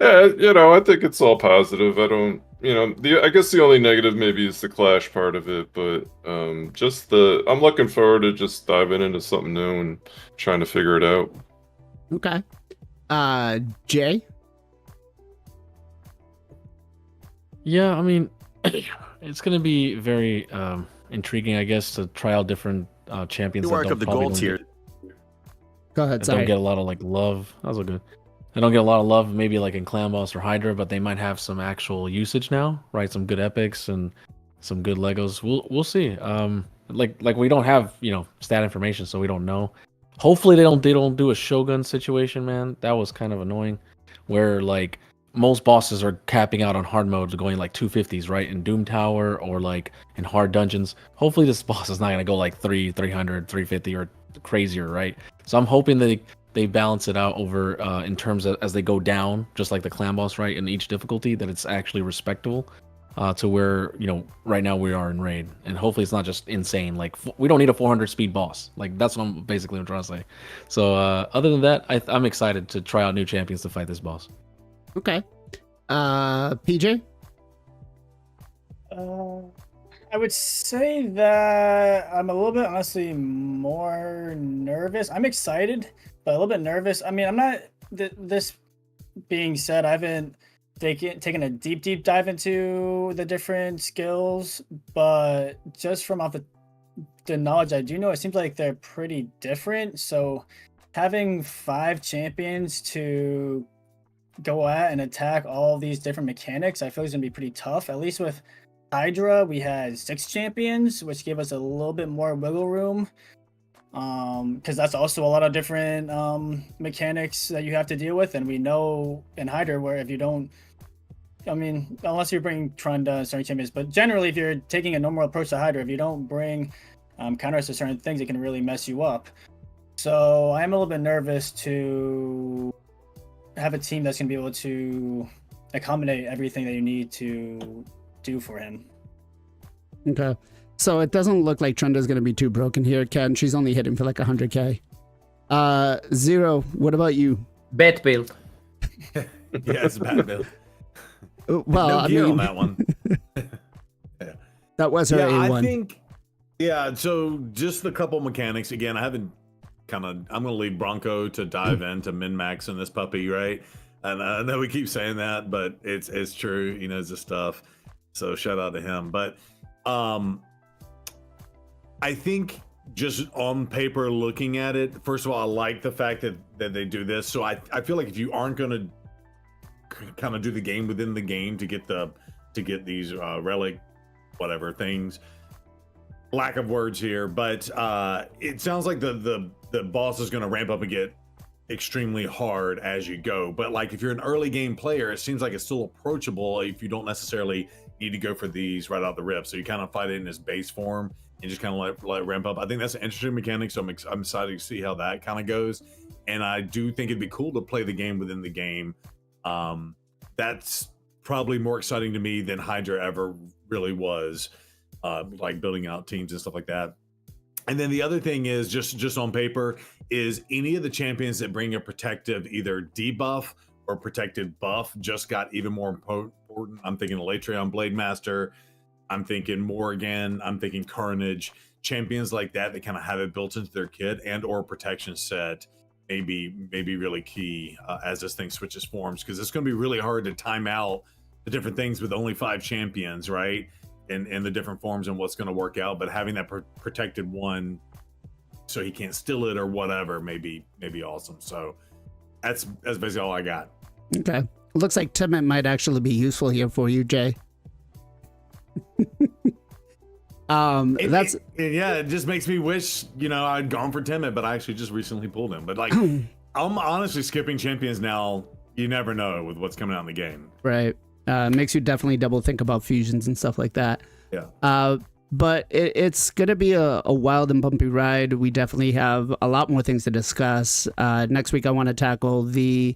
yeah, I think it's all positive. I don't, I guess the only negative maybe is the clash part of it, but I'm looking forward to just diving into something new and trying to figure it out. Okay. Jay? Yeah, I mean, it's going to be very intriguing, I guess, to try out different champions. Work of the gold tier. Go ahead, Don't sorry. get a lot of like love. That was good. I don't get a lot of love, maybe like in Clan Boss or Hydra, but they might have some actual usage now, right? Some good epics and some good Legos. We'll see. Like we don't have stat information, so we don't know. Hopefully they don't do a Shogun situation, man. That was kind of annoying, where like most bosses are capping out on hard modes, going like 250s, right? In Doom Tower or like in hard dungeons. Hopefully this boss is not gonna go like 300, 350 or crazier, right? So I'm hoping they balance it out over in terms of as they go down, just like the clan boss, right? In each difficulty, that it's actually respectable to where right now we are in raid, and hopefully it's not just insane. Like we don't need a 400 speed boss. Like that's what I'm basically trying to say. So other than that, I'm excited to try out new champions to fight this boss. Okay. PJ? I would say that I'm a little bit, honestly, more nervous. I'm excited, but a little bit nervous. I mean, I'm not. This being said, I haven't taken a deep dive into the different skills, but just from off the knowledge I do know, it seems like they're pretty different. So having 5 champions to go at and attack all these different mechanics, I feel like it's gonna be pretty tough. At least with Hydra, we had 6 champions, which gave us a little bit more wiggle room. Because that's also a lot of different mechanics that you have to deal with, and we know in Hydra where if you don't, I mean, unless you're bringing Trunda certain champions, but generally if you're taking a normal approach to Hydra, if you don't bring counters to certain things, it can really mess you up. So I'm a little bit nervous to have a team that's going to be able to accommodate everything that you need to do for him. Okay. So it doesn't look like Trunda's going to be too broken here, Ken. She's only hitting for like 100k. Zero, what about you? Bad build. Yeah, it's a bad build. Well, no I gear mean, on that one. that was her A1. I think, so just a couple mechanics. Again, I'm going to leave Bronco to dive into min-max in this puppy, right? And I know we keep saying that, but it's true. He knows the stuff. So shout out to him. But I think just on paper, looking at it, first of all, I like the fact that they do this. So I feel like if you aren't going to kind of do the game within the game to get these relic whatever things, lack of words here, but it sounds like the boss is going to ramp up and get extremely hard as you go. But like if you're an early game player, it seems like it's still approachable if you don't necessarily need to go for these right out the rip. So you kind of fight it in its base form and just kind of let it ramp up. I think that's an interesting mechanic, so I'm excited to see how that kind of goes. And I do think it'd be cool to play the game within the game. That's probably more exciting to me than Hydra ever really was, like building out teams and stuff like that. And then the other thing is just on paper is any of the champions that bring a protective either debuff or protected buff just got even more important. I'm thinking Elytra, Blade Master. I'm thinking Morrigan. I'm thinking Carnage. Champions like that kind of have it built into their kit and or protection set may be really key as this thing switches forms, because it's going to be really hard to time out the different things with only 5 champions, right? And the different forms and what's going to work out. But having that protected one so he can't steal it or whatever may be awesome. So that's basically all I got. Okay. Looks like Timid might actually be useful here for you, Jay. It just makes me wish I'd gone for Timid, but I actually just recently pulled him. But like I'm honestly skipping champions now you never know with what's coming out in the game. Right. Makes you definitely double think about fusions and stuff like that. Yeah. But it's going to be a wild and bumpy ride. We definitely have a lot more things to discuss. Next week, I want to tackle the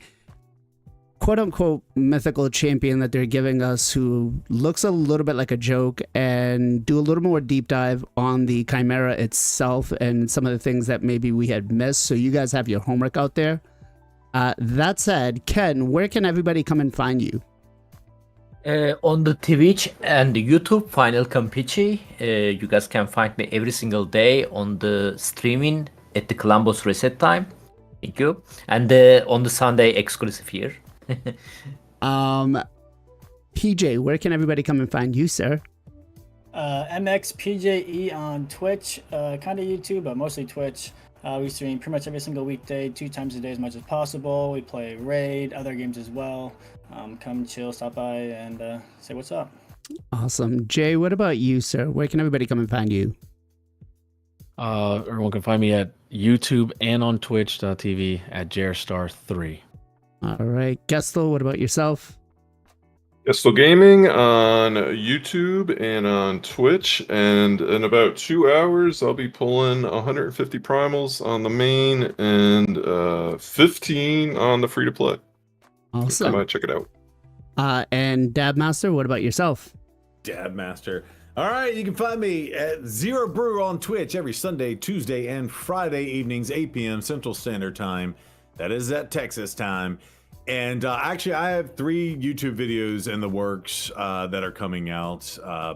quote-unquote mythical champion that they're giving us, who looks a little bit like a joke, and do a little more deep dive on the Chimera itself and some of the things that maybe we had missed. So you guys have your homework out there. That said, Ken, where can everybody come and find you? On the Twitch and the YouTube, FinalKenpachi. You guys can find me every single day on the streaming at the Columbus reset time. Thank you. And on the Sunday exclusive here. PJ, where can everybody come and find you, sir? MXPJE on Twitch, kind of YouTube, but mostly Twitch. We stream pretty much every single weekday, 2 times a day as much as possible. We play Raid, other games as well. Come chill, stop by, and say what's up. Awesome. Jay, what about you, sir? Where can everybody come and find you? Everyone can find me at YouTube and on Twitch.tv at JairStar3. All right. Gestal, what about yourself? Gestal Gaming on YouTube and on Twitch, and in about 2 hours I'll be pulling 150 primals on the main and 15 on the free to play. Awesome. Come out, check it out. And Dabmaster, what about yourself? Dabmaster. All right, you can find me at Zero Brew on Twitch every Sunday, Tuesday, and Friday evenings, 8 p.m. Central Standard Time. That is at Texas time. And actually, I have 3 YouTube videos in the works that are coming out. I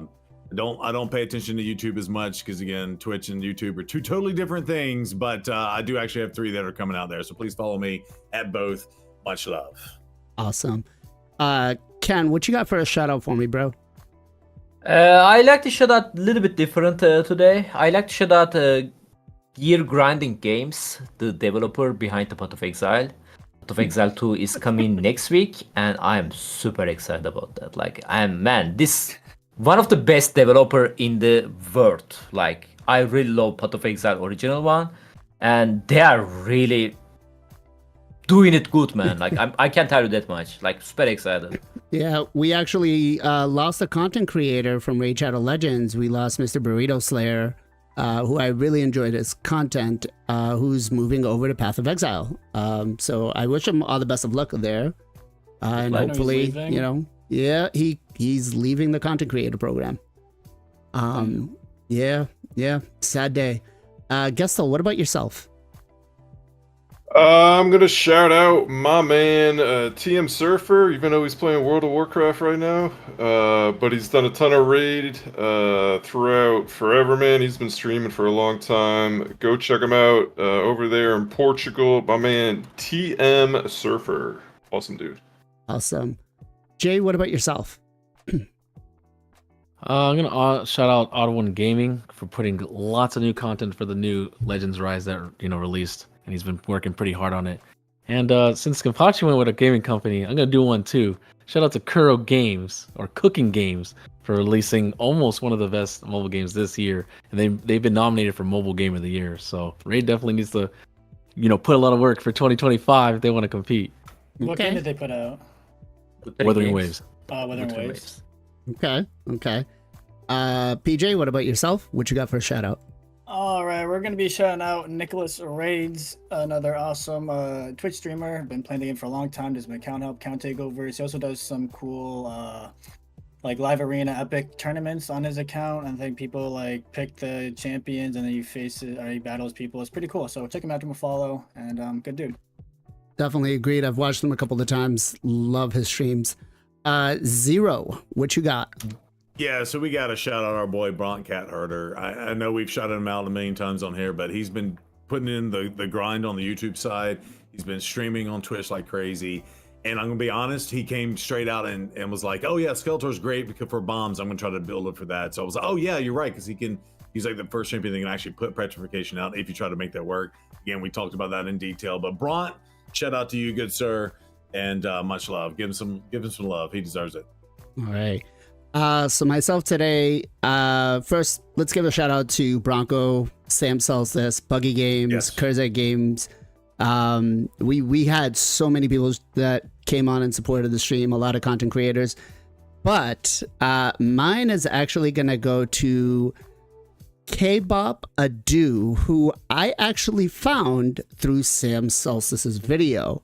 don't pay attention to YouTube as much because, again, Twitch and YouTube are 2 totally different things. But I do actually have 3 that are coming out there. So please follow me at both. Much love. Awesome. Ken, what you got for a shout out for me, bro? I like to shout out a little bit different today. I like to shout out Gear Grinding Games, the developer behind the Path of Exile. Path of Exile 2 is coming next week, and I'm super excited about that. Like, this one of the best developer in the world. Like, I really love Path of Exile original one, and they are really doing it good, man. Like, I can't tell you that much. Like, super excited. Yeah, we actually lost a content creator from Raid Shadow Legends. We lost Mr. Burrito Slayer, who I really enjoyed his content, who's moving over to Path of Exile. So I wish him all the best of luck there. And hopefully, you know, yeah, he's leaving the content creator program. Yeah, sad day. Gestal, what about yourself? I'm gonna shout out my man TM Surfer, even though he's playing World of Warcraft right now. But he's done a ton of raid throughout forever, man. He's been streaming for a long time. Go check him out over there in Portugal. My man TM Surfer, awesome dude. Awesome. Jay, what about yourself? I'm gonna shout out Ottawa Gaming for putting lots of new content for the new Legends Rise that released, and he's been working pretty hard on it. And since Kenpachi went with a gaming company, I'm gonna do one too. Shout out to Kuro Games or Cooking Games for releasing almost one of the best mobile games this year, and they've been nominated for Mobile Game of the Year. So Raid definitely needs to, put a lot of work for 2025 if they want to compete. What game did they put out? Wuthering Waves. Wuthering Waves. Okay. PJ, what about yourself? What you got for a shout out? All right, we're going to be shouting out Nicholas Raids, another awesome Twitch streamer. Been playing the game for a long time. Does some account help, account takeovers. He also does some cool like live arena epic tournaments on his account. I think people like pick the champions and then he battles people. It's pretty cool. So check him out, give him a follow, and good dude. Definitely agreed. I've watched him a couple of times. Love his streams. Zero, what you got? Yeah, so we got to shout out our boy Bronk Cat Herder. I know we've shouted him out a million times on here, but he's been putting in the grind on the YouTube side. He's been streaming on Twitch like crazy. And I'm going to be honest, he came straight out and was like, oh yeah, Skeletor's great because for bombs, I'm going to try to build it for that. So I was like, oh yeah, you're right, because he's like the first champion that can actually put petrification out if you try to make that work. Again, we talked about that in detail. But Bronk, shout out to you, good sir, and much love. Give him some love. He deserves it. All right. So myself today, first, let's give a shout out to Bronco, Sam Solstice, Buggy Games, yes. Kurzak Games, We had so many people that came on and supported the stream, a lot of content creators. But mine is actually going to go to K-Bop Adu, who I actually found through Sam Solstice's video.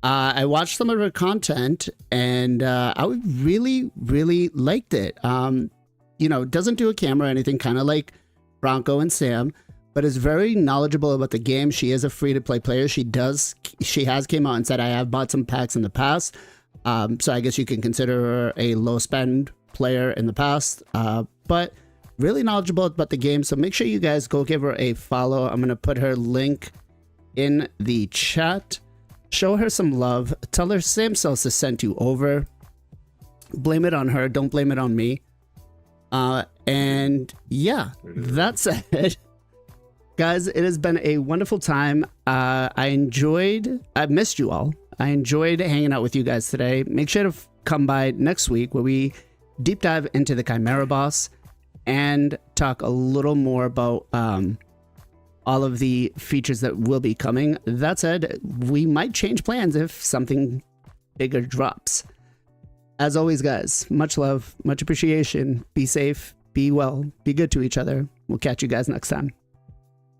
I watched some of her content and I really, really liked it. You know, doesn't do a camera or anything, kind of like Bronco and Sam, but is very knowledgeable about the game. She is a free-to-play player. She has came out and said, I have bought some packs in the past. So I guess you can consider her a low-spend player in the past, but really knowledgeable about the game. So make sure you guys go give her a follow. I'm going to put her link in the chat. Show her some love. Tell her Sam Celsius sent you over. Blame it on her. Don't blame it on me. And yeah, that's it. Guys, it has been a wonderful time. I missed you all. I enjoyed hanging out with you guys today. Make sure to come by next week where we deep dive into the Chimera boss and talk a little more about all of the features that will be coming. That said, we might change plans if something bigger drops. As always, guys, much love, much appreciation. Be safe, be well, be good to each other. We'll catch you guys next time.